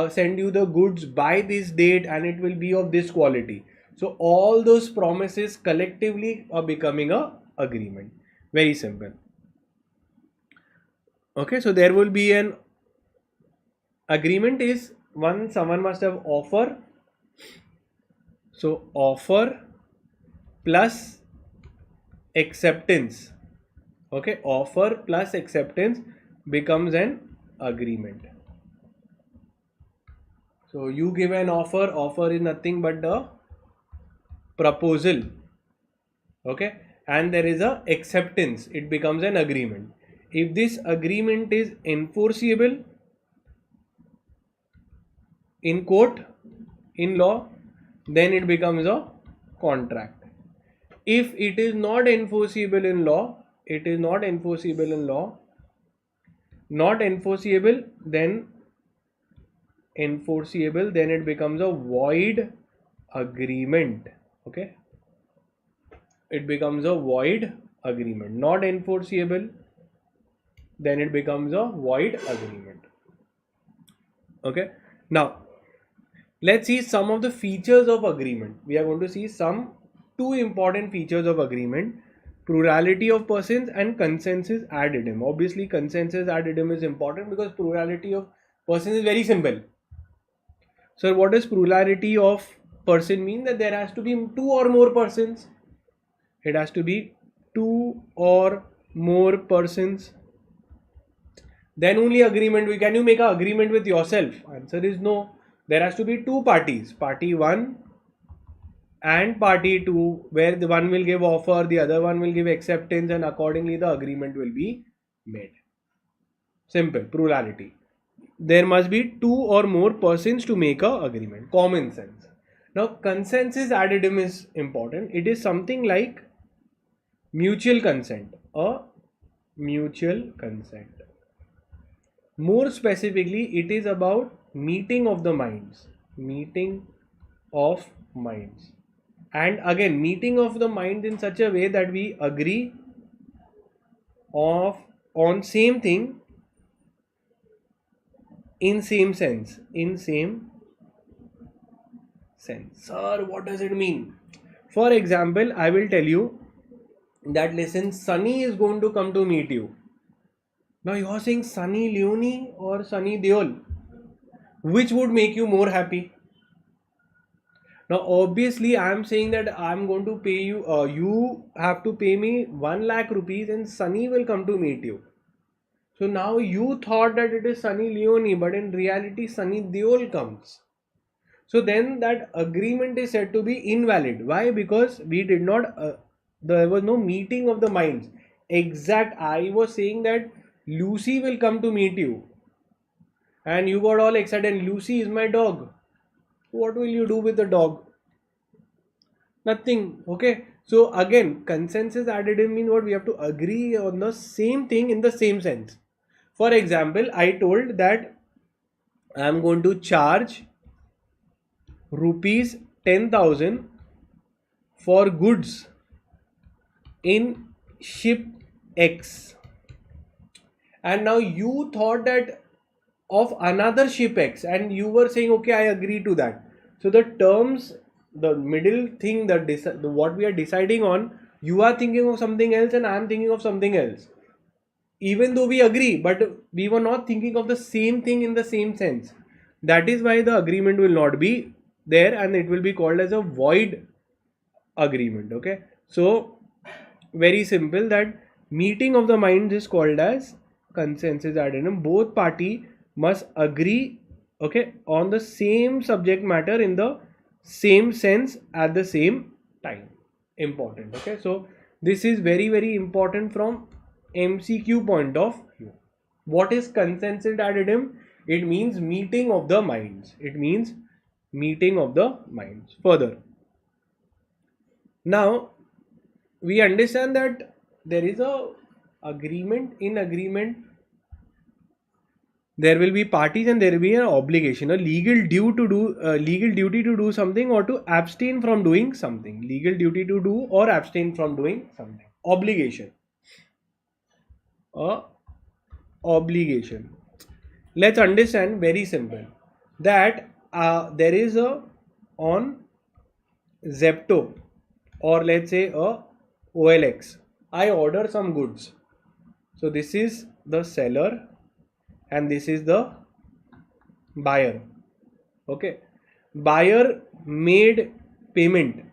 send you the goods by this date, and it will be of this quality. So all those promises collectively are becoming a agreement. Very simple. Okay, so there will be an agreement is one, someone must have offer. So offer plus acceptance. Okay, offer plus acceptance becomes an agreement. So you give an offer, offer is nothing but a proposal. Okay, and there is a acceptance, it becomes an agreement. If this agreement is enforceable in court, in law, then it becomes a contract. If it is not enforceable in law, it is not enforceable in law, not enforceable, then it becomes a void agreement. Okay, it becomes a void agreement. Not enforceable, then it becomes a void agreement. Okay, now let's see some of the features of agreement. We are going to see two important features of agreement: plurality of persons and consensus ad idem. Obviously consensus ad idem is important because plurality of persons is very simple. So what does plurality of person mean? That there has to be two or more persons. It has to be two or more persons. Then only agreement. Can you make an agreement with yourself? Answer is no. There has to be two parties, party 1 and party 2, where the one will give offer, the other one will give acceptance, and accordingly the agreement will be made. Simple, plurality. There must be two or more persons to make an agreement. Common sense. Now consensus ad idem is important. It is something like mutual consent, a mutual consent. More specifically, it is about meeting of the minds. Meeting of minds. And again, meeting of the mind in such a way that we agree on same thing in same sense. In same sense. Sir, what does it mean? For example, I will tell you that listen, Sunny is going to come to meet you. Now you are saying Sunny Leone or Sunny Deol. Which would make you more happy? Now obviously I am saying that I am going to pay you, you have to pay me 1 lakh rupees and Sunny will come to meet you. So now you thought that it is Sunny Leone, but in reality Sunny Deol comes. So then that agreement is said to be invalid. Why? Because we did not, there was no meeting of the minds. I was saying that Lucy will come to meet you. And you got all excited, and Lucy is my dog. What will you do with the dog? Nothing. Okay. So again, consensus ad idem means what? We have to agree on the same thing in the same sense. For example, I told that I am going to charge rupees 10,000 for goods in ship X. And now you thought that of another ship X, and you were saying, okay, I agree to that. So the terms, the middle thing, what we are deciding on, you are thinking of something else and I am thinking of something else. Even though we agree, but we were not thinking of the same thing in the same sense. That is why the agreement will not be there and it will be called as a void agreement. Okay. So very simple, that meeting of the minds is called as consensus ad idem. Both party must agree, okay, on the same subject matter in the same sense at the same time. Important. Okay, so this is very, very important from MCQ point of view. What is consensus ad idem? It means meeting of the minds. It means meeting of the minds. Further, now we understand that there is a agreement. In agreement, there will be parties and there will be an obligation, a legal duty to do something or to abstain from doing something. Legal duty to do or abstain from doing something. Obligation. Obligation. Let's understand very simple that there is a on Zepto or let's say a OLX. I order some goods. So this is the seller and this is the buyer. Okay, buyer made payment.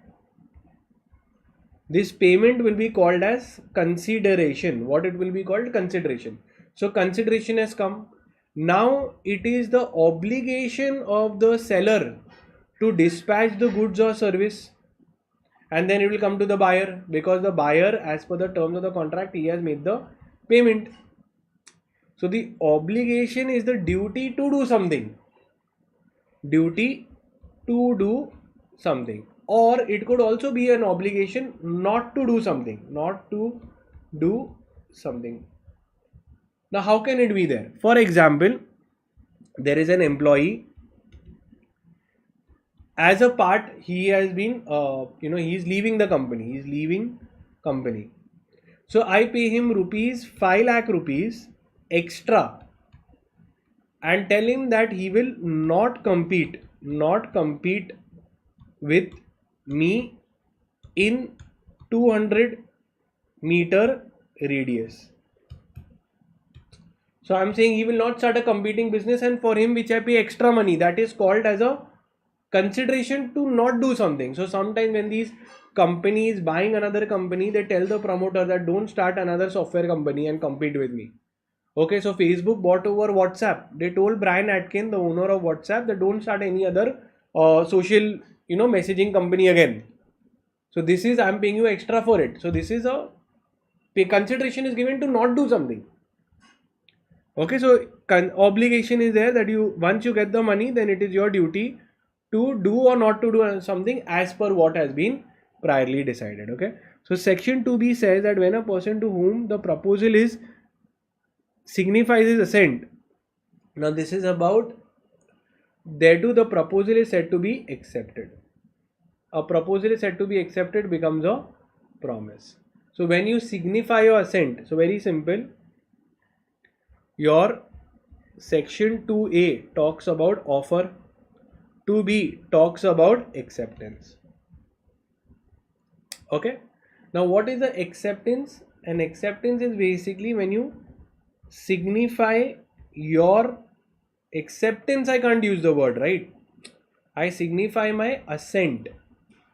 this payment will be called as consideration. What it will be called? Consideration. So consideration has come. Now it is the obligation of the seller to dispatch the goods or service, and then it will come to the buyer, because the buyer, as per the terms of the contract, he has made the payment. So the obligation is the duty to do something. Duty to do something. Or it could also be an obligation not to do something. Not to do something. Now, how can it be there? For example, there is an employee. As a part, he has been, he's leaving the company. He's leaving company. So I pay him rupees 5 lakh rupees extra and tell him that he will not compete with me in 200-meter radius. So I'm saying he will not start a competing business, and for him which I pay extra money, that is called as a consideration to not do something. So sometimes when these companies buying another company, they tell the promoter that don't start another software company and compete with me. Okay, so Facebook bought over WhatsApp. They told Brian Atkin, the owner of WhatsApp, that don't start any other social, messaging company again. So this is, I'm paying you extra for it. So this is a consideration is given to not do something. Okay, so obligation is there that you, once you get the money, then it is your duty to do or not to do something as per what has been priorly decided. Okay, so section 2b says that when a person to whom the proposal is signifies his assent. Now this is about, thereto the proposal is said to be accepted. A proposal is said to be accepted becomes a promise. So when you signify your assent, so very simple, your section 2a talks about offer, 2b talks about acceptance. Okay, now what is the acceptance? An acceptance is basically when you signify your acceptance. I can't use the word, right? I signify my assent,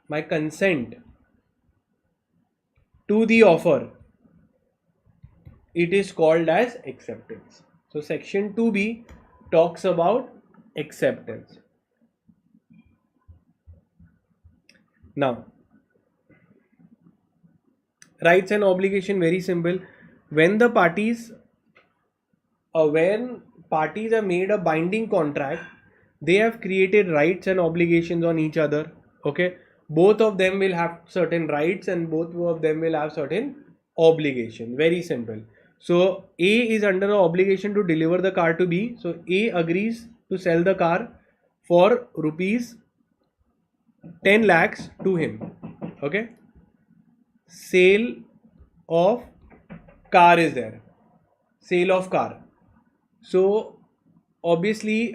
my consent to the offer. It is called as acceptance. So section 2b talks about acceptance. Now, rights and obligation, very simple. When parties have made a binding contract, they have created rights and obligations on each other. Okay, both of them will have certain rights and both of them will have certain obligation. Very simple. So A is under an obligation to deliver the car to B. So A agrees to sell the car for rupees 10 lakhs to him. Okay, sale of car is there. Sale of car. So obviously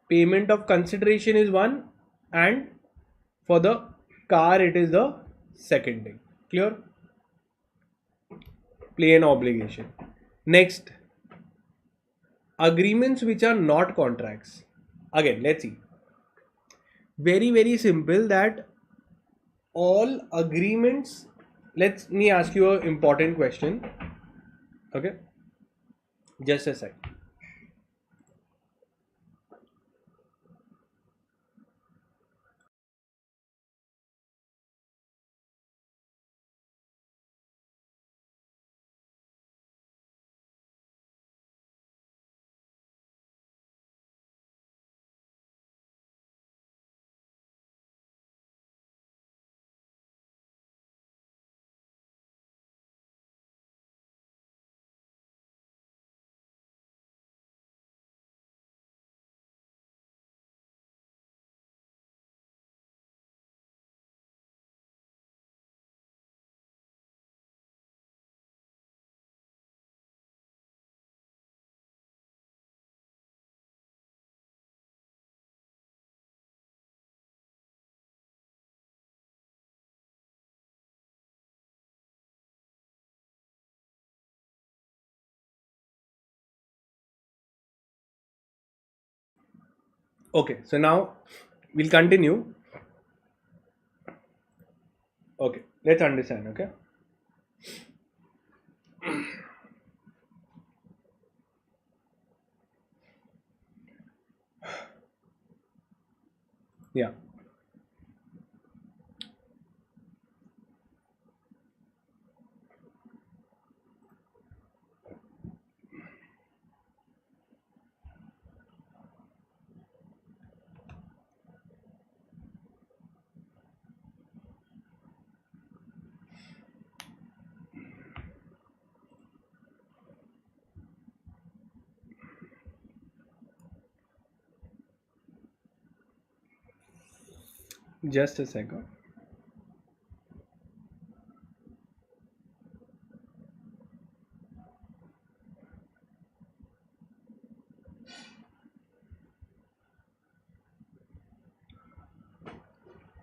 payment of consideration is one, and for the car it is the second thing. Clear? Plain obligation. Next, agreements which are not contracts. Again, let's see. Very simple, that all agreements, let me ask you an important question. Okay, just a sec. Okay, so now we'll continue. Okay, Let's understand, okay? Yeah. Just a second.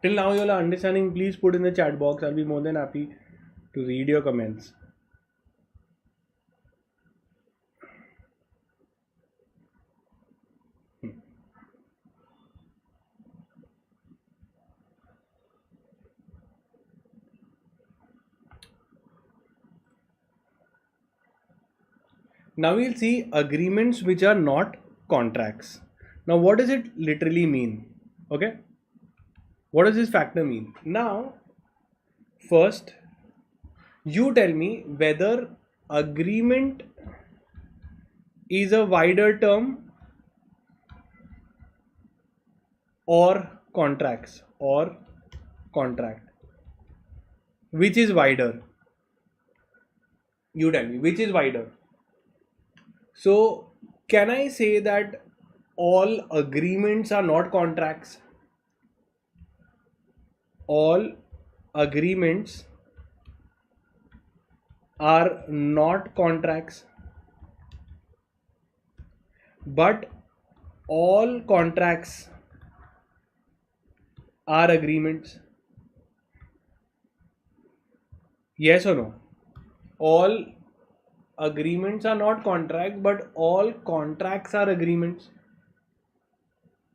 Till now, you all are understanding. Please put in the chat box. I'll be more than happy to read your comments. Now we'll see agreements which are not contracts. Now, what does it literally mean? Okay. What does this factor mean? Now, first, you tell me whether agreement is a wider term or contracts or contract. Which is wider? You tell me, which is wider? So, can I say that all agreements are not contracts? All agreements are not contracts, but all contracts are agreements. Yes or no? All agreements are not contracts, but all contracts are agreements.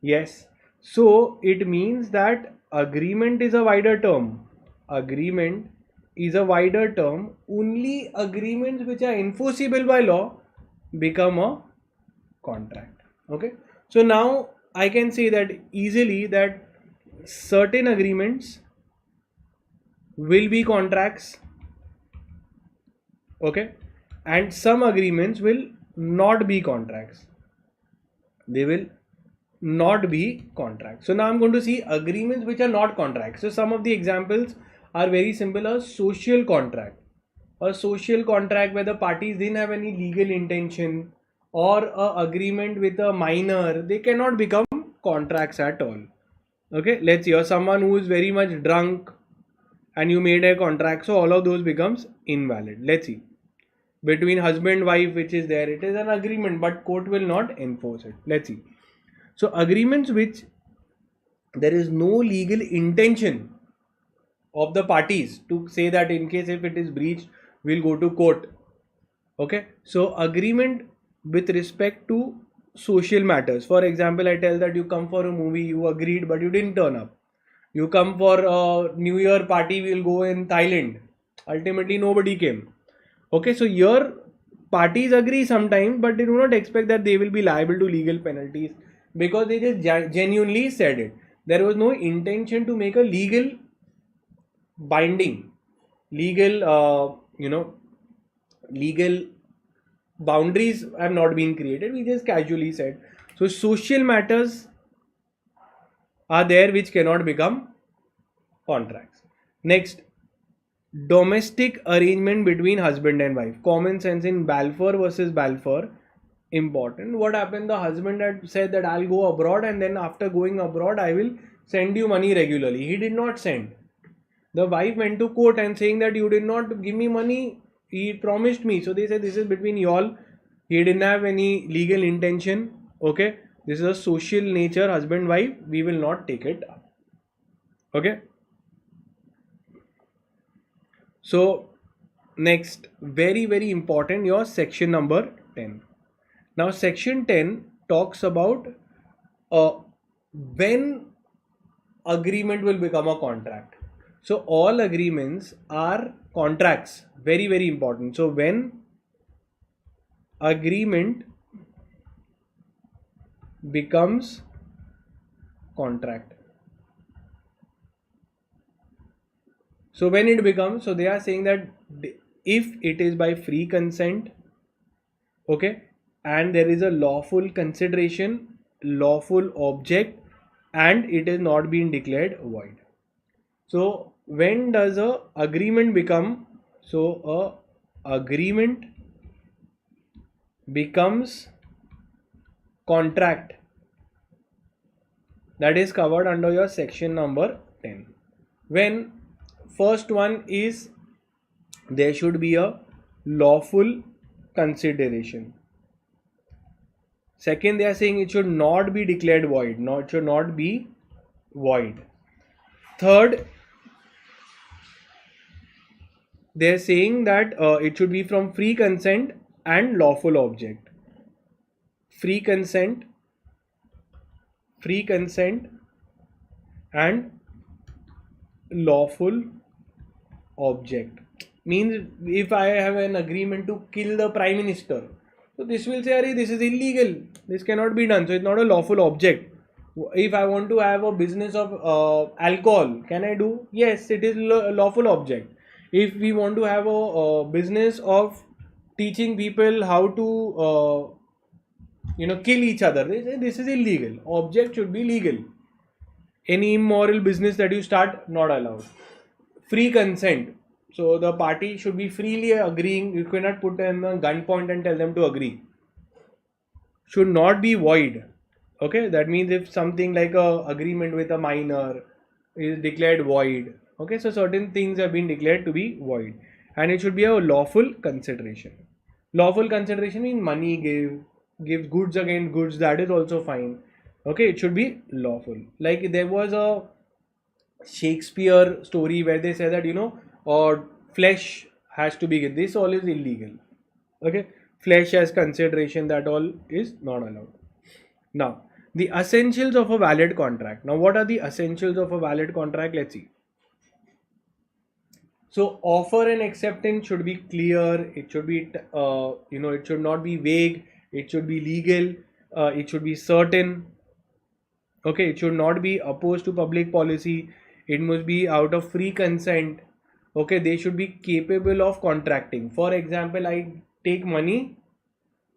Yes. So it means that agreement is a wider term. Agreement is a wider term. Only agreements which are enforceable by law become a contract. Okay. So now I can say that easily that certain agreements will be contracts. Okay. And some agreements will not be contracts. They will not be contracts. So now I'm going to see agreements which are not contracts. So some of the examples are very simple. A social contract. A social contract where the parties didn't have any legal intention, or a agreement with a minor, they cannot become contracts at all. Okay, let's see. Or someone who is very much drunk and you made a contract, so all of those becomes invalid. Let's see. Between husband wife, which is there, it is an agreement, but court will not enforce it. Let's see. So agreements which there is no legal intention of the parties to say that in case if it is breached, we'll go to court. Okay. So agreement with respect to social matters. For example, I tell that you come for a movie, you agreed, but you didn't turn up. You come for a New Year party, we'll go in Thailand. Ultimately, nobody came. Okay, so your parties agree sometimes, but they do not expect that they will be liable to legal penalties because they just genuinely said it. There was no intention to make a legal binding, legal, legal boundaries have not been created. We just casually said. So social matters are there which cannot become contracts. Next, domestic arrangement between husband and wife. Common sense in Balfour versus Balfour. Important. What happened? The husband had said that I'll go abroad, and then after going abroad, I will send you money regularly. He did not send. The wife went to court and saying that you did not give me money. He promised me. So they said this is between y'all. He didn't have any legal intention. Okay. This is a social nature, husband, wife. We will not take it up. Okay. So next, very, very important, your section number 10. Now section 10 talks about when agreement will become a contract. So all agreements are contracts. Very, very important. So when agreement becomes contract. So when it becomes, so they are saying that if it is by free consent, okay, and there is a lawful consideration, lawful object, and it is not being declared void. So when does a agreement become, so a agreement becomes contract, that is covered under your section number 10. When first one is there should be a lawful consideration. Second, they are saying it should not be declared void. No, it should not be void. Third, they are saying that it should be from free consent and lawful object. Free consent and lawful object. Means if I have an agreement to kill the Prime Minister, so this will say, Arey, this is illegal, this cannot be done, so it's not a lawful object. If I want to have a business of alcohol, can I do? Yes, it is a lawful object. If we want to have a business of teaching people how to kill each other, they say this is illegal. Object should be legal. Any immoral business that you start, not allowed. Free consent. So the party should be freely agreeing. You cannot put in a gunpoint and tell them to agree. Should not be void. Okay, that means if something like a agreement with a minor is declared void. Okay, so certain things have been declared to be void, and it should be a lawful consideration. Lawful consideration means money gives goods against goods. That is also fine. Okay, it should be lawful. Like there was a Shakespeare story where they say that or flesh has to be given. This all is illegal. Okay, flesh as consideration, that all is not allowed. Now the essentials of a valid contract. Now what are the essentials of a valid contract? Let's see. So offer and acceptance should be clear. It should be it should not be vague. It should be legal. It should be certain. Okay, it should not be opposed to public policy. It must be out of free consent. Okay, they should be capable of contracting. For example, I take money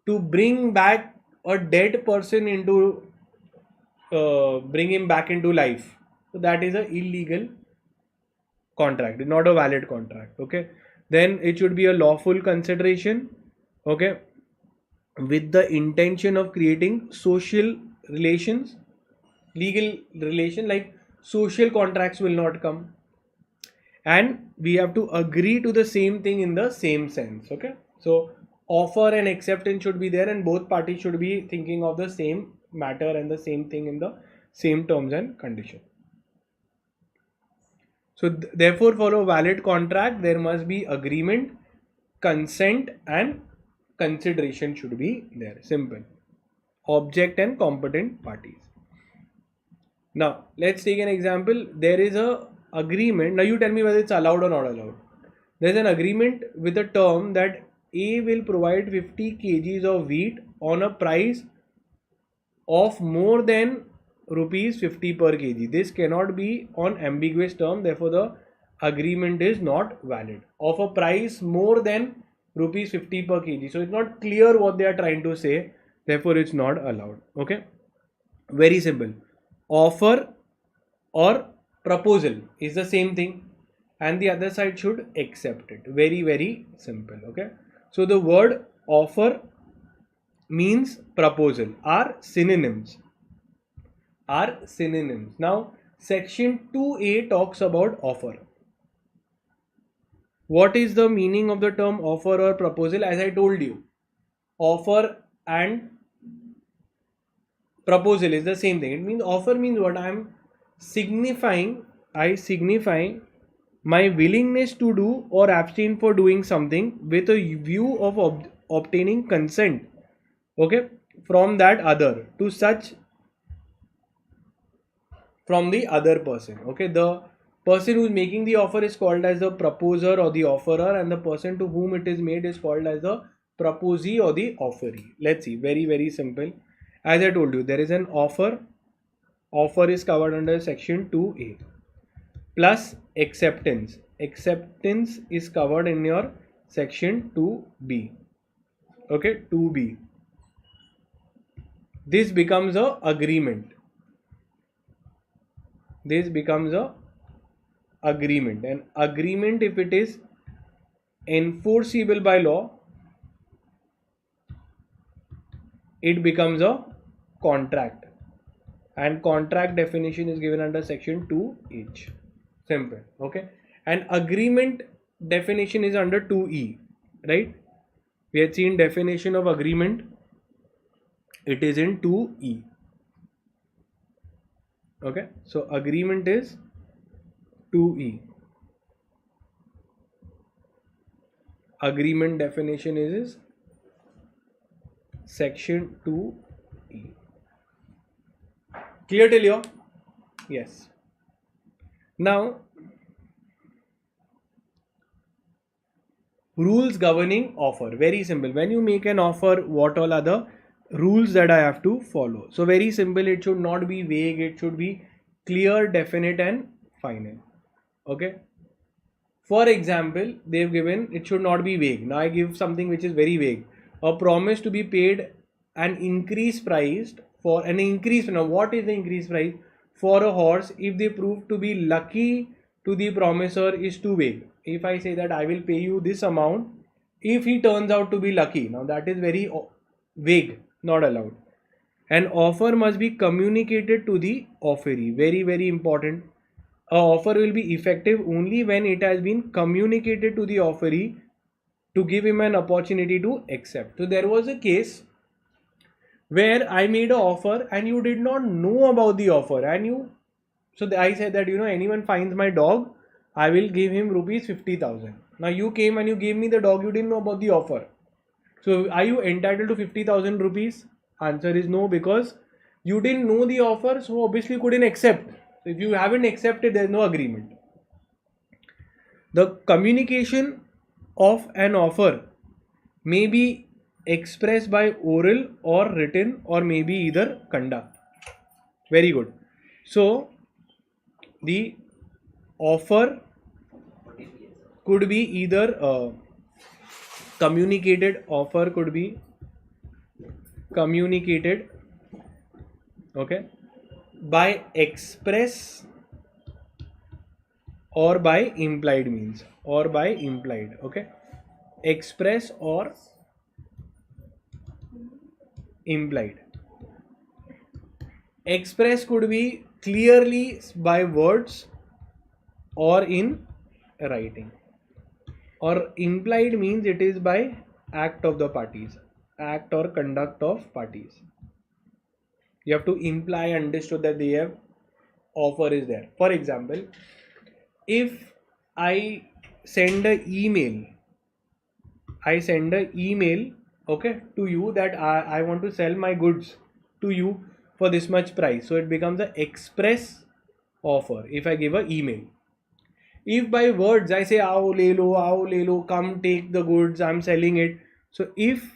to bring back a dead person into bring him back into life. So that is an illegal contract, not a valid contract. Okay, then it should be a lawful consideration. Okay, with the intention of creating social relations, legal relation, like social contracts will not come, and we have to agree to the same thing in the same sense. Okay, so offer and acceptance should be there, and both parties should be thinking of the same matter and the same thing in the same terms and conditions. So therefore, for a valid contract, there must be agreement, consent, and consideration should be there. Simple. Object and competent parties. Now let's take an example. There is a agreement. Now you tell me whether it's allowed or not allowed. There's an agreement with a term that A will provide 50 kgs of wheat on a price of more than rupees 50 per kg. This cannot be on ambiguous term. Therefore, the agreement is not valid. Of a price more than rupees 50 per kg. So it's not clear what they are trying to say. Therefore, it's not allowed. Okay. Very simple. Offer or proposal is the same thing, and the other side should accept it. Very, very simple. Okay. So the word offer means proposal are synonyms. Now section 2A talks about offer. What is the meaning of the term offer or proposal? As I told you, offer and proposal is the same thing. It means offer means what? I signify my willingness to do or abstain for doing something with a view of obtaining consent, okay, from that other from the other person. Okay, the Person who is making the offer is called as the proposer or the offerer, and the person to whom it is made is called as the proposee or the offeree. Let's see, very simple. As I told you, there is an offer. Offer is covered under section 2A. Plus acceptance. Acceptance is covered in your section 2B. Okay, 2B. This becomes a agreement. This becomes a agreement. An agreement, if it is enforceable by law, it becomes a contract. And contract definition is given under section 2H. Simple. Okay. And agreement definition is under 2E. Right? We had seen definition of agreement. It is in 2E. Okay. So agreement is 2E. Agreement definition is section 2E. Clear till here? Yes. Now, rules governing offer. Very simple. When you make an offer, what all are the rules that I have to follow? So very simple. It should not be vague. It should be clear, definite and final. Okay. For example, they've given it should not be vague. Now I give something which is very vague. A promise to be paid an increased price for an increase. Now what is the increased price for a horse if they prove to be lucky to the promisor is too vague. If I say that I will pay you this amount if he turns out to be lucky, now that is very vague, not allowed. An offer must be communicated to the offeree. Very important. A offer will be effective only when it has been communicated to the offeree to give him an opportunity to accept. So there was a case where I made an offer and you did not know about the offer, and I said that anyone finds my dog, I will give him rupees 50,000. Now you came and you gave me the dog, you didn't know about the offer. So are you entitled to 50,000 rupees? Answer is no, because you didn't know the offer, so obviously you couldn't accept. So if you haven't accepted, there is no agreement. The communication of an offer may be expressed by oral or written, or maybe either conduct. Very good. So the offer could be either communicated. Offer could be communicated, okay, by express or by implied means, or by implied. Okay, express or implied. Express could be clearly by words or in writing, or implied means it is by act of the parties, act or conduct of parties. You have to imply, understood that they have offer is there. For example, if I send an email, okay, to you that I want to sell my goods to you for this much price, so it becomes an express offer if I give an email. If by words I say aao le lo, come take the goods, I'm selling it. So if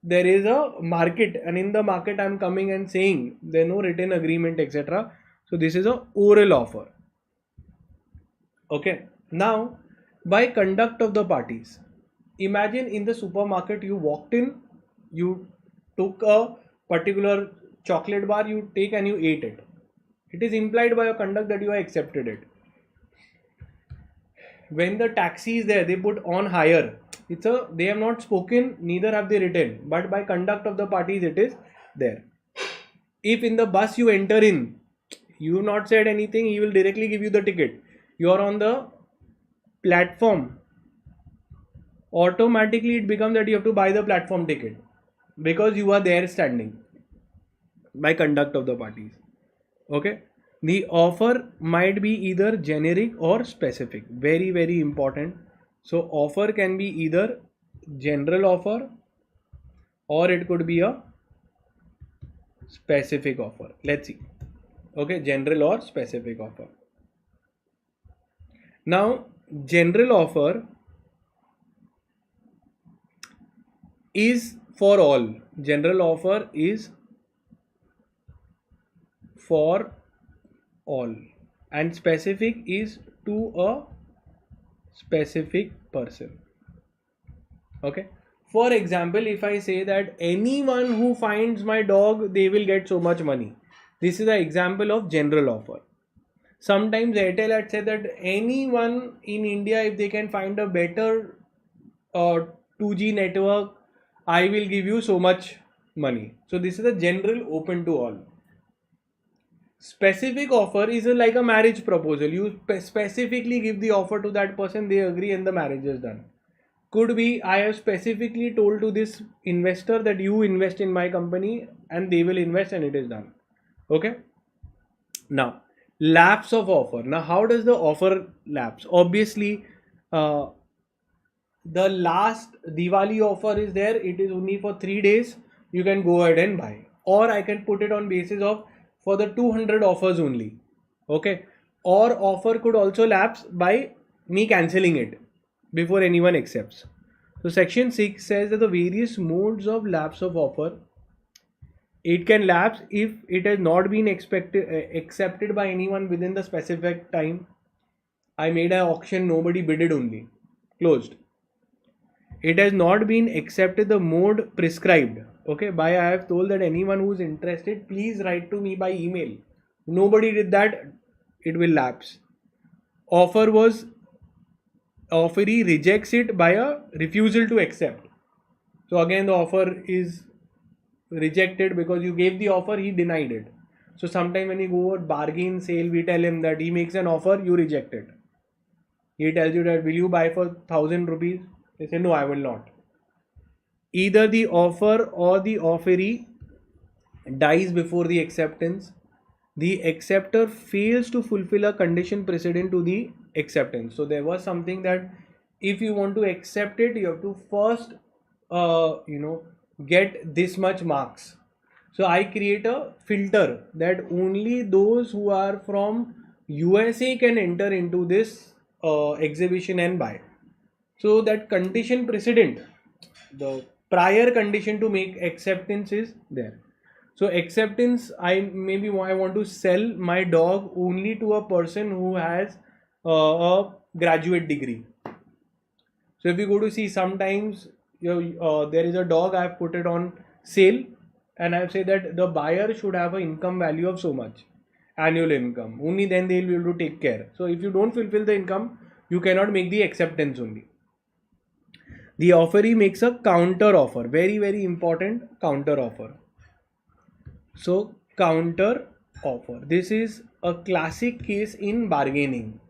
there is a market and in the market I'm coming and saying there is no written agreement, etc. So this is a oral offer. Okay. Now by conduct of the parties, imagine in the supermarket you walked in, you took a particular chocolate bar, you take and you ate it. It is implied by your conduct that you have accepted it. When the taxi is there, they put on hire. They have not spoken, neither have they written, but by conduct of the parties it is there. If in the bus you enter in, you have not said anything, he will directly give you the ticket. You are on the platform, automatically it becomes that you have to buy the platform ticket because you are there standing, by conduct of the parties. Okay. The offer might be either generic or specific. Very important. So offer can be either general offer or it could be a specific offer. Let's see. Okay, general or specific offer. Now, general offer is for all. General offer is for all, and specific is to a specific person. Okay. For example, if I say that anyone who finds my dog, they will get so much money. This is the example of general offer. Sometimes Airtel had said that anyone in India, if they can find a better 2G network, I will give you so much money. So this is a general open to all. Specific offer is like a marriage proposal. You specifically give the offer to that person, they agree, and the marriage is done. Could be I have specifically told to this investor that you invest in my company, and they will invest, and it is done. Okay. Now, lapse of offer. Now, how does the offer lapse? Obviously, uh, the last Diwali offer is there. It is only for 3 days. You can go ahead and buy, or I can put it on basis of for the 200 offers only. Okay. Or offer could also lapse by me cancelling it before anyone accepts. So section 6 says that the various modes of lapse of offer. It can lapse if it has not been accepted by anyone within the specific time. I made an auction, nobody bidded only. Closed. It has not been accepted the mode prescribed. Okay, by I have told that anyone who is interested, please write to me by email. Nobody did that, it will lapse. Offeree rejects it by a refusal to accept. So again the offer is rejected because you gave the offer, he denied it. So sometime when you go at bargain sale, we tell him that he makes an offer, you reject it. He tells you that will you buy for 1000 rupees? They say no, I will not. Either the offer or the offeree dies before the acceptance. The acceptor fails to fulfill a condition precedent to the acceptance. So there was something that if you want to accept it, you have to first get this much marks. So I create a filter that only those who are from USA can enter into this exhibition and buy. So that condition precedent, the prior condition to make acceptance is there. So acceptance, I want to sell my dog only to a person who has a graduate degree. So if you go to see, sometimes there is a dog, I have put it on sale, and I have said that the buyer should have an income value of so much, annual income. Only then they will be able to take care. So if you don't fulfill the income, you cannot make the acceptance only. The offeree makes a counter offer. Very, very important, counter offer. So counter offer. This is a classic case in bargaining.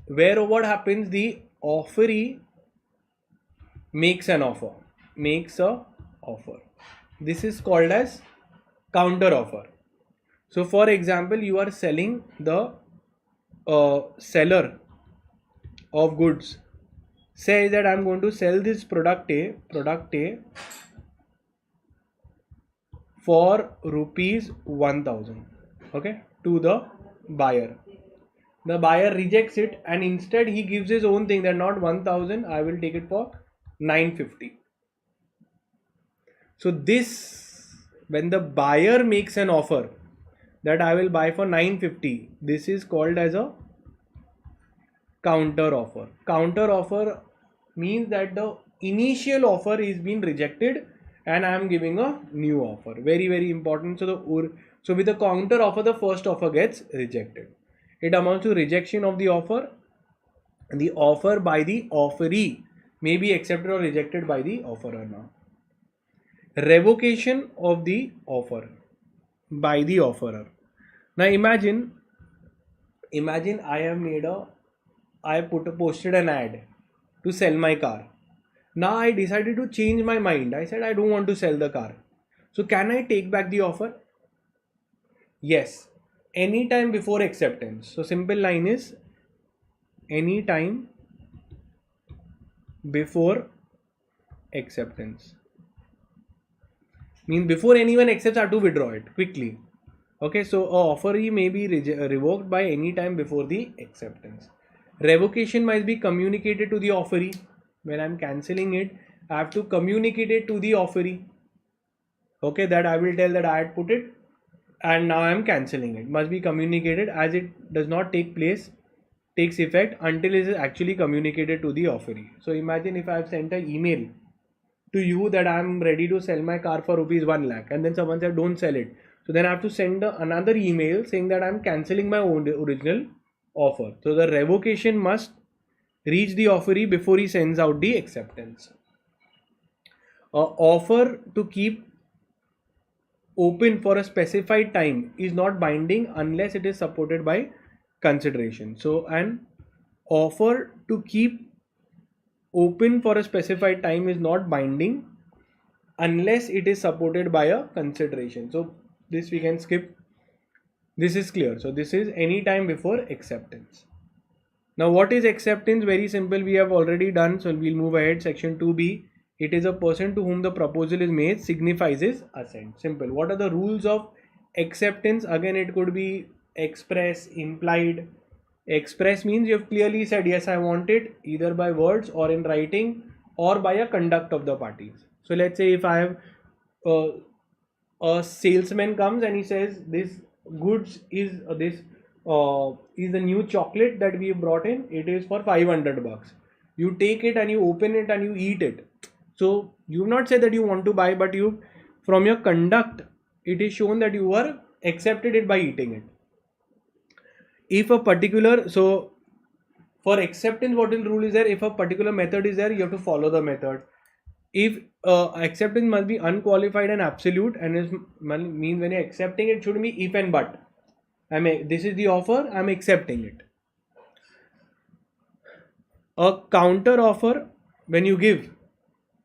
Where what happens, the offeree makes an offer. This is called as counter offer. So for example, you are selling, the seller of goods says that I am going to sell this product A for rupees 1000, okay, to the buyer. The buyer rejects it, and instead he gives his own thing, that not 1000, I will take it for 950. So this, when the buyer makes an offer that I will buy for 950, this is called as a counter offer. Counter offer means that the initial offer is being rejected and I am giving a new offer. Very, very important. So with the counter offer, the first offer gets rejected. It amounts to rejection of the offer. The offer by the offeree may be accepted or rejected by the offerer. Now, revocation of the offer by the offerer. Now imagine I posted an ad to sell my car. Now I decided to change my mind. I said I don't want to sell the car. So can I take back the offer? Yes. Anytime before acceptance. So simple line is anytime before acceptance. Means before anyone accepts, I have to withdraw it quickly. Okay, so a offeree may be revoked by any time before the acceptance. Revocation must be communicated to the offeree. When I'm cancelling it, I have to communicate it to the offeree. Okay, that I will tell that I had put it and now I am cancelling it. Must be communicated, as it does not takes effect until it is actually communicated to the offeree. So imagine if I have sent an email to you that I am ready to sell my car for rupees 1 lakh, and then someone said don't sell it. So then I have to send another email saying that I am cancelling my own original offer. So the revocation must reach the offeree before he sends out the acceptance. Offer to keep open for a specified time is not binding unless it is supported by consideration. So an offer to keep open for a specified time is not binding unless it is supported by a consideration. So this we can skip. This is clear. So this is any time before acceptance. Now what is acceptance? Very simple. We have already done. So we'll move ahead. Section 2b. It is a person to whom the proposal is made signifies his assent. Simple. What are the rules of acceptance? Again, it could be express, implied. Express means you have clearly said yes, I want it, either by words or in writing or by a conduct of the parties. So let's say if I have a salesman comes and he says this goods is the new chocolate that we brought in. It is for 500 bucks. You take it and you open it and you eat it. So you've not said that you want to buy, but you, from your conduct, it is shown that you are accepted it by eating it. If a particular, so for acceptance, what is rule is there? If a particular method is there, you have to follow the method. If acceptance must be unqualified and absolute, and it means when you're accepting it should be if and but. This is the offer, I'm accepting it. A counter offer, when you give,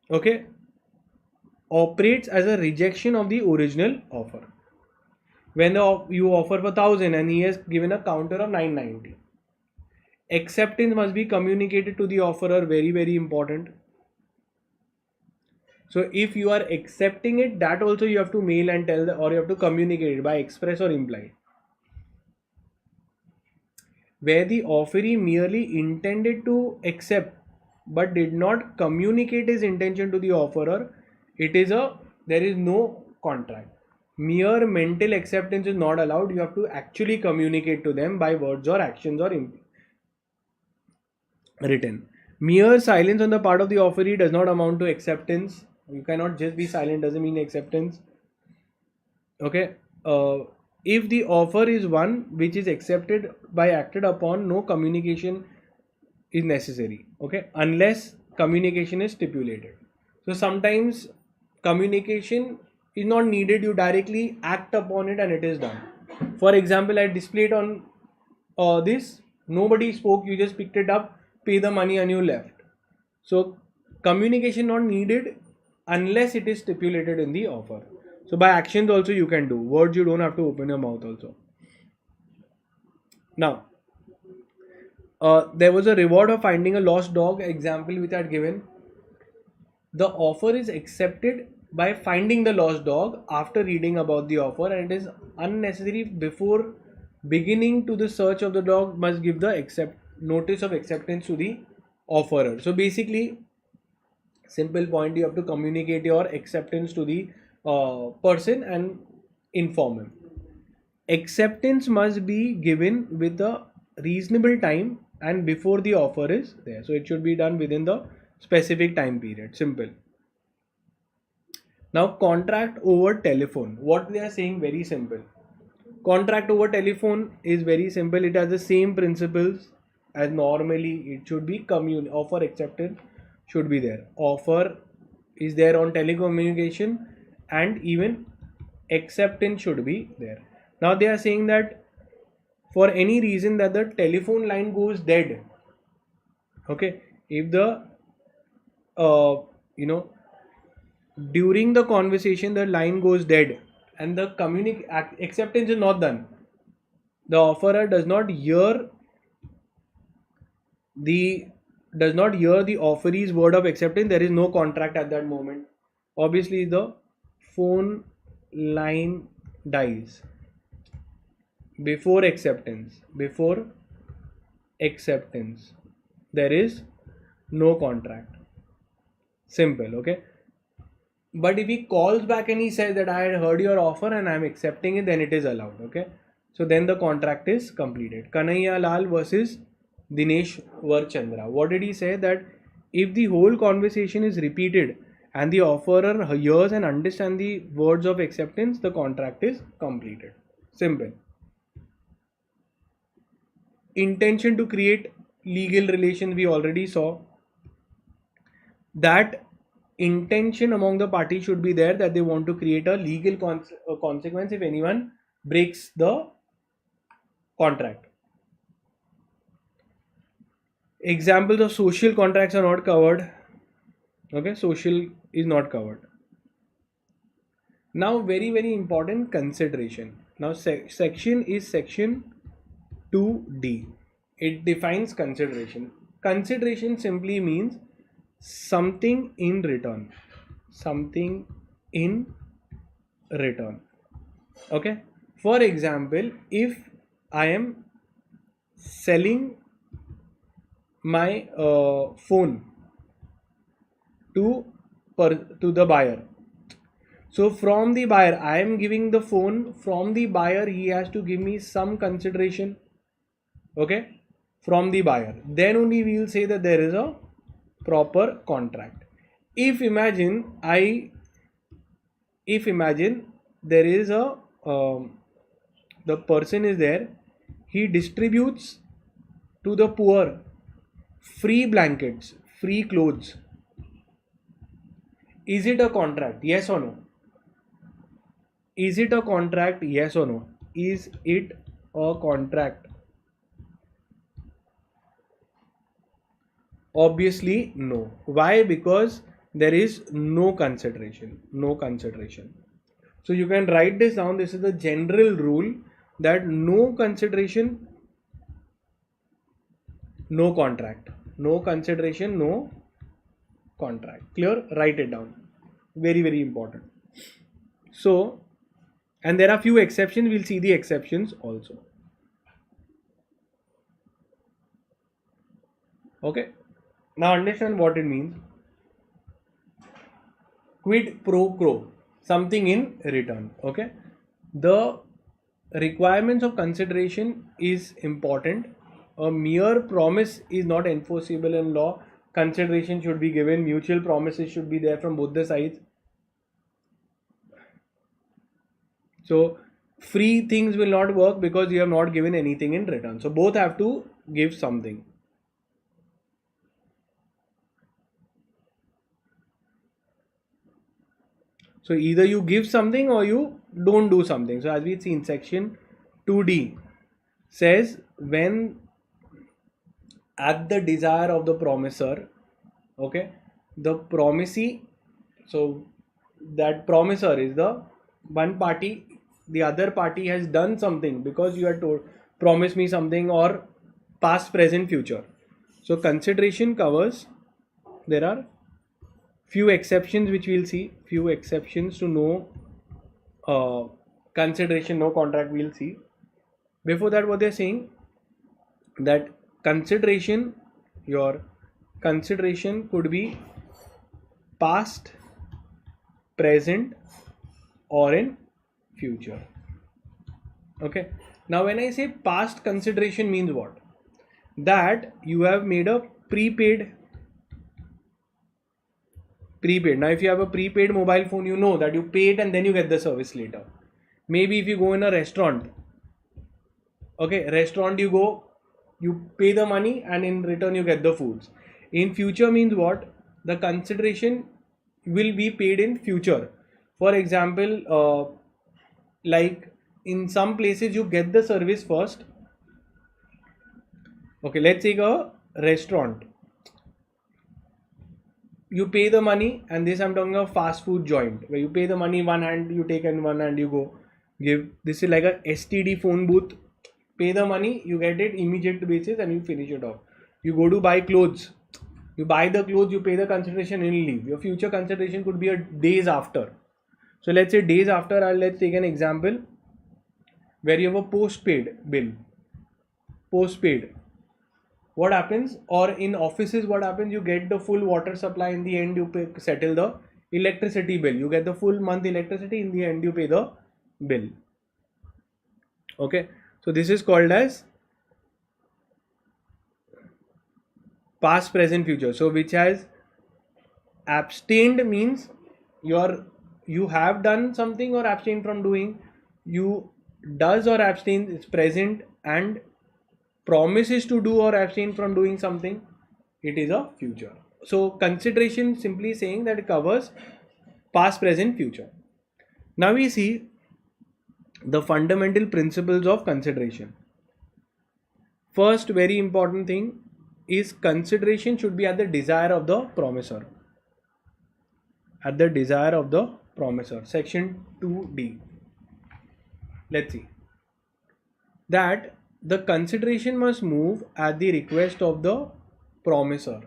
okay, operates as a rejection of the original offer. When you offer for 1000 and he has given a counter of 990. Acceptance must be communicated to the offerer, very, very important. So if you are accepting it, that also you have to mail and tell, or you have to communicate it by express or implied. Where the offeree merely intended to accept but did not communicate his intention to the offerer, there is no contract. Mere mental acceptance is not allowed. You have to actually communicate to them by words or actions or written. Mere silence on the part of the offeree does not amount to acceptance. You cannot just be silent, doesn't mean acceptance. Okay. If the offer is one which is accepted by acted upon, no communication is necessary. Okay, unless communication is stipulated. So sometimes communication is not needed. You directly act upon it and it is done. For example, I displayed on this. Nobody spoke. You just picked it up, pay the money, and you left. So communication not needed unless it is stipulated in the offer. So by actions also you can do. Words you don't have to open your mouth also. Now, there was a reward of finding a lost dog example which I had given. The offer is accepted by finding the lost dog after reading about the offer, and it is unnecessary before beginning to the search of the dog must give the notice of acceptance to the offerer. So basically, simple point, you have to communicate your acceptance to the person and inform him. Acceptance must be given with a reasonable time and before the offer is there. So it should be done within the specific time period. Simple. Now contract over telephone. What they are saying, very simple. Contract over telephone is very simple. It has the same principles as normally it should be. Offer acceptance should be there. Offer is there on telecommunication, and even acceptance should be there. Now they are saying that for any reason that the telephone line goes dead, okay, if the during the conversation the line goes dead and the acceptance is not done, the offerer does not hear the offeree's word of acceptance, there is no contract at that moment. Obviously the phone line dies. before acceptance, there is no contract. Simple, okay? But if he calls back and he says that I had heard your offer and I am accepting it, then it is allowed, okay? So then the contract is completed. Kanhaiya Lal versus Dinesh Varchandra. What did he say? That if the whole conversation is repeated and the offerer hears and understands the words of acceptance, the contract is completed. Simple. Intention to create legal relations, we already saw. That intention among the parties should be there, that they want to create a legal consequence if anyone breaks the contract. Examples of social contracts are not covered. Okay, social is not covered. Now, very, very important, consideration. Now, section is section 2D. It defines consideration. Consideration simply means something in return. Something in return. Okay. For example, if I am selling my phone to the buyer, so from the buyer I am giving the phone. From the buyer he has to give me some consideration, okay, from the buyer. Then only we will say that there is a proper contract. If imagine there is a the person is there, he distributes to the poor free blankets, free clothes. Is it a contract? Yes or no? Is it a contract? Yes or no? Is it a contract? Obviously no. Why? Because there is no consideration. No consideration. So you can write this down. This is the general rule, that no consideration, no contract. No consideration, no contract. Clear? Write it down. Very, very important. So, and there are few exceptions. We'll see the exceptions also. Okay. Now understand what it means. Quid pro quo. Something in return. Okay. The requirements of consideration is important. A mere promise is not enforceable in law. Consideration should be given. Mutual promises should be there from both the sides. So free things will not work because you have not given anything in return. So both have to give something. So either you give something or you don't do something. So as we see in section 2D says, when at the desire of the promisor, okay, the promisee, so that promisor is the one party, the other party has done something because you are told promise me something, or past, present, future. So consideration covers, there are few exceptions which we'll see, few exceptions to no consideration, no contract, we'll see. Before that, what they're saying, that consideration, your consideration could be past, present, or in future. Okay. Now when I say past consideration means what? That you have made a prepaid. Now if you have a prepaid mobile phone, you know that you pay it and then you get the service later. Maybe if you go in a restaurant, okay, restaurant you go, you pay the money and in return you get the foods. In future means what? The consideration will be paid in future. For example, like in some places you get the service first. Okay, let's take a restaurant. You pay the money, and this I'm talking of fast food joint, where you pay the money, one hand you take and one hand you go give. This is like a STD phone booth. Pay the money, you get it immediate basis and you finish it off. You go to buy clothes. You buy the clothes, you pay the consideration and you leave. Your future consideration could be a days after. So let's say days after, let's take an example. where you have a postpaid bill. Postpaid. What happens? Or in offices, what happens? You get the full water supply, in the end you pay, settle the electricity bill. You get the full month electricity, in the end you pay the bill. Okay, so this is called as past, present, future. So which has abstained means you have done something or abstained from doing. You does or abstain is present, and promises to do or abstain from doing something, it is a future. So consideration simply saying that it covers past, present, future. Now we see the fundamental principles of consideration. First very important thing is consideration should be at the desire of the promisor. At the desire of the promisor. Section 2D. Let's see. That the consideration must move at the request of the promisor.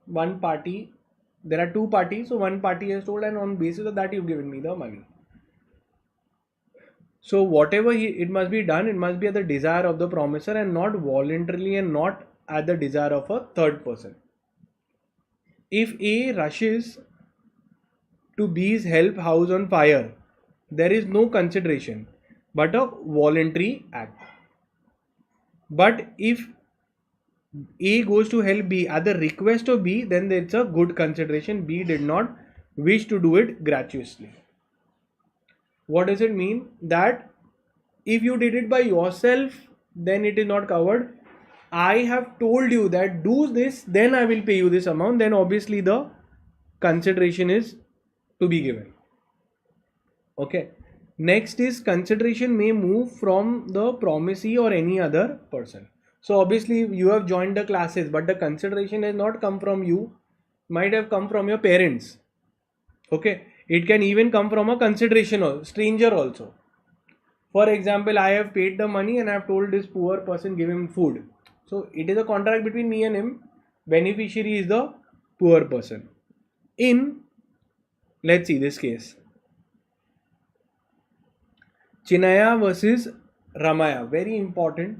One party, there are two parties, so one party has told, and on basis of that you've given me the money. So whatever it must be done, it must be at the desire of the promisor and not voluntarily and not at the desire of a third person. If A rushes to B's help house on fire, there is no consideration but a voluntary act. But if A goes to help B at the request of B, then it's a good consideration. B did not wish to do it gratuitously. What does it mean? That if you did it by yourself, then it is not covered. I have told you that do this, then I will pay you this amount, then obviously the consideration is to be given. Okay. Next is consideration may move from the promisee or any other person. So obviously you have joined the classes, but the consideration has not come from you, might have come from your parents. Okay. It can even come from a consideration or stranger also. For example, I have paid the money and I have told this poor person give him food. So it is a contract between me and him. Beneficiary is the poor person. Let's see this case. Chinaya versus Ramaya. Very important.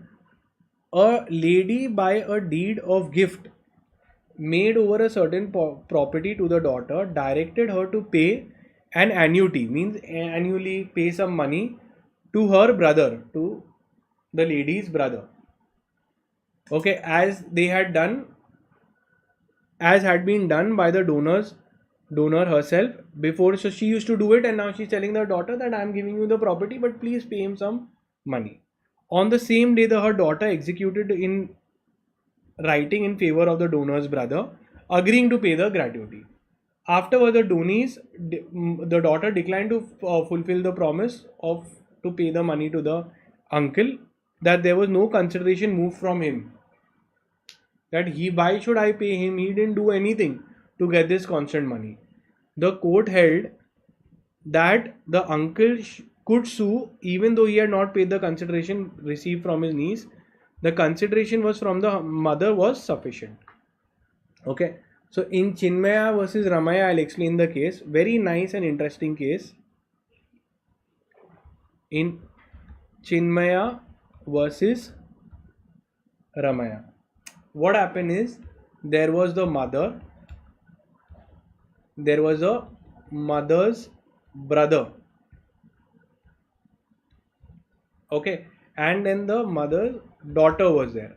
A lady by a deed of gift made over a certain property to the daughter directed her to pay an annuity, means annually pay some money to her brother, to the lady's brother. Okay, as had been done by the donor herself before. So she used to do it, and now she's telling the daughter that I am giving you the property, but please pay him some money. On the same day, her daughter executed in writing in favor of the donor's brother, agreeing to pay the gratuity. Afterward, the daughter declined to fulfill the promise to pay the money to the uncle, that there was no consideration moved from him. That why should I pay him? He didn't do anything to get this constant money. The court held that the uncle could sue even though he had not paid the consideration received from his niece. The consideration was from the mother was sufficient. Okay. So in Chinmaya versus Ramaya, I'll explain the case. Very nice and interesting case. In Chinmaya versus Ramaya, what happened is there was a mother's brother. Okay, and then the mother's daughter was there.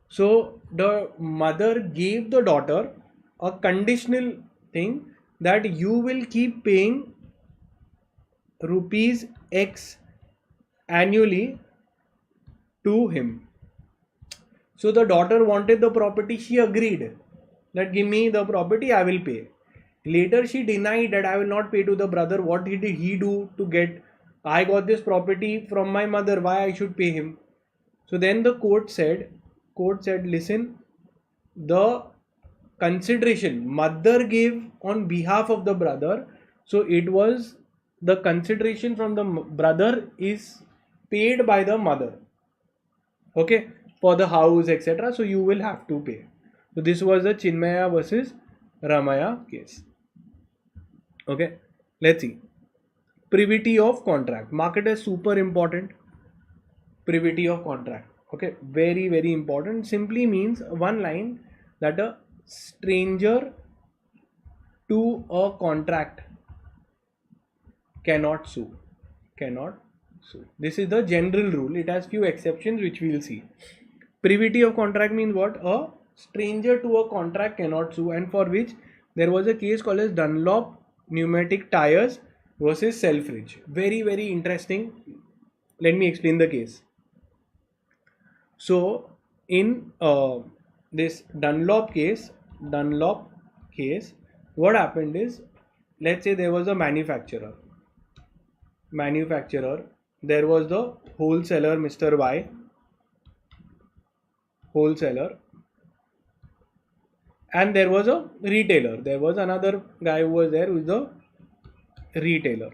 So the mother gave the daughter a conditional thing that you will keep paying rupees X annually to him. So the daughter wanted the property. She agreed that give me the property, I will pay. Later she denied that I will not pay to the brother. What did he do to get? I got this property from my mother. Why I should pay him? So then the court said, listen, the consideration mother gave on behalf of the brother. So it was the consideration from the brother is paid by the mother. Okay, for the house, etc. So you will have to pay. So this was the Chinmaya versus Ramaya case. Okay, let's see. privity of contract. Mark it as super important. Privity of contract. Okay, very very important. Simply means one line that a stranger to a contract cannot sue. Cannot sue. This is the general rule. It has few exceptions which we will see. Privity of contract means what? A stranger to a contract cannot sue, and for which there was a case called as Dunlop pneumatic tires versus Selfridge. Very very interesting. Let me explain the case. So in this Dunlop case, what happened is, let's say there was a manufacturer, there was the wholesaler, Mr. Y, wholesaler, and there was a retailer. There was another guy who was there who is the retailer,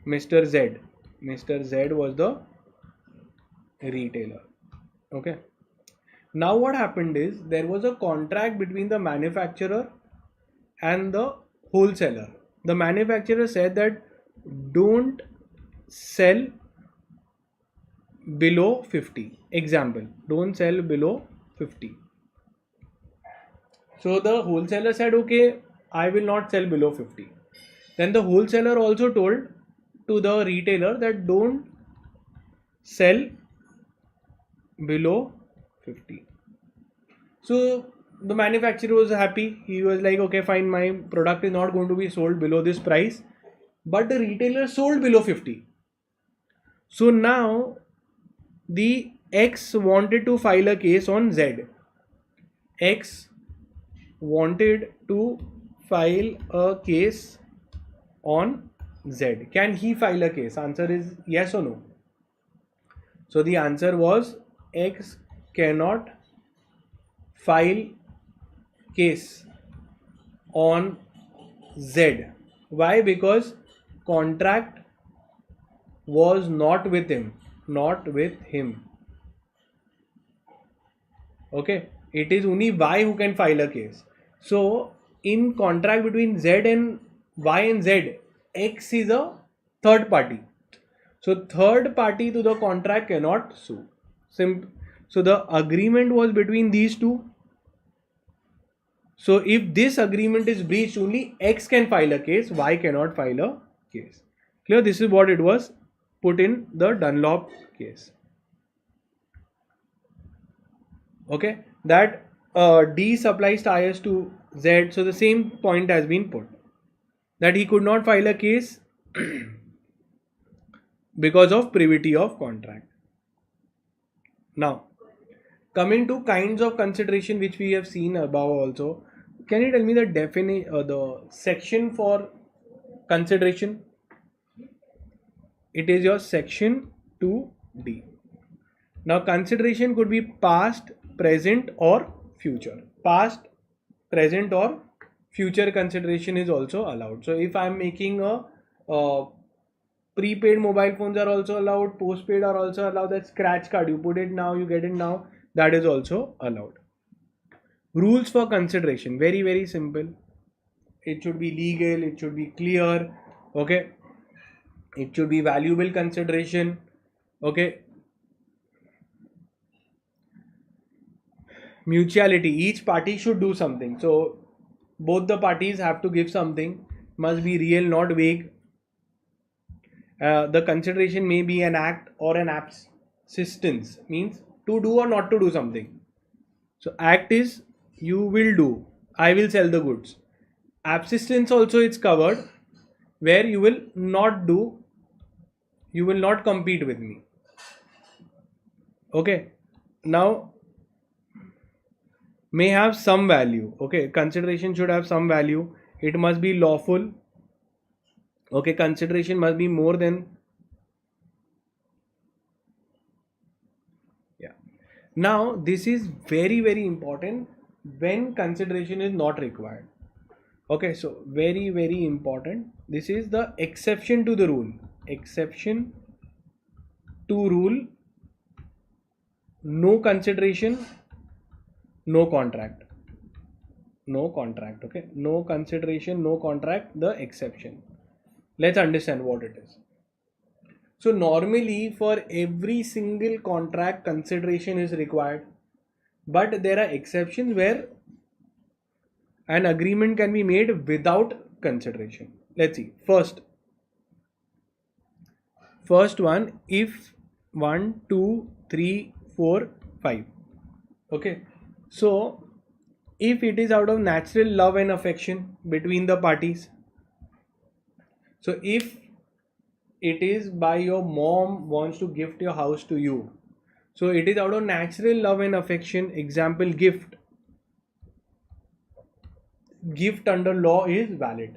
Mr. Z. Mr. Z was the retailer. Okay. Now what happened is, there was a contract between the manufacturer and the wholesaler. The manufacturer said that don't sell below 50. Example, don't sell below 50. So the wholesaler said, okay, I will not sell below 50. Then the wholesaler also told to the retailer that don't sell below 50. So the manufacturer was happy. He was like, okay fine, my product is not going to be sold below this price, but the retailer sold below 50. So now the X wanted to file a case on Z. X wanted to file a case on Z. Can he file a case? Answer is yes or no. So the answer was X cannot file case on Z. Why? Because contract was not with him. Okay, it is only Y who can file a case. So in contract between Z and Y and Z, X is a third party. So third party to the contract cannot sue. So the agreement was between these two. So if this agreement is breached, only X can file a case, Y cannot file a case. Clear? This is what it was put in the Dunlop case. Okay, that D supplies tires to Z. So the same point has been put, that he could not file a case because of privity of contract. Now, coming to kinds of consideration which we have seen above also, can you tell me the the section for consideration? It is your section 2D. Now consideration could be past, present or future. Past, present or future consideration is also allowed. So if I am making a prepaid mobile phones are also allowed, postpaid are also allowed. That scratch card, you put it now, you get it now, that is also allowed. Rules for consideration, very very simple. It should be legal, it should be clear. Okay, it should be valuable consideration. Okay, mutuality, each party should do something. So both the parties have to give something, must be real, not vague. The consideration may be an act or an absistence, means to do or not to do something. So act is you will do, I will sell the goods. Absistence also it's covered, where you will not do, you will not compete with me. Okay, now may have some value. Okay, consideration should have some value. It must be lawful. Okay, consideration must be more than, yeah. Now this is very very important when consideration is not required. Okay, so very very important. This is the exception to the rule. Exception to rule: no consideration, no contract. No contract. Okay, no consideration, no contract, the exception. Let's understand what it is. So normally for every single contract consideration is required, but there are exceptions where an agreement can be made without consideration. Let's see. First one, if 1, 2, 3, 4, 5. Okay. So if it is out of natural love and affection between the parties, so if it is by your mom wants to gift your house to you, so it is out of natural love and affection. Example, gift under law is valid.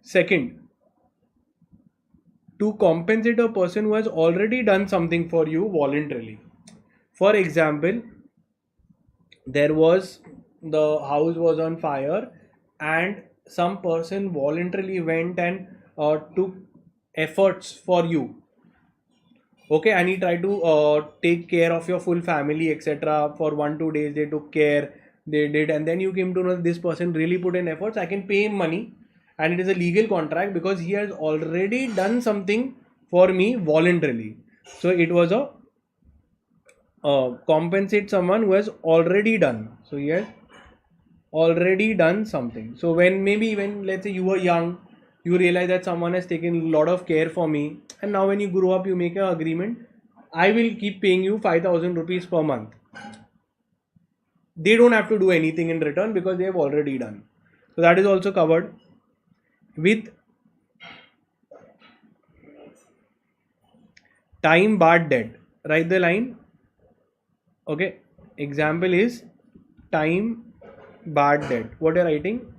Second, to compensate a person who has already done something for you voluntarily. For example, the house was on fire and some person voluntarily went and took efforts for you. Okay, and he tried to take care of your full family, etc. For 1-2 days they took care, they did, and then you came to know this person really put in efforts. I can pay him money, and it is a legal contract because he has already done something for me voluntarily. So it was a compensate someone who has already done. So he has already done something. So when let's say you were young, you realize that someone has taken a lot of care for me, and now when you grow up you make an agreement, I will keep paying you 5,000 rupees per month. They don't have to do anything in return because they have already done. So that is also covered. With time barred debt, write the line. Okay, example is time barred debt. What are you writing?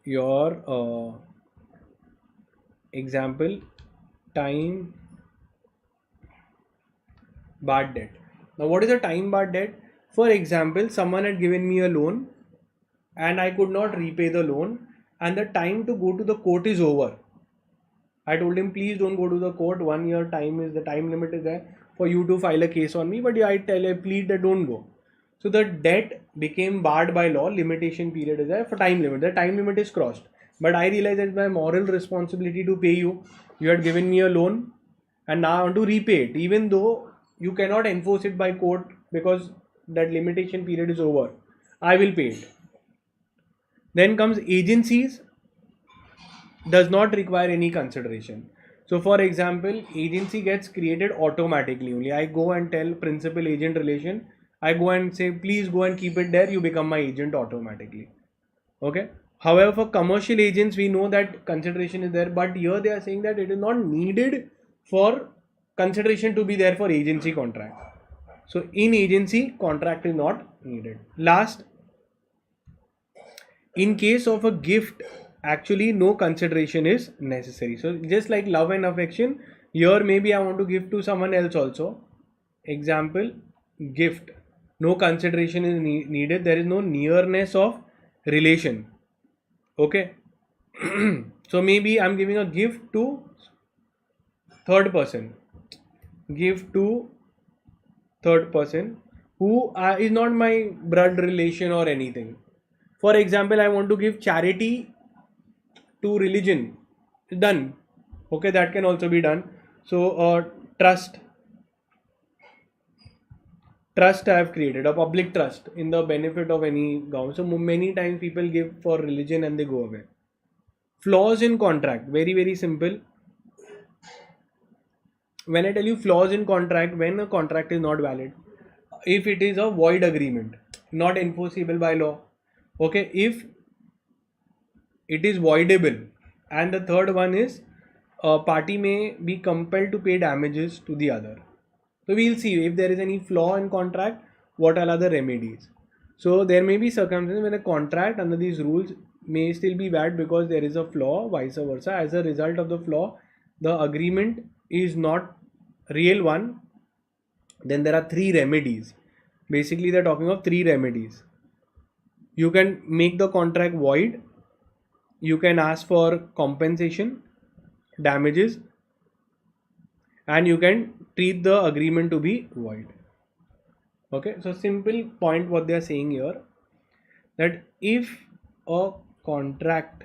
Your example, time barred debt. Now what is a time barred debt? For example, someone had given me a loan and I could not repay the loan, and the time to go to the court is over. I told him, please don't go to the court. 1 year time is the time limit is there for you to file a case on me, but I plead that don't go. So the debt became barred by law. Limitation period is there for time limit. The time limit is crossed. But I realized that it's my moral responsibility to pay you. You had given me a loan and now I want to repay it, even though you cannot enforce it by court because that limitation period is over. I will pay it. Then comes agencies, does not require any consideration. So for example, agency gets created automatically only. I go and tell principal agent relation, I go and say please go and keep it there, you become my agent automatically. Okay. However, for commercial agents we know that consideration is there, but here they are saying that it is not needed for consideration to be there for agency contract. So in agency contract is not needed. Last, in case of a gift, actually no consideration is necessary. So just like love and affection, here maybe I want to give to someone else also. Example, gift, no consideration is needed. There is no nearness of relation. Okay. So maybe I'm giving a gift to third person, who is not my blood relation or anything. For example, I want to give charity to religion. Done. Okay, that can also be done. So trust I have created a public trust in the benefit of any government. So many times people give for religion and they go away. Flaws in contract, very simple. When I tell you flaws in contract, when a contract is not valid, if it is a void agreement, not enforceable by law. Okay, if it is voidable, and the third one is a party may be compelled to pay damages to the other. So we'll see if there is any flaw in contract, what are the remedies. So there may be circumstances when a contract under these rules may still be valid because there is a flaw, vice versa. As a result of the flaw, the agreement is not real one. Then there are 3 remedies. Basically they're talking of 3 remedies. You can make the contract void, you can ask for compensation, damages, and you can treat the agreement to be void. Okay, so simple point what they are saying here, that if a contract,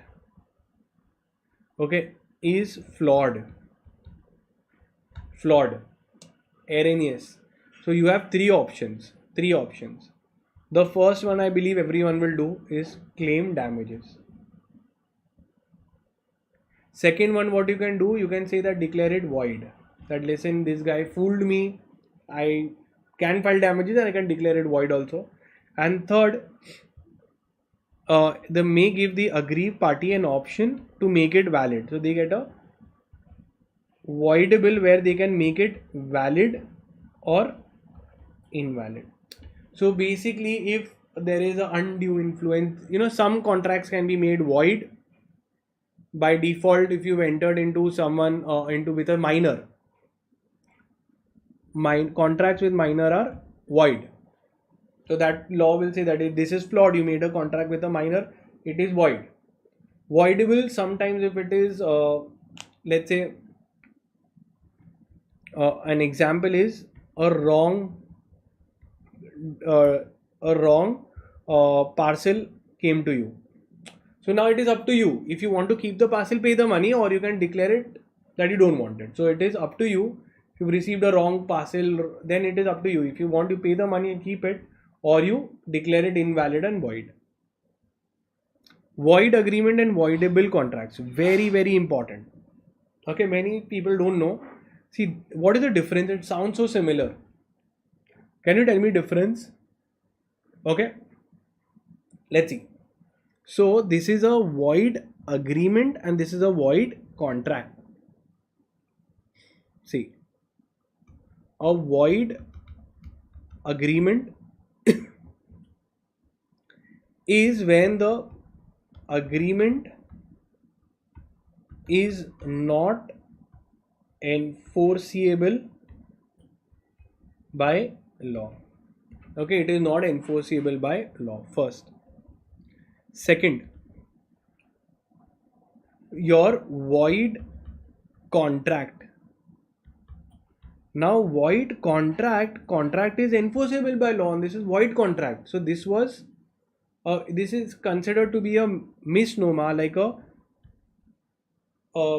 okay, is flawed, erroneous, so you have three options. The first one I believe everyone will do is claim damages. Second one, what you can do, you can say that declare it void, that listen, this guy fooled me, I can file damages and I can declare it void also. And third, they may give the aggrieved party an option to make it valid, so they get a voidable where they can make it valid or invalid. So basically, if there is an undue influence, some contracts can be made void by default if you've entered into someone with a minor. Contracts with minor are void. So that law will say that if this is flawed, you made a contract with a minor, it is void. Voidable sometimes if it is, let's say, an example is a wrong parcel came to you. So now it is up to you. If you want to keep the parcel, pay the money, or you can declare it that you don't want it. So it is up to you. If you received a wrong parcel, then it is up to you. If you want to pay the money and keep it, or you declare it invalid and void. Void agreement and voidable contracts, very, very important. Okay, many people don't know. See, what is the difference? It sounds so similar. Can you tell me difference? Okay, let's see. So this is a void agreement and this is a void contract. See, a void agreement is when the agreement is not enforceable by law. Okay, it is not enforceable by law. First. Second, your void contract. Now void contract is enforceable by law, and this is void contract. So this is considered to be a misnomer, like a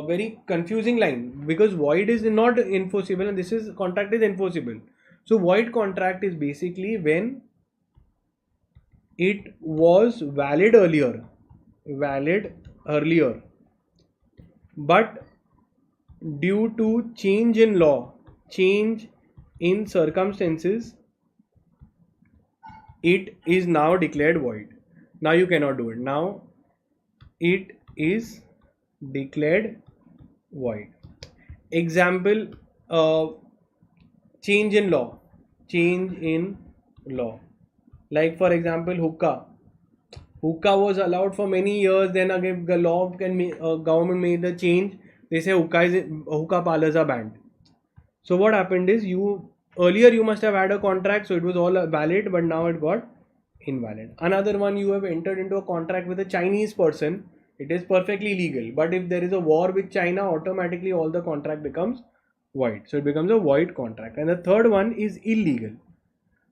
very confusing line, because void is not enforceable and this is contract is enforceable. So void contract is basically when it was valid earlier, but due to change in law, change in circumstances, it is now declared void. Now you cannot do it. Now it is declared void. Example, change in law. Like for example, hookah was allowed for many years, then again the law government made the change. They say hookah parlors are banned. So what happened is, earlier you must have had a contract, so it was all valid, but now it got invalid. Another one, you have entered into a contract with a Chinese person, it is perfectly legal, but if there is a war with China, automatically all the contract becomes void. So it becomes a void contract. And the third one is illegal.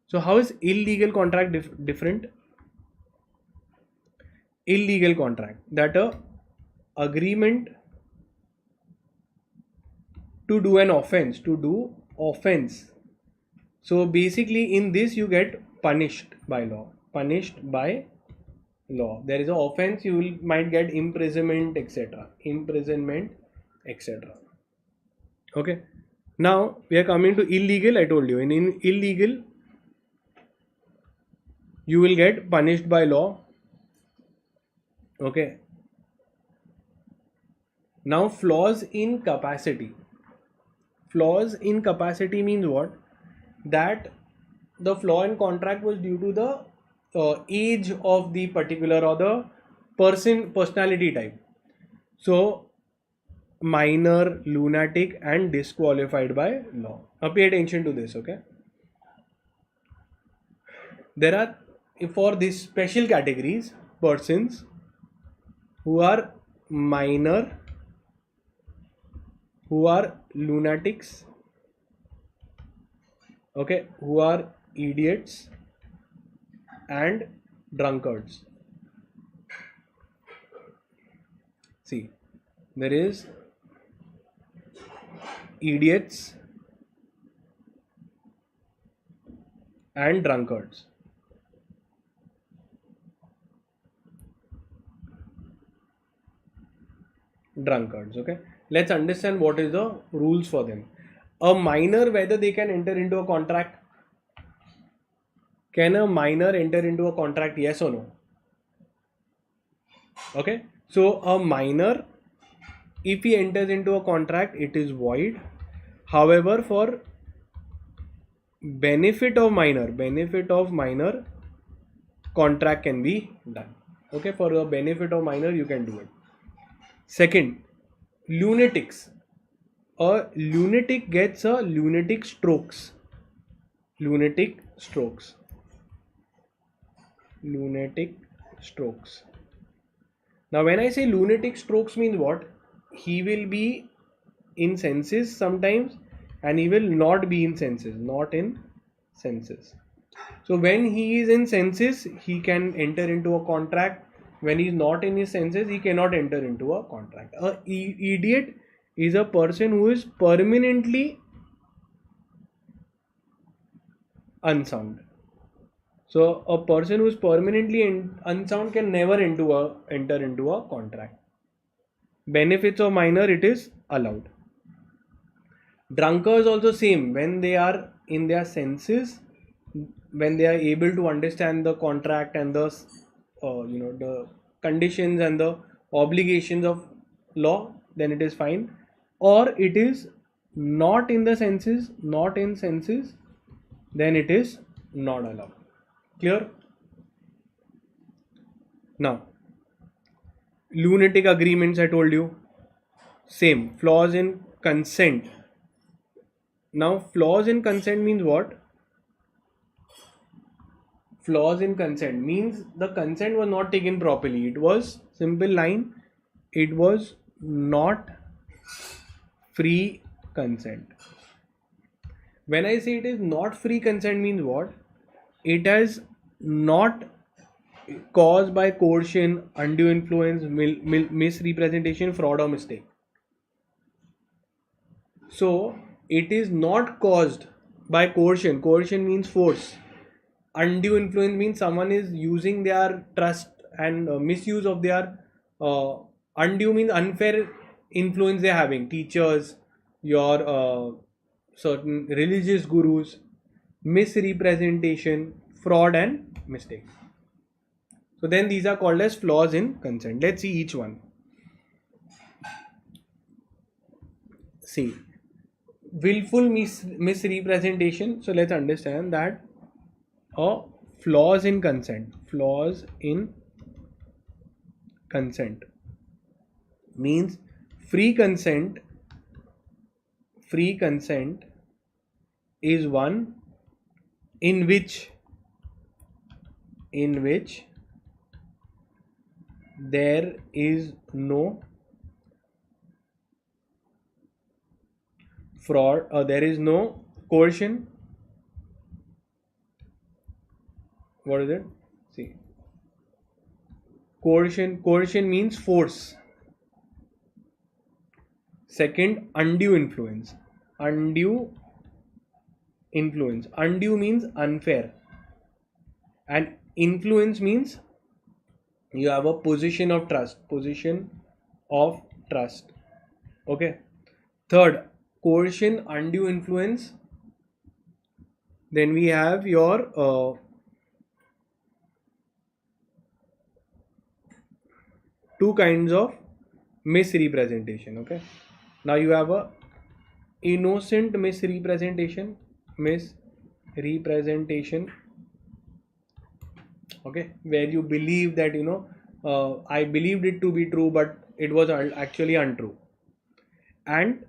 So how is illegal contract different? Illegal contract, that a agreement to do an offense, So basically in this you get punished by law. There is an offense, you might get imprisonment, etc. Okay. Now we are coming to illegal. I told you, in illegal you will get punished by law. Okay. Now flaws in capacity. Flaws in capacity means what? That the flaw in contract was due to the age of the particular or the personality type. So minor, lunatic and disqualified by law. Now pay attention to this, okay? There are, for these special categories, persons who are minor, who are lunatics, okay, who are idiots and drunkards. See, there is idiots and drunkards. Okay, let's understand what is the rules for them. A minor, whether they can enter into a contract. Can a minor enter into a contract, yes or no? Okay, so a minor, if he enters into a contract, it is void. However, for benefit of minor, contract can be done. Okay, for the benefit of minor, you can do it. Second, lunatics. A lunatic gets a lunatic strokes. Lunatic strokes. Now, when I say lunatic strokes means what? He will be in senses sometimes and he will not be in senses. So when he is in senses, he can enter into a contract. When he is not in his senses, he cannot enter into a contract. A idiot is a person who is permanently unsound. So a person who is permanently unsound can never enter into a contract. Benefits of minor, it is allowed. Drunkards also same. When they are in their senses, when they are able to understand the contract and the the conditions and the obligations of law, then it is fine. Or it is not in senses, then it is not allowed. Clear? Now, lunatic agreements, I told you, same. Flaws in consent. Now, flaws in consent means what? Flaws in consent means the consent was not taken properly. It was simple line. It was not free consent. When I say it is not free consent means what? It has not caused by coercion, undue influence, misrepresentation, fraud or mistake. So it is not caused by coercion. Coercion means force. Undue influence means someone is using their trust and misuse of their undue means unfair influence they are having. Teachers, your certain religious gurus, misrepresentation, fraud and mistake. So then these are called as flaws in consent. Let's see each one. See, willful misrepresentation. So let's understand that flaws in consent means free consent is one in which there is no fraud or there is no coercion. What is it? See, coercion means force. Second, undue influence. Undue means unfair, and influence means you have a position of trust. Okay. Third, coercion, undue influence. Then we have your two kinds of misrepresentation. Okay, now you have a innocent misrepresentation. Okay, where you believe that I believed it to be true but it was actually untrue. And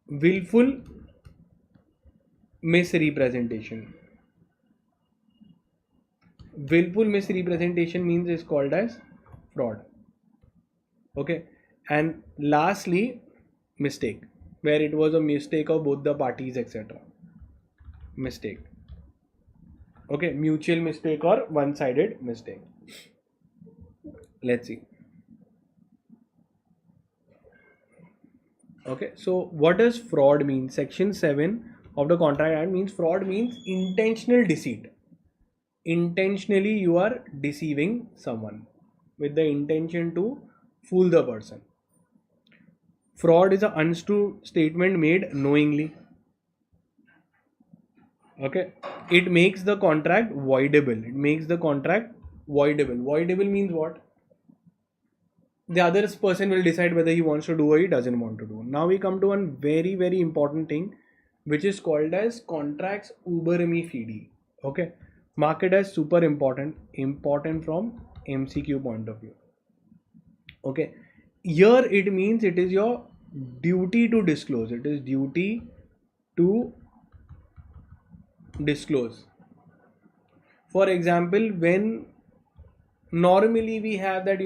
willful misrepresentation means is called as fraud. Okay, and lastly, mistake, where it was a mistake of both the parties, etc. Mistake. Okay, mutual mistake or one-sided mistake. Let's see. Okay, so what does fraud mean? Section 7 of the Contract Act means fraud means intentional deceit. Intentionally you are deceiving someone with the intention to fool the person. Fraud is an untrue statement made knowingly. Okay, it makes the contract voidable. It makes the contract voidable. Voidable means what? The other person will decide whether he wants to do or he doesn't want to do. Now we come to one very important thing, which is called as contracts Uberrimae fidei. Okay, mark it as super important from MCQ point of view. Okay, here it means it is your duty to disclose. It is duty to disclose. For example, when normally we have that,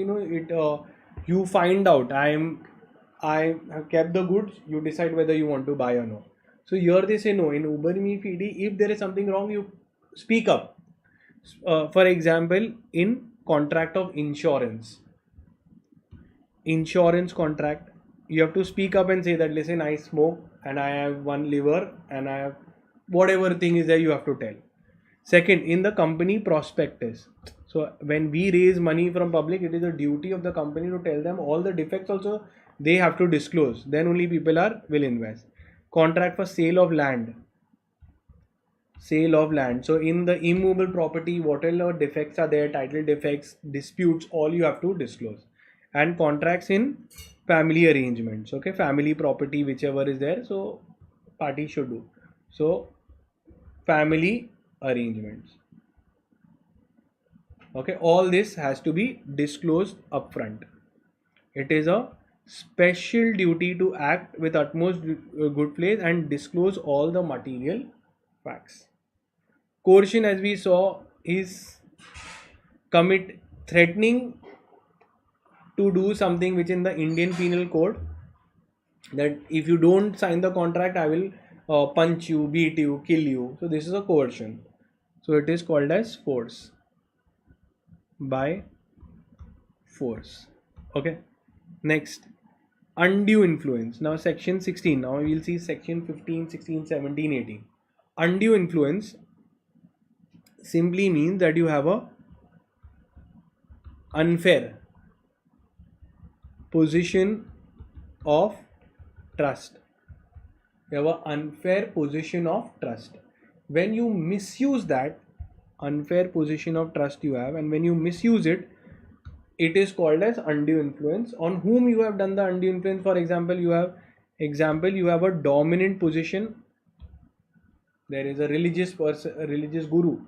you find out I have kept the goods, you decide whether you want to buy or no. So here they say no. In Uberrimae fidei, if there is something wrong, you speak up. For example, in contract of insurance contract, you have to speak up and say that, listen, I smoke and I have one liver and I have whatever thing is there, you have to tell. Second, in the company prospectus, so when we raise money from public, it is a duty of the company to tell them all the defects also they have to disclose. Then only people will invest. Contract for sale of land. So in the immovable property, whatever defects are there, title defects, disputes, all you have to disclose. And contracts in family arrangements. Okay, family property, whichever is there, so party should do. So family arrangements. Okay, all this has to be disclosed upfront. It is a special duty to act with utmost good faith and disclose all the material facts. Coercion, as we saw, is threatening to do something which in the Indian Penal Code, that if you don't sign the contract, I will punch you, beat you, kill you. So this is a coercion. So it is called as force. By force. Okay. Next, undue influence. Now section 16. Now we will see section 15, 16, 17, 18. Undue influence simply means that you have a unfair position of trust. You have an unfair position of trust. When you misuse that unfair position of trust you have, and when you misuse it, it is called as undue influence. On whom you have done the undue influence? For example, you have a dominant position. There is a religious person, a religious guru.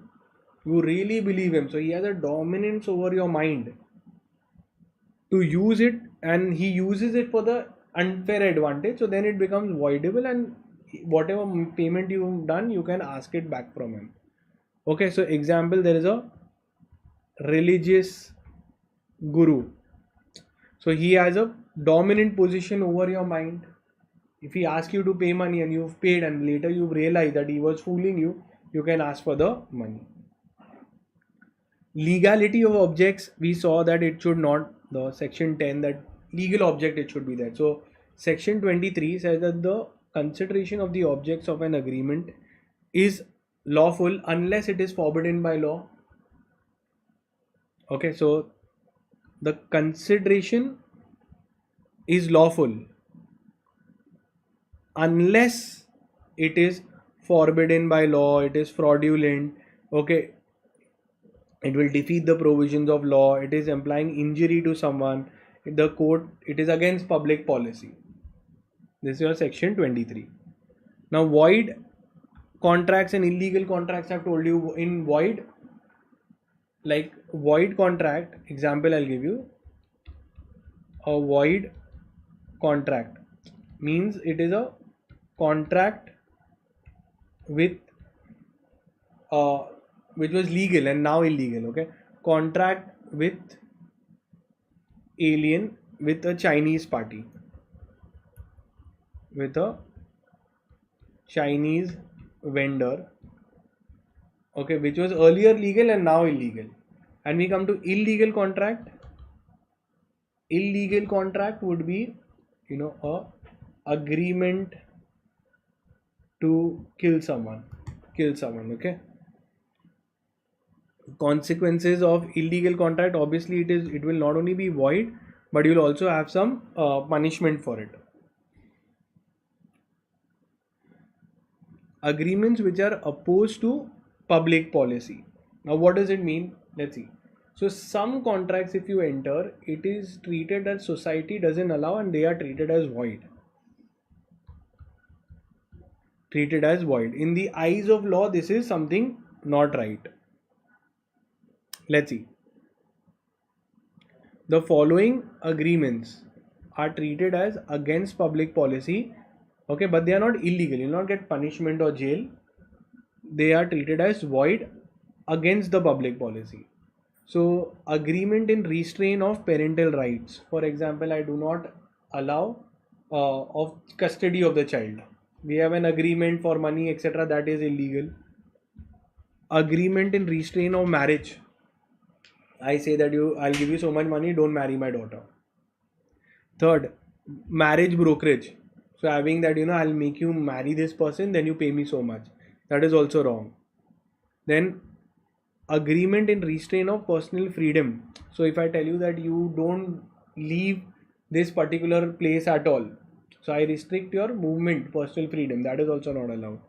You really believe him, so he has a dominance over your mind to use it, and he uses it for the unfair advantage. So then it becomes voidable, and whatever payment you've done, you can ask it back from him. Okay, so example, there is a religious guru. So he has a dominant position over your mind. If he asks you to pay money and you've paid and later you've realized that he was fooling you, you can ask for the money. Legality of objects, we saw that it should not, the section 10, that legal object it should be there. So section 23 says that the consideration of the objects of an agreement is lawful unless it is forbidden by law. Okay, so the consideration is lawful unless it is forbidden by law, it is fraudulent. Okay, it will defeat the provisions of law, it is implying injury to someone, the court, it is against public policy. This is your section 23. Now void contracts and illegal contracts, I've told you. In void, like void contract, example I'll give you. A void contract means it is a contract with which was legal and now illegal. Okay, contract with alien, with a Chinese party, with a Chinese vendor. okay, which was earlier legal and now illegal. And we come to illegal contract. Illegal contract would be, a agreement to kill someone, okay. Consequences of illegal contract, obviously it will not only be void, but you'll also have some punishment for it. Agreements which are opposed to public policy. Now what does it mean? Let's see. So some contracts, if you enter, it is treated that society doesn't allow and they are treated as void. Treated as void. In the eyes of law, this is something not right. Let's see. The following agreements are treated as against public policy, okay, but they are not illegal. You'll not get punishment or jail. They are treated as void against the public policy. So, agreement in restraint of parental rights. For example, I do not allow of custody of the child. We have an agreement for money, etc. That is illegal. Agreement in restraint of marriage. I say that I'll give you so much money, don't marry my daughter. Third, marriage brokerage. So having that, I'll make you marry this person, then you pay me so much. That is also wrong. Then agreement in restraint of personal freedom. So if I tell you that you don't leave this particular place at all, so I restrict your movement, personal freedom, that is also not allowed.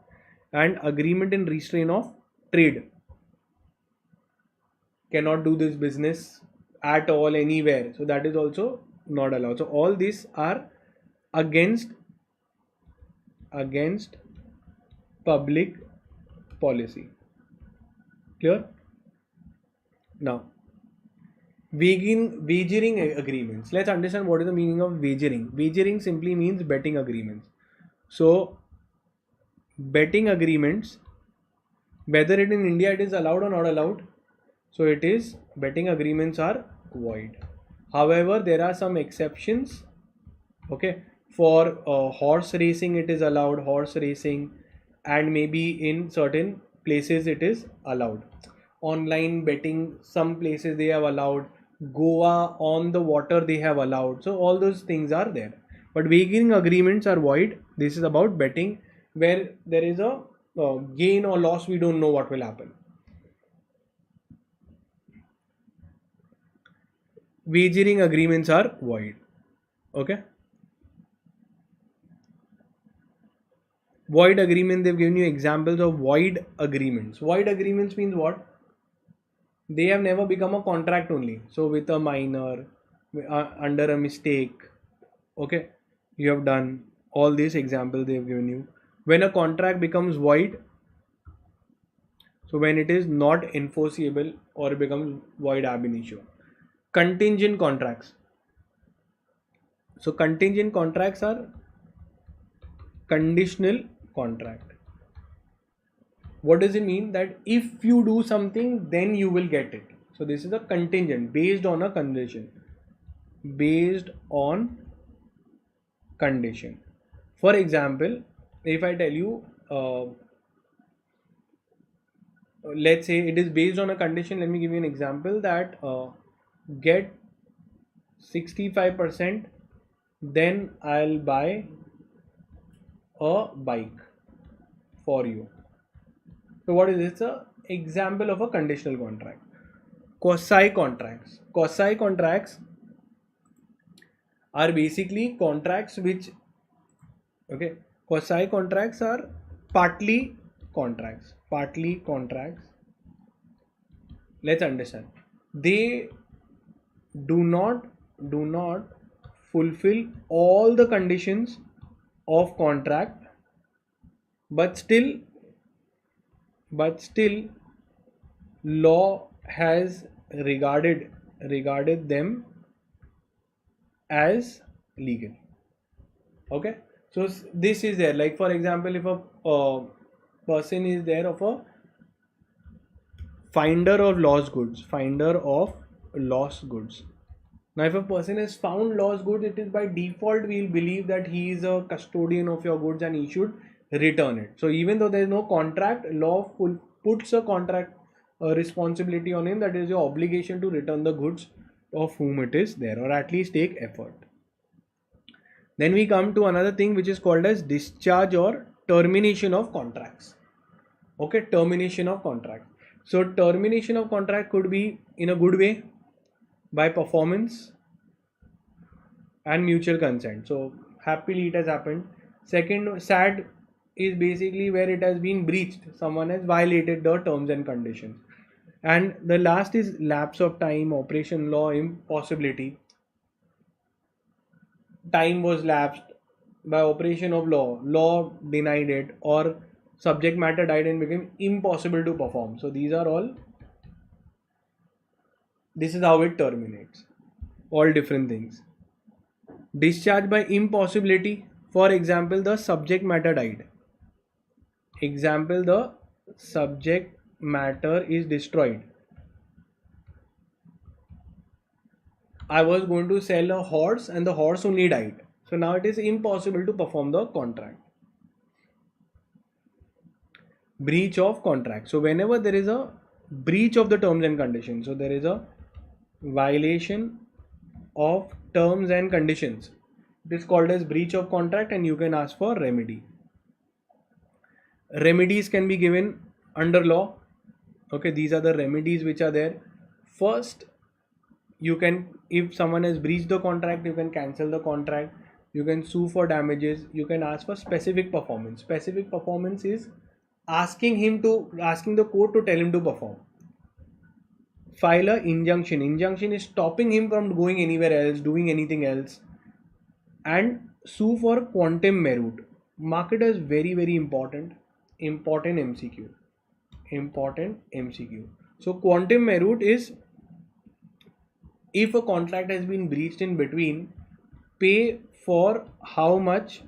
And agreement in restraint of trade. Cannot do this business at all anywhere, so that is also not allowed. So all these are against public policy. Clear? Now, wagering agreements. Let's understand what is the meaning of wagering. Wagering simply means betting agreements. So betting agreements, whether it in India it is allowed or not allowed, so it is, betting agreements are void. However, there are some exceptions, okay. For horse racing it is allowed, horse racing, and maybe in certain places it is allowed. Online betting, some places they have allowed. Goa on the water they have allowed. So all those things are there. But wagering agreements are void. This is about betting where there is a gain or loss, we don't know what will happen. Wagering agreements are void. Okay. Void agreement, they've given you examples of void agreements. Void agreements means what? They have never become a contract only. So with a minor, under a mistake, okay, you have done all these examples they have given you. When a contract becomes void, so when it is not enforceable or it becomes void ab initio. Contingent contracts. So contingent contracts are conditional contract. What does it mean? That if you do something, then you will get it. So this is a contingent based on a condition. Based on condition. For example, if I tell you, let's say it is based on a condition. Let me give you an example that get 65%, then I'll buy a bike for you. So what is this? An example of a conditional contract. Quasi-contracts. Quasi-contracts are basically contracts which, okay, quasi-contracts are partly contracts. Partly contracts. Let's understand. They do not fulfill all the conditions of contract, but still law has regarded them as legal. Okay, so this is there. Like for example, if a person is there of a finder of lost goods. Now if a person has found lost goods, it is by default we'll believe that he is a custodian of your goods and he should return it. So even though there is no contract, law puts a contract responsibility on him, that is your obligation to return the goods of whom it is there, or at least take effort. Then we come to another thing which is called as discharge or termination of contracts. Okay, termination of contract. So termination of contract could be in a good way, by performance and mutual consent. So happily it has happened. Second, sad is basically where it has been breached, someone has violated the terms and conditions. And the last is lapse of time, operation law, impossibility. Time was lapsed by operation of law denied it, or subject matter died and became impossible to perform. So these are all, this is how it terminates, all different things. Discharge by impossibility, for example, the subject matter died. Example, the subject matter is destroyed. I was going to sell a horse and the horse only died. So now it is impossible to perform the contract. Breach of contract. So whenever there is a breach of the terms and conditions, so there is a violation of terms and conditions, it is called as breach of contract, and you can ask for remedy. Remedies can be given under law. Okay, these are the remedies which are there. First, you can, if someone has breached the contract, you can cancel the contract, you can sue for damages, you can ask for specific performance. Specific performance is asking the court to tell him to perform. File a injunction. Injunction is stopping him from going anywhere else, doing anything else. And sue for quantum merit. Mark it as very, very important MCQ. Important MCQ. So quantum merit is, if a contract has been breached in between, pay for how much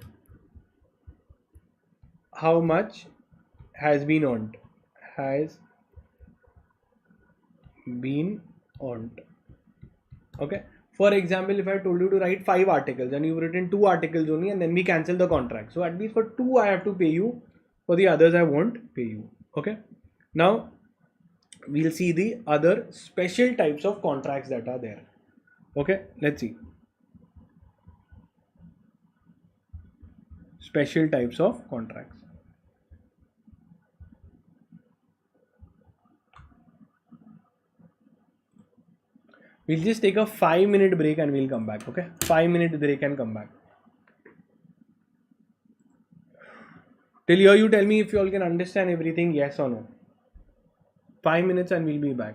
has been earned. Okay, for example, if I told you to write 5 articles and you've written 2 articles only, and then we cancel the contract, so at least for 2 I have to pay you, for the others I won't pay you. Okay, now we'll see the other special types of contracts that are there. Okay, let's see. Special types of contracts. We'll just take a 5-minute break and we'll come back. Okay, 5-minute break and come back. Till here you tell me if you all can understand everything, yes or no. 5 minutes and we'll be back.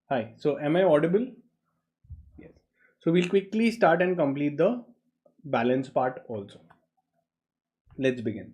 Hi. So am I audible? Yes. So we'll quickly start and complete the balance part also. Let's begin.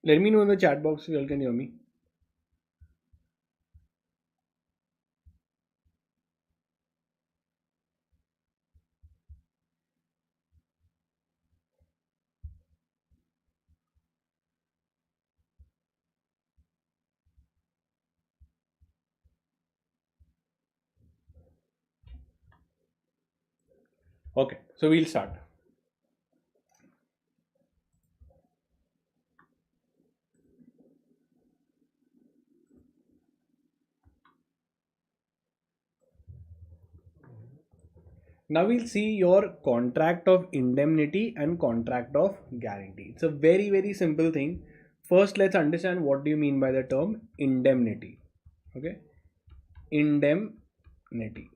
Let me know in the chat box if you all can hear me. Okay, so we'll start. Now we'll see your contract of indemnity and contract of guarantee. It's a very simple thing. First, let's understand what do you mean by the term indemnity. Okay, indemnity.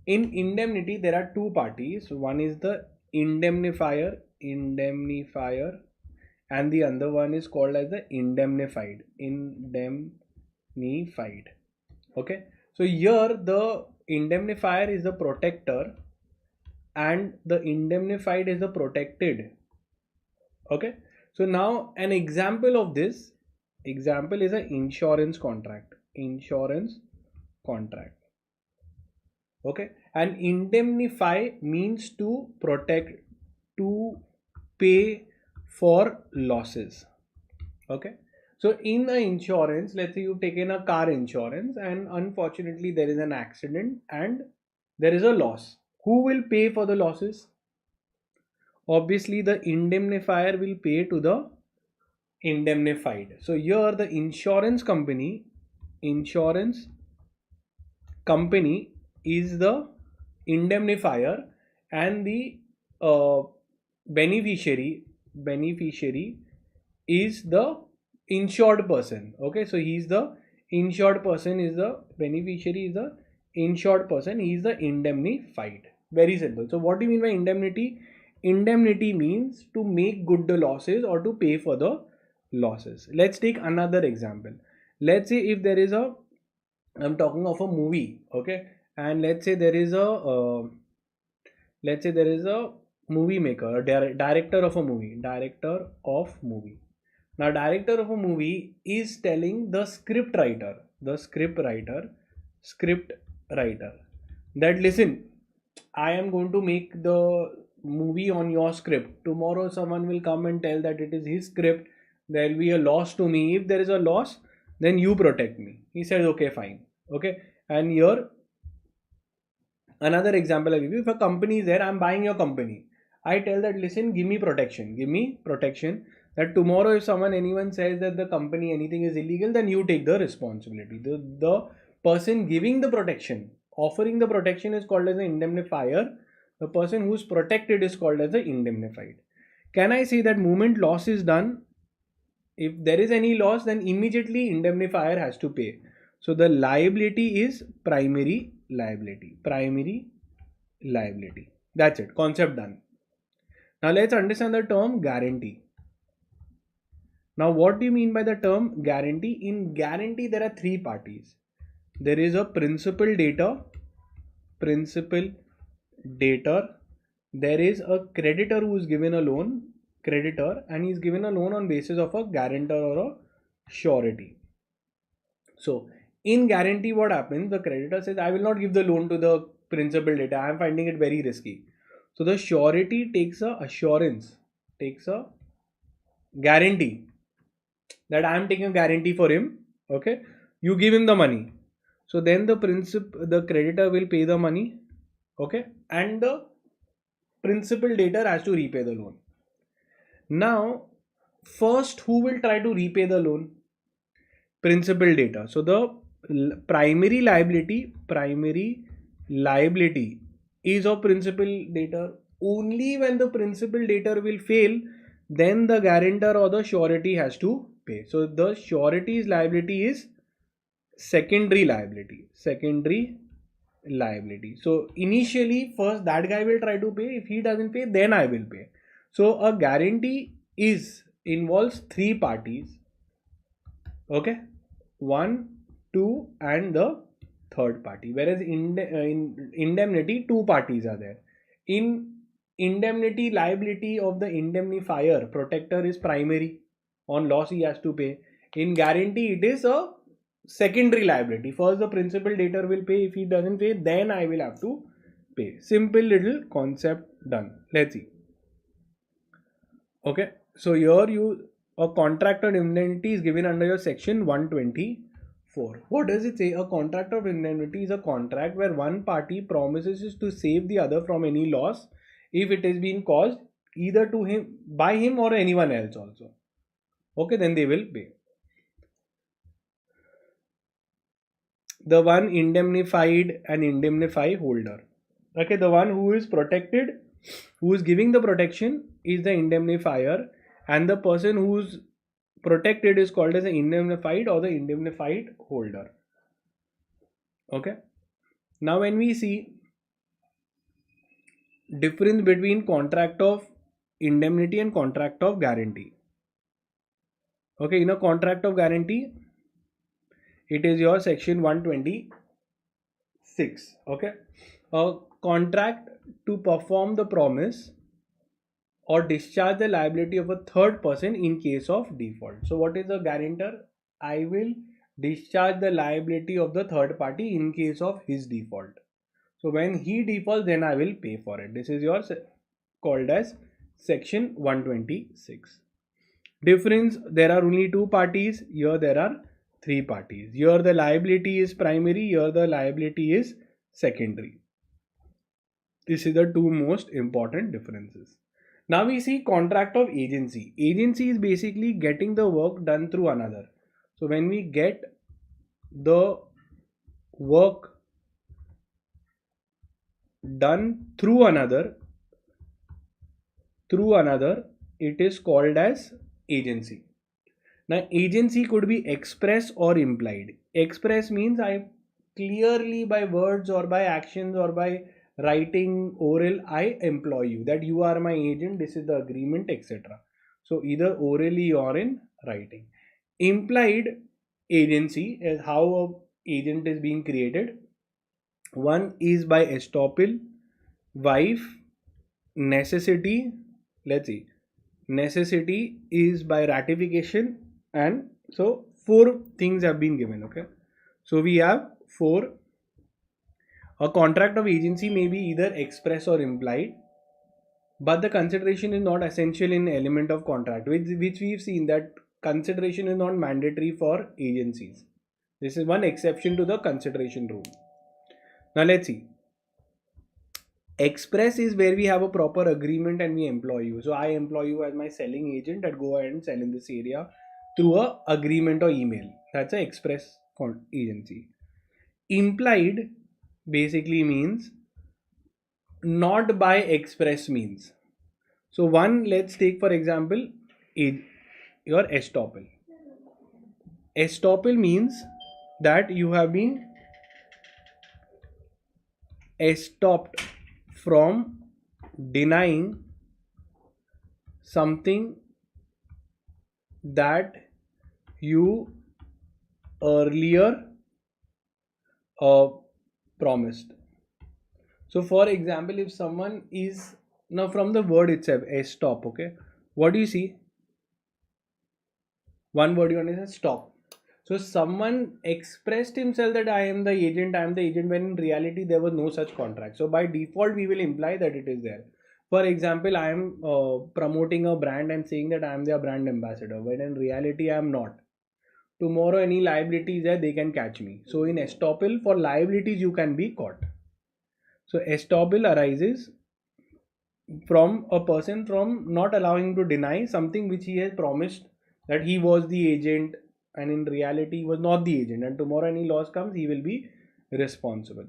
In indemnity, there are two parties. One is the indemnifier, and the other one is called as the indemnified. Okay, so here the indemnifier is the protector and the indemnified is the protected. Okay, so now an example of this example is an insurance contract. Okay, and indemnify means to protect, to pay for losses. Okay, so in the insurance, let's say you've taken a car insurance and unfortunately there is an accident and there is a loss. Who will pay for the losses? Obviously the indemnifier will pay to the indemnified. So here the insurance company is the indemnifier and the beneficiary is the insured person. Okay, so he's the insured person, is the beneficiary, is the insured person, he is the indemnified. Very simple. So what do you mean by indemnity? Indemnity means to make good the losses or to pay for the losses. Let's take another example. Let's say if there is a, I'm talking of a movie, okay, and let's say there is a movie maker, a director of a movie. Now director of a movie is telling the script writer that listen, I am going to make the movie on your script. Tomorrow someone will come and tell that it is his script. There will be a loss to me. If there is a loss, then you protect me. He said okay, fine. Okay, and here another example I give you. If a company is there, I'm buying your company. I tell that listen, give me protection. That tomorrow if anyone says that the company anything is illegal, then you take the responsibility. The person giving the protection, offering the protection is called as the indemnifier. The person who's protected is called as the indemnified. Can I say that moment loss is done, if there is any loss, then immediately indemnifier has to pay. So the liability is primary liability. That's it. Concept done. Now let's understand the term guarantee. Now what do you mean by the term guarantee? In guarantee there are three parties. There is a principal debtor there is a creditor who is given a loan, creditor, and he's given a loan on basis of a guarantor or a surety. So in guarantee, what happens? The creditor says, I will not give the loan to the principal debtor. I am finding it very risky. So the surety takes a assurance, takes a guarantee that I am taking a guarantee for him. Okay, you give him the money. So then the creditor will pay the money. Okay, and the principal debtor has to repay the loan. Now, first, who will try to repay the loan? Principal debtor. So the primary liability is of principal debtor. Only when the principal debtor will fail, then the guarantor or the surety has to pay. So the surety's liability is secondary liability. So initially, first that guy will try to pay. If he doesn't pay, then I will pay. So a guarantee involves three parties. Okay, 1, 2, and the third party. Whereas in indemnity, two parties are there. In indemnity, liability of the indemnifier, protector, is primary. On loss he has to pay. In guarantee, it is a secondary liability. First the principal debtor will pay. If he doesn't pay, then I will have to pay. Simple little concept done. Let's see. Okay, so here a contract of indemnity is given under your section 124. What does it say? A contract of indemnity is a contract where one party promises to save the other from any loss if it is being caused either to him, by him, or anyone else also. Okay, then they will pay. The one indemnified and indemnify holder. Okay, the one who is protected, who is giving the protection, is the indemnifier, and the person who's protected is called as the indemnified or the indemnified holder. Okay, now when we see difference between contract of indemnity and contract of guarantee. Okay, in a contract of guarantee, it is your section 126. Okay, a contract to perform the promise or discharge the liability of a third person in case of default. So what is a guarantor? I will discharge the liability of the third party in case of his default. So when he defaults, then I will pay for it. This is your called as section 126. Difference: there are only two parties. Here there are three parties. Here the liability is primary. Here the liability is secondary. This is the two most important differences. Now we see contract of agency. Agency is basically getting the work done through another. So when we get the work done through another, it is called as agency. Now agency could be express or implied. Express means I clearly, by words or by actions or by writing, oral, I employ you, that you are my agent, this is the agreement, etc. So either orally or in writing. Implied agency is how a agent is being created. One is by estoppel, wife, necessity. Let's see, necessity is by ratification, and so four things have been given. Okay, so we have four. A contract of agency may be either express or implied, but the consideration is not essential in element of contract, which we've seen that consideration is not mandatory for agencies. This is one exception to the consideration rule. Now let's see. Express is where we have a proper agreement and we employ you. So I employ you as my selling agent and go ahead and sell in this area through a agreement or email. That's an express agency. Implied basically means not by express means. So one, let's take for example your estoppel. Estoppel means that you have been estopped from denying something that you earlier promised. So for example, if someone is Now from the word itself, stop, okay, what do you see? One word you understand, stop. So someone expressed himself that I am the agent, when in reality there was no such contract. So by default, we will imply that it is there. For example, I am promoting a brand and saying that I am their brand ambassador, when in reality I am not. Tomorrow, any liability is there, they can catch me. So in estoppel, for liabilities, you can be caught. So estoppel arises from a person from not allowing him to deny something which he has promised, that he was the agent, and in reality he was not the agent, and tomorrow any loss comes, he will be responsible.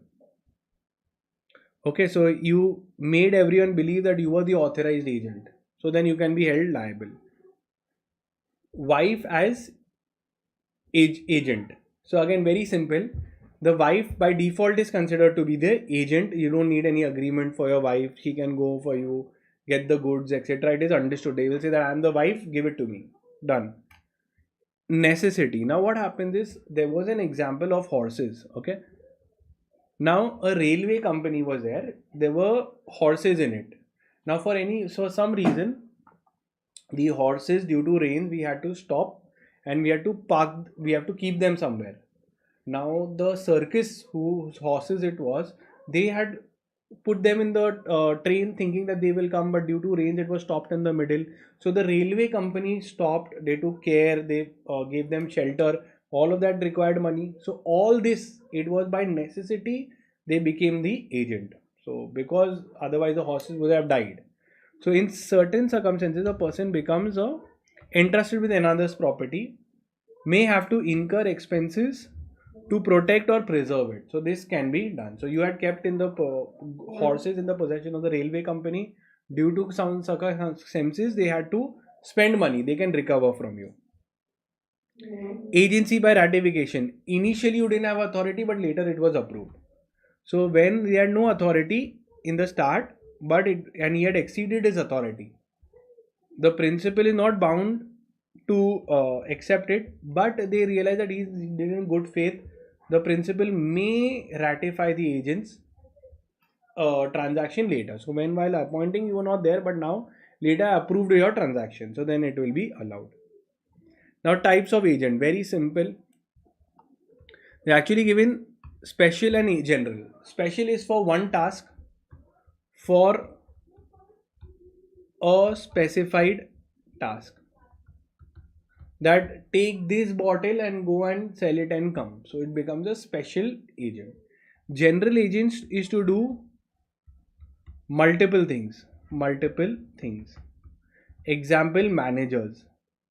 Okay, so you made everyone believe that you were the authorized agent, so then you can be held liable. Wife as agent. So again, very simple. The wife by default is considered to be the agent. You don't need any agreement for your wife. She can go for you, get the goods, etc. It is understood. They will say that I am the wife, give it to me. Done. Necessity. Now what happens is, there was an example of horses. Okay. Now a railway company was there. There were horses in it. Now for some reason, the horses, due to rain, we had to stop and we had to park. We have to keep them somewhere. Now the circus whose horses it was, they had put them in the train thinking that they will come, but due to rain it was stopped in the middle. So the railway company stopped, they took care, they gave them shelter, all of that required money. So all this, it was by necessity they became the agent. So because otherwise the horses would have died. So in certain circumstances, a person becomes entrusted with another's property, may have to incur expenses to protect or preserve it. So this can be done. So you had kept in the horses in the possession of the railway company. Due to some circumstances, they had to spend money. They can recover from you. Agency by ratification. Initially you didn't have authority, but later it was approved. So when he had no authority in the start, and he had exceeded his authority, the principal is not bound to accept it, but they realize that he did in good faith. The principal may ratify the agent's transaction later. So when while appointing you were not there, but now later approved your transaction, so then it will be allowed. Now types of agent, very simple. They're actually given special and general. Special is for one task for a specified task, that take this bottle and go and sell it and come. So it becomes a special agent. General agent is to do multiple things. Example, managers.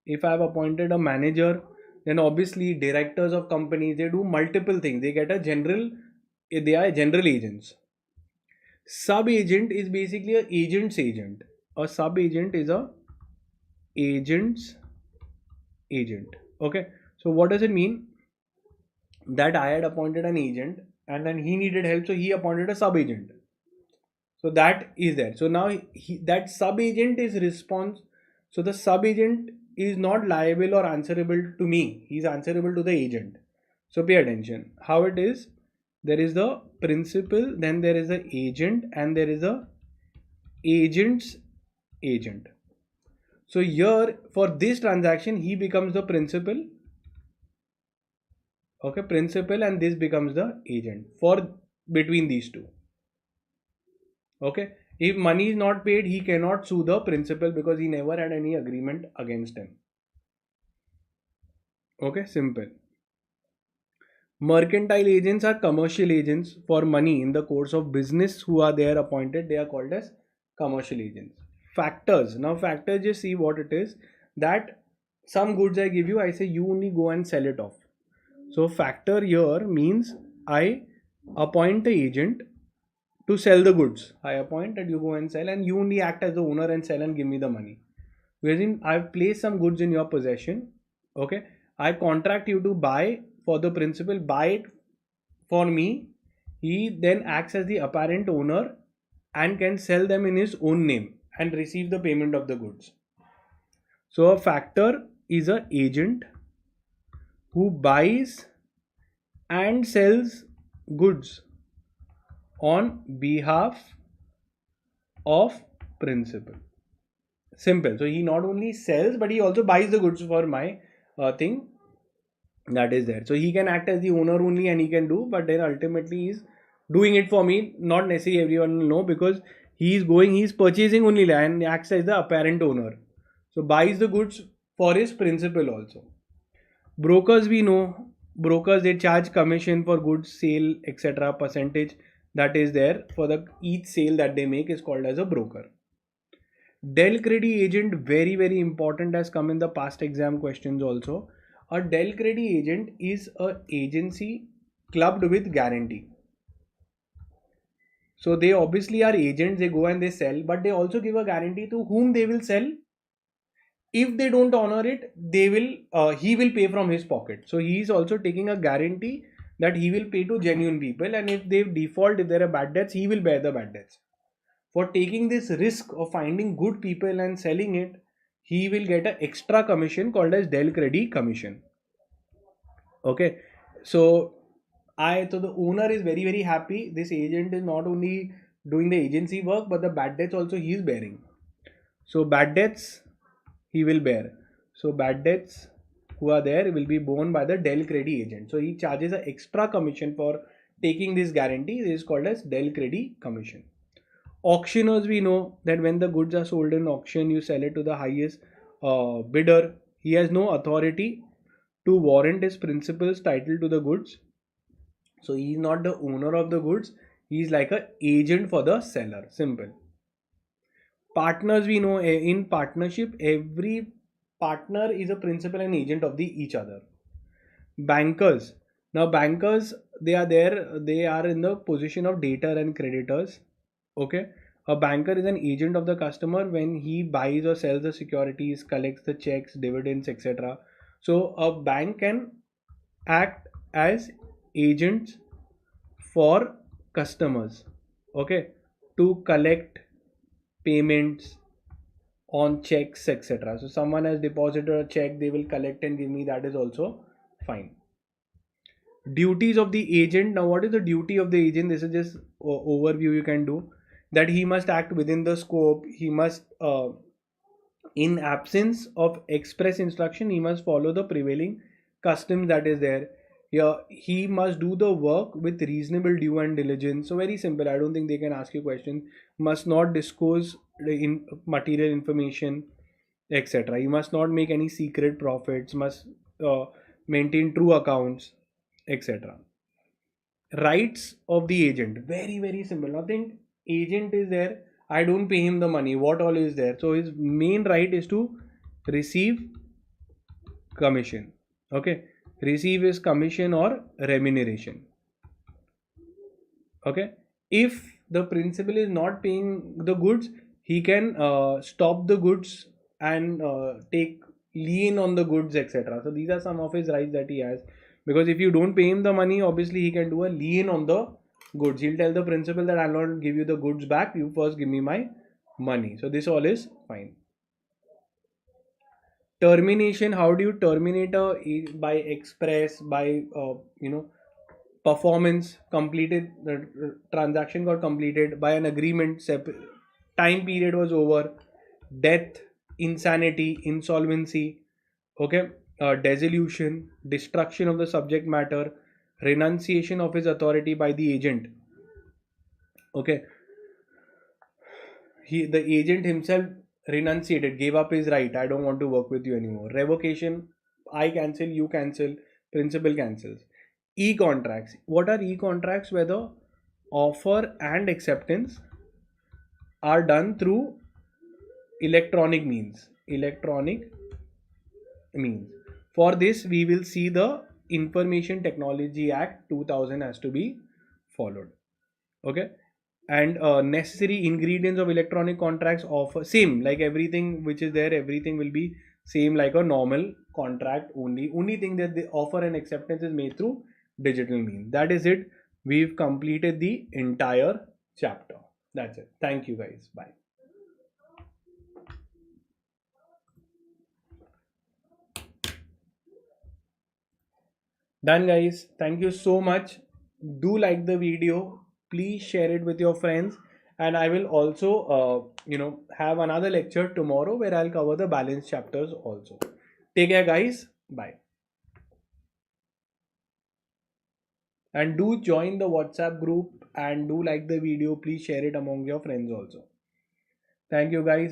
If I have appointed a manager, then obviously directors of companies, they do multiple things. They are general agents. Sub agent is basically a agent's agent. A sub agent is a agent's agent. Okay, so what does it mean? That I had appointed an agent and then he needed help, so he appointed a sub agent. So that is there. So now that sub agent is so the sub agent is not liable or answerable to me, he is answerable to the agent. So pay attention how it is. There is the principal, then there is the agent, and there is a agent's agent. So here for this transaction, he becomes the principal. Okay, principal, and this becomes the agent for between these two. Okay, if money is not paid, he cannot sue the principal because he never had any agreement against him. Okay, simple. Mercantile agents are commercial agents for money in the course of business who are there appointed. They are called as commercial agents. Factors. Now factors, just see what it is. That some goods I give you, I say you only go and sell it off. So factor here means I appoint the agent to sell the goods. I appoint that you go and sell, and you only act as the owner and sell and give me the money. Whereas I've placed some goods in your possession. Okay, I contract you to buy for the principal, buy it for me. He then acts as the apparent owner and can sell them in his own name and receive the payment of the goods. So a factor is an agent who buys and sells goods on behalf of principal. Simple. So he not only sells, but he also buys the goods for my thing that is there. So he can act as the owner only and he can do, but then ultimately he's doing it for me. Not necessarily everyone will know, because he's purchasing only and acts as the apparent owner. So buys the goods for his principal also. Brokers, we know, brokers, they charge commission for goods sale, etc. Percentage that is there for the each sale that they make is called as a broker. Del Credi agent, very very important, has come in the past exam questions also. A Del Credi agent is a agency clubbed with guarantee. So they obviously are agents, they go and they sell, but they also give a guarantee to whom they will sell. If they don't honor it, he will pay from his pocket. So he is also taking a guarantee that he will pay to genuine people, and if they default, if there are bad debts, he will bear the bad debts. For taking this risk of finding good people and selling it, he will get an extra commission called as Del Credi commission. Okay, so the owner is very very happy. This agent is not only doing the agency work, but the bad debts also he is bearing. So bad debts he will bear. So bad debts who are there will be borne by the Del Credi agent. So he charges an extra commission for taking this guarantee. This is called as Del Credi commission. Auctioneers, we know that when the goods are sold in auction, you sell it to the highest bidder. He has no authority to warrant his principal's title to the goods. So he is not the owner of the goods. He is like an agent for the seller. Simple. Partners, we know in partnership, every partner is a principal and agent of each other. Bankers. Now bankers, they are in the position of debtor and creditors. Okay. A banker is an agent of the customer when he buys or sells the securities, collects the checks, dividends, etc. So a bank can act as agents for customers, okay, to collect payments on checks, etc. So someone has deposited a check, they will collect and give me, that is also fine. Duties of the agent. Now what is the duty of the agent? This is just overview you can do. That he must act within the scope. He must in absence of express instruction, he must follow the prevailing custom that is there. Yeah, he must do the work with reasonable due and diligence. So very simple. I don't think they can ask you question. Must not disclose material information, etc. He must not make any secret profits. Must maintain true accounts, etc. Rights of the agent, very very simple. Nothing. Agent is there, I don't pay him the money, what all is there? So his main right is to receive commission. Okay, receive his commission or remuneration. Okay, if the principal is not paying the goods, he can stop the goods and take lien on the goods, etc. So these are some of his rights that he has, because if you don't pay him the money, obviously he can do a lien on the goods. He'll tell the principal that I'll not give you the goods back, you first give me my money. So this all is fine. Termination. How do you terminate by express, by performance completed, the transaction got completed, by an agreement, time period was over, death, insanity, insolvency, okay, dissolution, destruction of the subject matter, renunciation of his authority by the agent. Okay, the agent himself renunciated, gave up his right, I don't want to work with you anymore. Revocation, I cancel, you cancel, principal cancels. E-contracts. What are e-contracts? Where the offer and acceptance are done through electronic means. For this we will see the Information Technology Act 2000 has to be followed. Okay, and necessary ingredients of electronic contracts offer same like everything which is there, everything will be same like a normal contract. Only thing that the offer and acceptance is made through digital means. That is it. We've completed the entire chapter. That's it. Thank you guys. Bye. Done guys. Thank you so much. Do like the video. Please share it with your friends and I will also have another lecture tomorrow where I'll cover the balance chapters also. Take care, guys. Bye. And do join the WhatsApp group and do like the video. Please share it among your friends also. Thank you, guys.